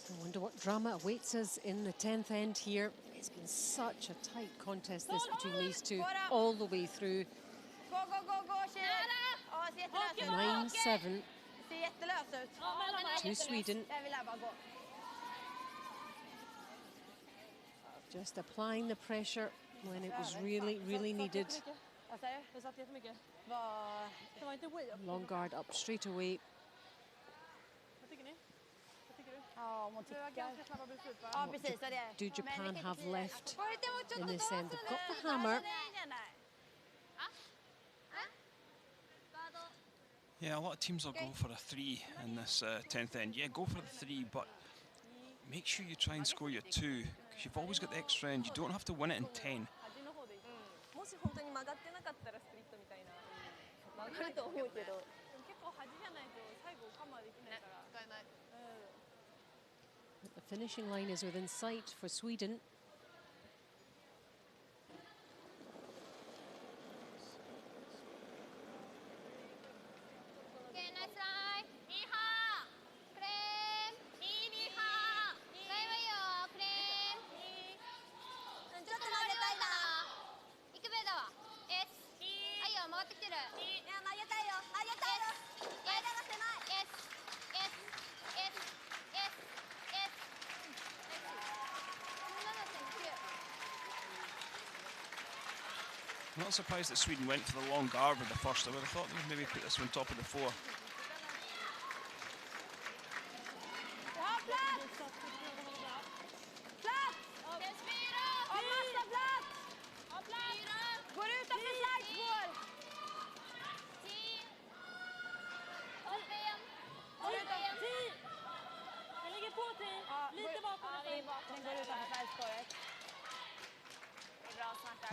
I wonder what drama awaits us in the 10th end here. It's been such a tight contest this between these two all the way through. 9-7 to Sweden. Just applying the pressure when it was really, really needed. Long guard up straight away. What do Japan have left in this end? They've got the hammer. Yeah, a lot of teams will go for a 3 in this 10th end. Yeah, go for the 3, but make sure you try and score your 2, because you've always got the extra end. You don't have to win it in 10. The finishing line is within sight for Sweden. I'm not surprised that Sweden went for the long guard with the first. I would have thought they would maybe put this one top of the 4.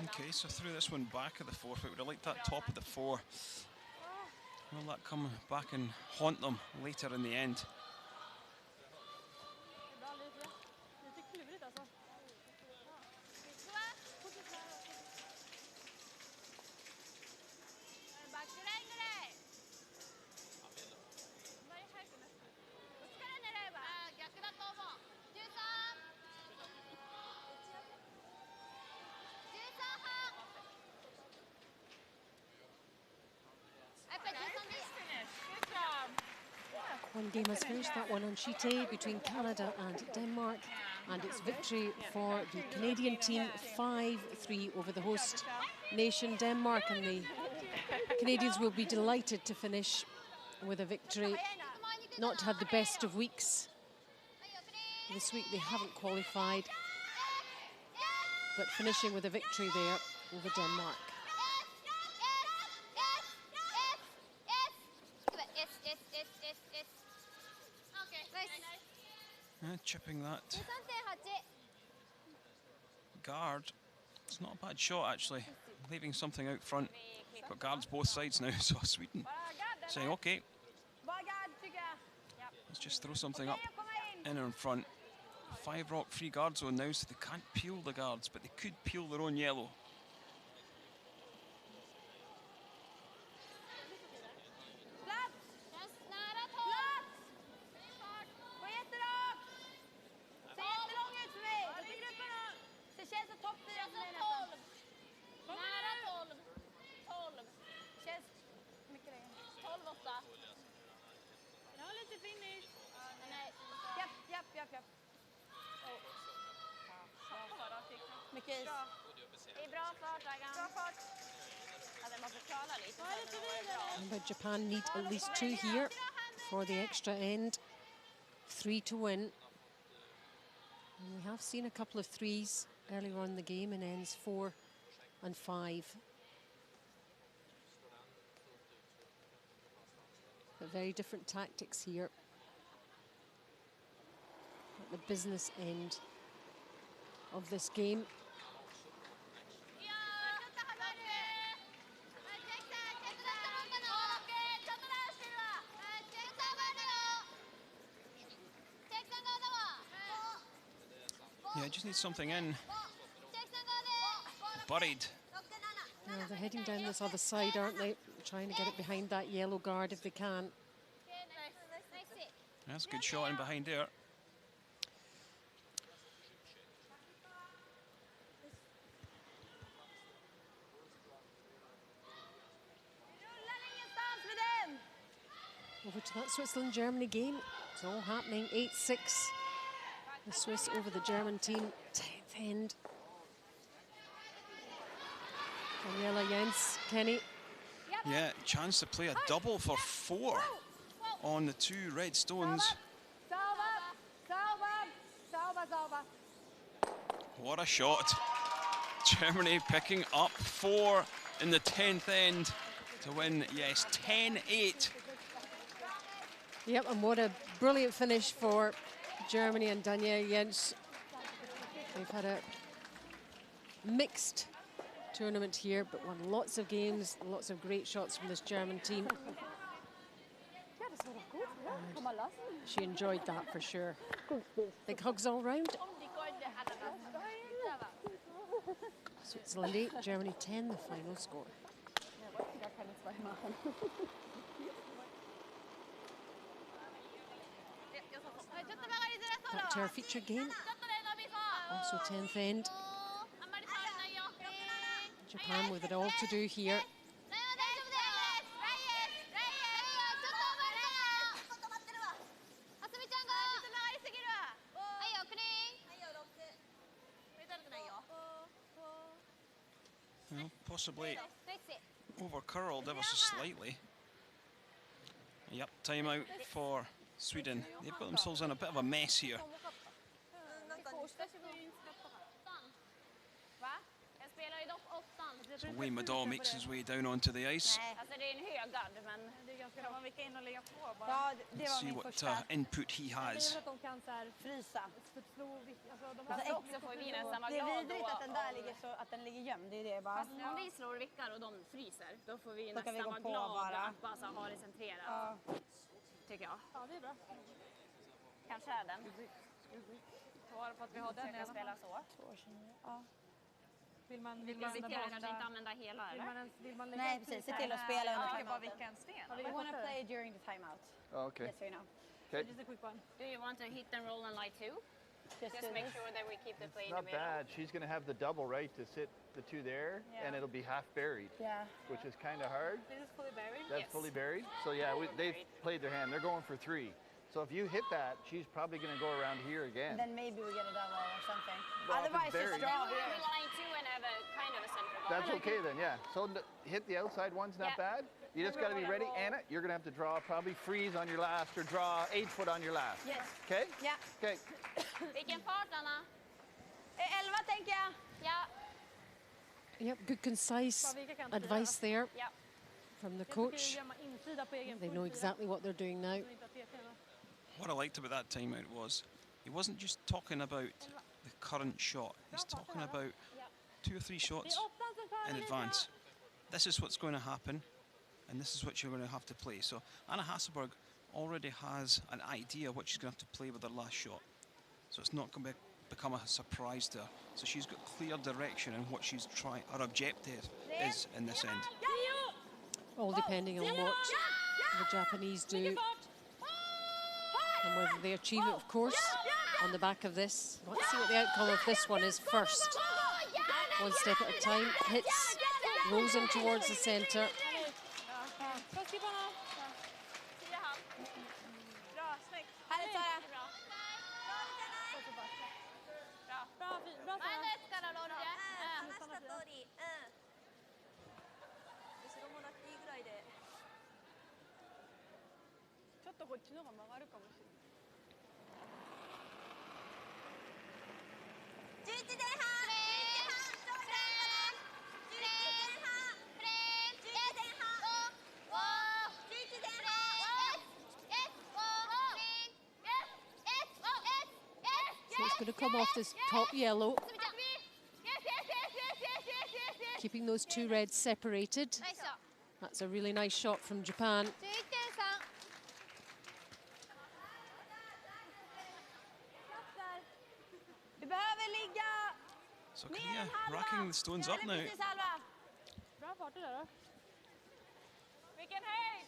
Okay, so threw this one back at the 4, but would have liked that top of the 4. Will that come back and haunt them later in the end? One game has finished, that one on sheet A between Canada and Denmark, and it's victory for the Canadian team, 5-3 over the host nation Denmark, and the Canadians will be delighted to finish with a victory. Not had the best of weeks. This week they haven't qualified, but finishing with a victory there over Denmark. Chipping that guard. It's not a bad shot, actually. Leaving something out front. Got guards both sides now, so Sweden saying, okay, let's just throw something up in and front. 5 rock free guard zone now, so they can't peel the guards, but they could peel their own yellow. But Japan need at least 2 here for the extra end. 3 to win. And we have seen a couple of 3s earlier on in the game in ends 4 and 5. But very different tactics here at the business end of this game. Yeah, just need something in. Buried. Yeah, they're heading down this other side, aren't they? Trying to get it behind that yellow guard if they can. That's a good shot in behind there. Over to that Switzerland-Germany game. It's all happening. 8-6. The Swiss over the German team. 10th end. Daniela Jens, Kenny. Yeah, chance to play a double for 4 on the 2 red stones. What a shot. Germany picking up 4 in the 10th end to win, yes, 10-8. Yep, and what a brilliant finish for Germany and Daniela Jens. They've had a mixed tournament here, but won lots of games, lots of great shots from this German team. And she enjoyed that for sure. Big hugs all round. Switzerland 8, Germany 10, the final score. Back to our feature game. Also 10th end. Japan with it all to do here. Well, possibly over curled ever so slightly. Yep, timeout for Sweden. They've got themselves in a bit of a mess here. So Wayne Madal makes his way down onto the ice. Let's see what input he has. Det är vidrigt att den där ligger så att den ligger gömd. Det är det bara. Om vi slår vickar och de fryser, då får vi Då kan vi nästan gå vara på glada bara. att bara ha det centrerat. Tycker jag. Ja, det är bra. Kanske är den. Bara för att vi har den i alla fall. Spela så. Ja. Vill man Vi riskerar kanske inte använda hela, eller? vill man lägga Nej, ut precis. Se lite? till att spela under Ja, timeouten. bara vicka en sten. We want to play during the timeout. Oh, okay. Just so you know. Okay. Just a quick one. Do you want to hit and roll and light too? Just Just make sure that we keep the play in the Not middle. bad. She's going to have the double, right, to sit the 2 there, and it'll be half buried, Yeah. which is kind of hard. This is fully buried. That's Yes. fully buried. So yeah, they've played their hand. They're going for 3. So if you hit that, she's probably going to go around here again. Then maybe we get a double or something. Well, Otherwise, very- just draw We're here. relying too and have a kind of a center ball. That's okay then, yeah. So hit the outside one's not bad. You just got to be ready. Anna, you're going to have to draw probably freeze on your last or draw 8-foot on your last. Yes. Okay? Yeah. Okay. Vilken fart, Anna? 11 tänker jag. Ja. Yep, good concise advice there Ja. from the coach. Gömma insida på egen They know exactly what they're doing now. What I liked about that timeout was he wasn't just talking about the current shot. He's talking about 2 or 3 shots in advance. This is what's going to happen, and this is what you're going to have to play. So Anna Hasselberg already has an idea what she's going to have to play with her last shot. So it's not going to become a surprise to her. So she's got clear direction in what she's trying. Her objective is in this end. All depending on what the Japanese do and whether they achieve it, of course, on the back of this. Let's see what the outcome of this one is first. One step at a time, hits, rolls him towards the centre. Härligt Sara. So it's going to come off this top yellow, keeping those 2 reds separated. That's a really nice shot from Japan. Vi behöver ligga So Korea racking the stones up now. precis halva. Bra fart det där då. Vilken höjd!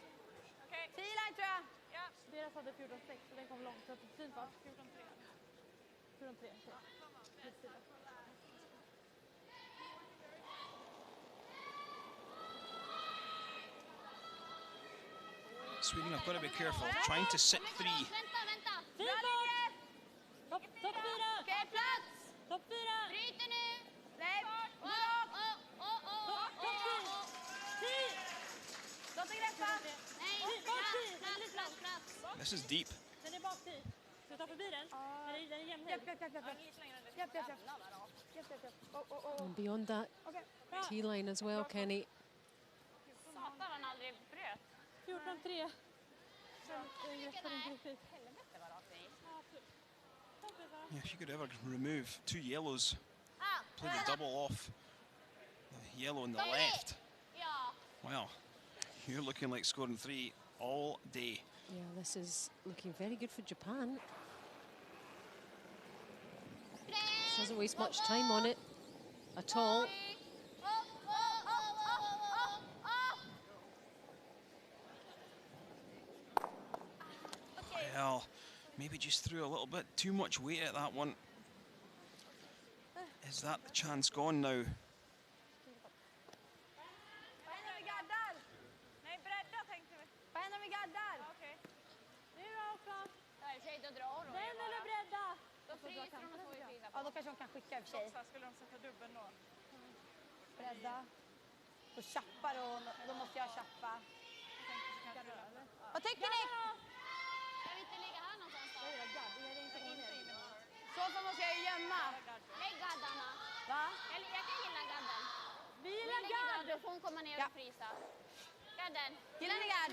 Okej. 10 line tror jag. Ja. Deras hade 14,6 så den kom långt. Så fin fart. 14,3. 14,3. Sweden have got to be careful, trying to sit 3. Fin fart! Topp 4! Okej, plats. Topp 4! Bryter nu! Nej, Topp 10! låt det greppa. Nej, plats. This is deep. Den är bak 10. Ska vi ta förbi den? Eller den är jämn höjd? And beyond that, T-line as well, Kenny. Satan, han aldrig bröt. 14,3. Yeah, if you could ever remove 2 yellows, play the double off the yellow on the left. Ja. Well, you're looking like scoring 3 all day. Yeah, this is looking very good for Japan. She doesn't waste much time on it at all. Well, maybe just threw a little bit too much weight at that one. Is that the chance gone now? Vad händer om vi gaddar? Nej, bredda tänkte vi. Vad händer om vi gaddar? Okej. Nu då också. Det här är tjej, då drar hon. Den eller bredda? Då fryser hon och så i fina. Ja, då kanske de kan skicka i och för sig. Skulle de sätta dubbeln då? Bredda. Och chappar och då måste jag chappa. Vad tycker ni? Kan vi inte ligga här någonstans då? Så som måste jag ju gömma. Lägg gaddarna. Va? Jag kan gilla gadden. Vi gillar gadd! Då får hon komma ner och frysa. Gadden. Gillar ni gadd?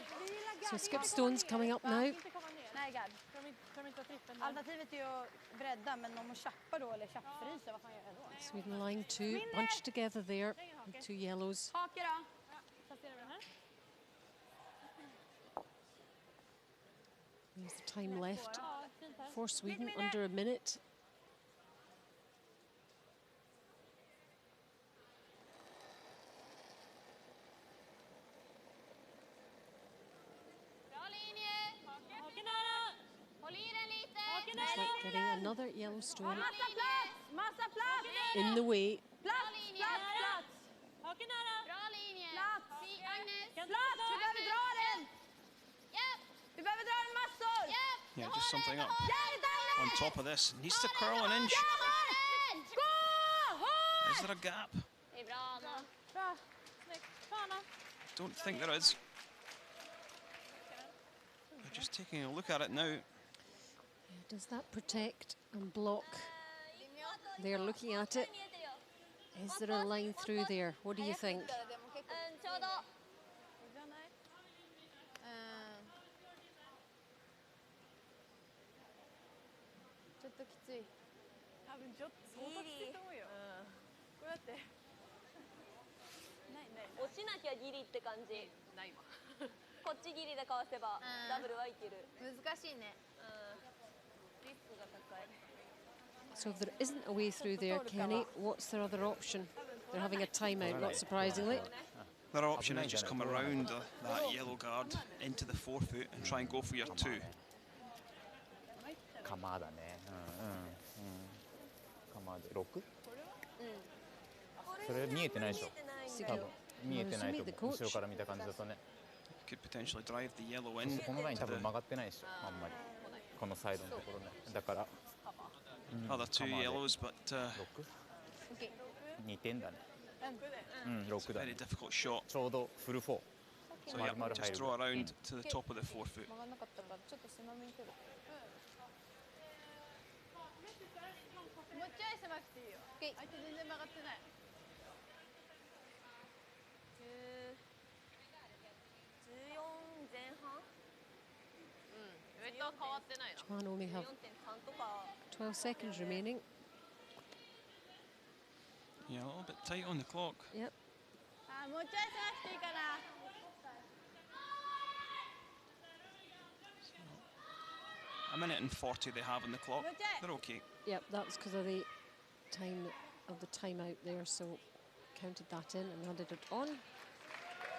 So skip stones coming up now. Inte komma ner. Nej, gadd. Kan de inte ha trippen? Alternativet är ju att bredda, men om hon chappar då eller chappfryser, vad fan gör jag då? Sweden line 2, bunched together there, with 2 yellows. Hake då? Placerar vi den här? There's the time left Ja, fint här. for Sweden, under a minute. Bra linje. Haken nära! Håll i den lite. Haken Looks nära! like getting another yellow stone Massa plats! Massa plats! in the way. Plats! Plats! Plats! Haken nära! Bra linje. Plats! Agnes. Kan Plats! Vi behöver dra den! Japp. Vi behöver dra den massor! Japp. Yeah, just something up on top of this. Needs to curl an inch. Is there a gap? Bra. Snyggt. Bra, Anna. Don't think there is. We're just taking a look at it now. Yeah, does that protect and block? They're looking at it. Is there a line through there? What do you think? ちょうど ちょっときつい。多分ちょっと相当きついと思うよ。これだってないない押しなきゃギリって感じ。ないわ。こっちギリでかわせばダブルはいける。難しいね。リスクが高い。 So if there isn't a way through there, Kenny, what's their other option? They're having a timeout, not surprisingly. Their option is just come around that yellow guard into the forefoot and try and go for your 2. 構だね。構で6？それ見えてないでしょ。多分見えてないと思う。後ろから見た感じだとね。Could potentially drive the yellow in. このライン多分曲がってないでしょ。あんまり。このサイドのところね。だから。Other 2 yellows, but 2点だね。6だね。 very difficult shot. ちょうどフル4。 So yeah, just throw around to the top of the forefoot. 曲がんなかったからちょっと狭めに取る。もうちょい狭くていいよ。相手全然曲がってない。14前半。上とは変わってないな。 Japan only have 4.3とか。 12 seconds remaining. Yeah, a little bit tight on the clock. Yep. あ、もうちょい狭くていいかな。A minute and 40 they have on the clock. They're okay. Yep, that's because of the time of the timeout there, so counted that in and added it on.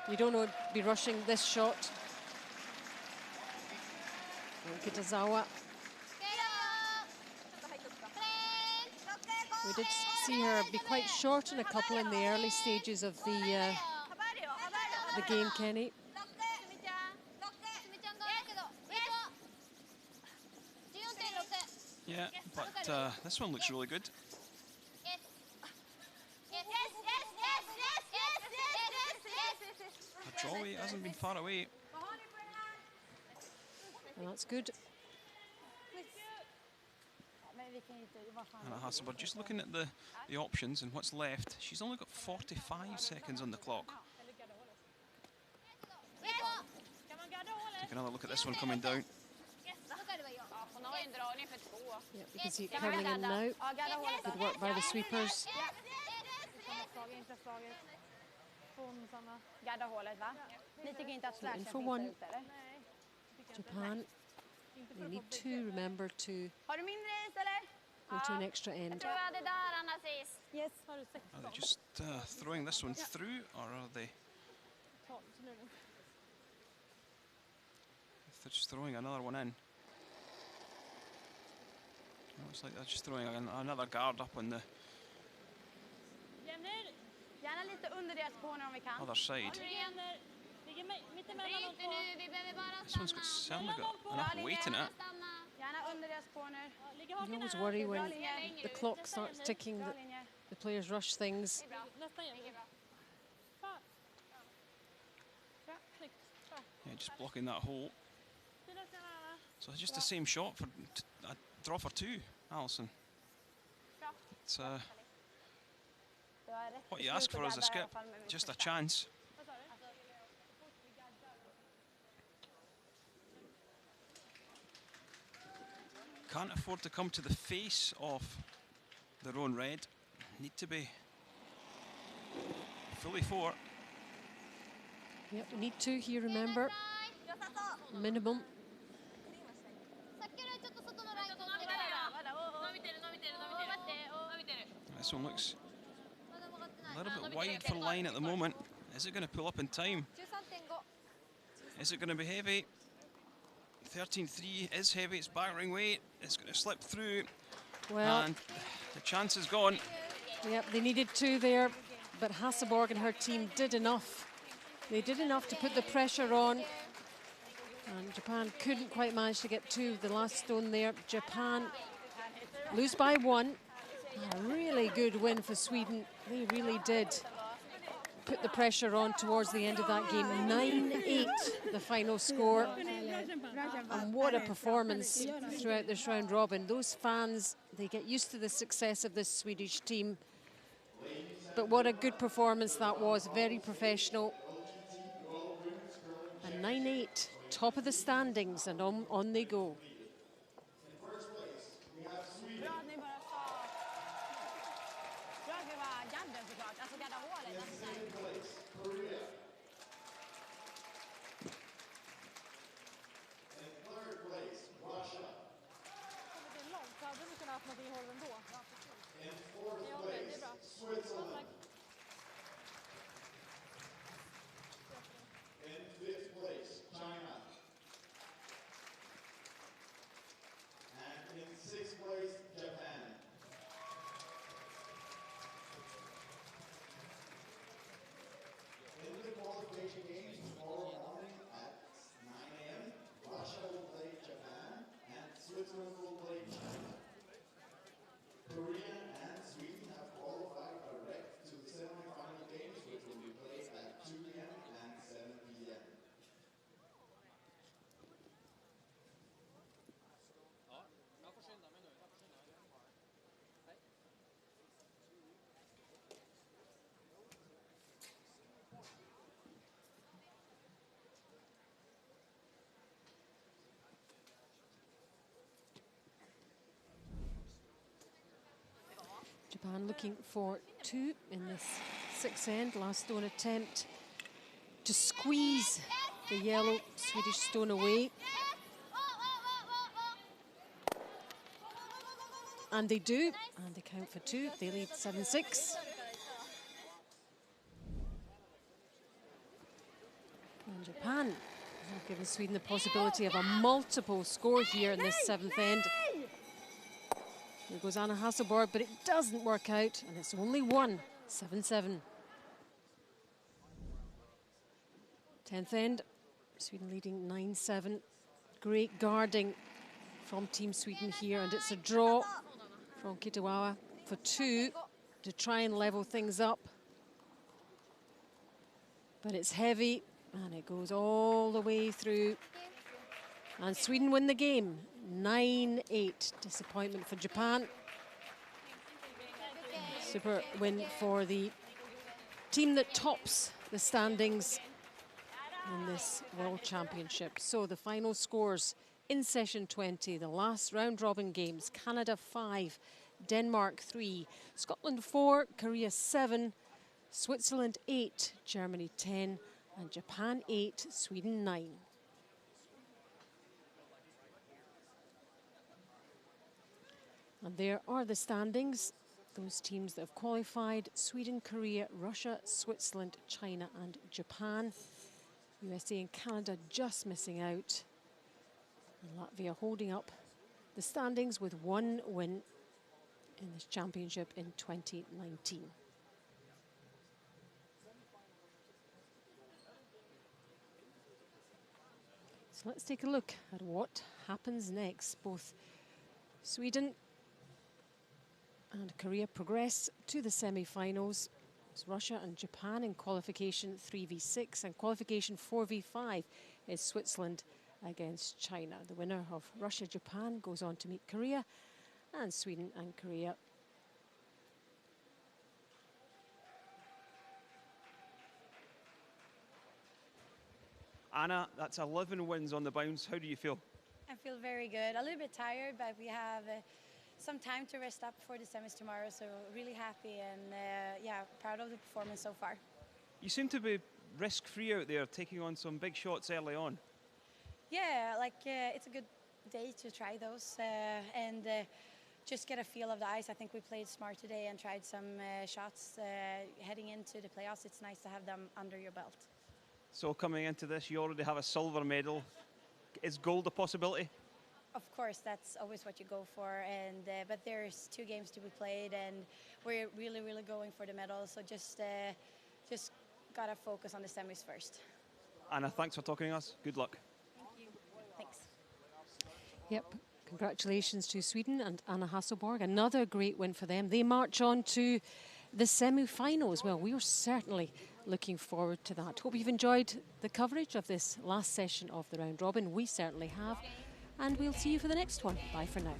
You don't want to be rushing this shot. Kitazawa. We did see her be quite short in a couple in the early stages of the game, Kenny. Yeah, but this one looks really good. A draw weight hasn't been far away. And that's good. Anna Hasselberg just looking at the options and what's left. She's only got 45 seconds on the clock. Take another look at this one coming down. Yeah, you can see it curling in now. Good work by the sweepers. So in for one. Japan. They need to remember to go to an extra end. Yes. Are they just throwing this one through, or are they? They're just throwing another one in. Looks like they're just throwing another guard up on the Gärna lite under deras corner om vi kan. other side. This one's certainly got enough weight in it. Gärna under deras corner. You always worry when the clock starts ticking that the players rush things. Yeah, just blocking that hole. So it's just the same shot for a draw for 2, Alison. It's what you ask for as a skip, just a chance. Can't afford to come to the face of their own red. Need to be fully 4. Yep, we need 2 here, remember. Minimum. This one looks a little bit wide for line at the moment. Is it going to pull up in time? Is it going to be heavy? 13.3 is heavy, it's battering weight. It's going to slip through. Well, and the chance is gone. Yep, they needed 2 there, but Hasselborg and her team did enough. They did enough to put the pressure on. And Japan couldn't quite manage to get to the last stone there. Japan lose by 1. A really good win for Sweden. They really did put the pressure on towards the end of that game. 9-8 the final score. And what a performance throughout this round robin. Those fans, they get used to the success of this Swedish team. But what a good performance that was, very professional. And 9-8, top of the standings, and on they go. Japan looking for 2 in this 6th end. Last stone attempt to squeeze the yellow Swedish stone away. And they do, and they count for 2. They lead 7-6. And Japan have given Sweden the possibility of a multiple score here in this 7th end. Here goes Anna Hasselborg, but it doesn't work out, and it's only 1, 7-7. 10th end, Sweden leading 9-7. Great guarding from Team Sweden here, and it's a draw from Kitawa for 2 to try and level things up. But it's heavy, and it goes all the way through. And Sweden win the game, 9-8. Disappointment for Japan. Super win for the team that tops the standings in this World Championship. So the final scores in session 20, the last round robin games: Canada 5, Denmark 3, Scotland 4, Korea 7, Switzerland 8, Germany 10, and Japan 8, Sweden 9. And there are the standings. Those teams that have qualified: Sweden, Korea, Russia, Switzerland, China and Japan. USA and Canada just missing out. And Latvia holding up the standings with 1 win in this championship in 2019. So let's take a look at what happens next. Both Sweden and Korea progress to the semi-finals. It's Russia and Japan in qualification 3v6, and qualification 4v5 is Switzerland against China. The winner of Russia-Japan goes on to meet Korea, and Sweden and Korea. Anna, that's 11 wins on the bounce. How do you feel? I feel very good. A little bit tired, but we have some time to rest up for the semis tomorrow, so really happy and yeah, proud of the performance so far. You seem to be risk-free out there, taking on some big shots early on. Yeah, like it's a good day to try those and just get a feel of the ice. I think we played smart today and tried some shots heading into the playoffs. It's nice to have them under your belt. So coming into this, you already have a silver medal. Is gold a possibility? Of course, that's always what you go for, and but there's 2 games to be played, and we're really going for the medal. So just gotta focus on the semis first. Anna, thanks for talking to us. Good luck. Thank you. Thanks. Yep. Congratulations to Sweden and Anna Hasselborg. Another great win for them. They march on to the semi-finals. Well, we are certainly looking forward to that. Hope you've enjoyed the coverage of this last session of the round robin. We certainly have. And we'll see you for the next one. Bye for now.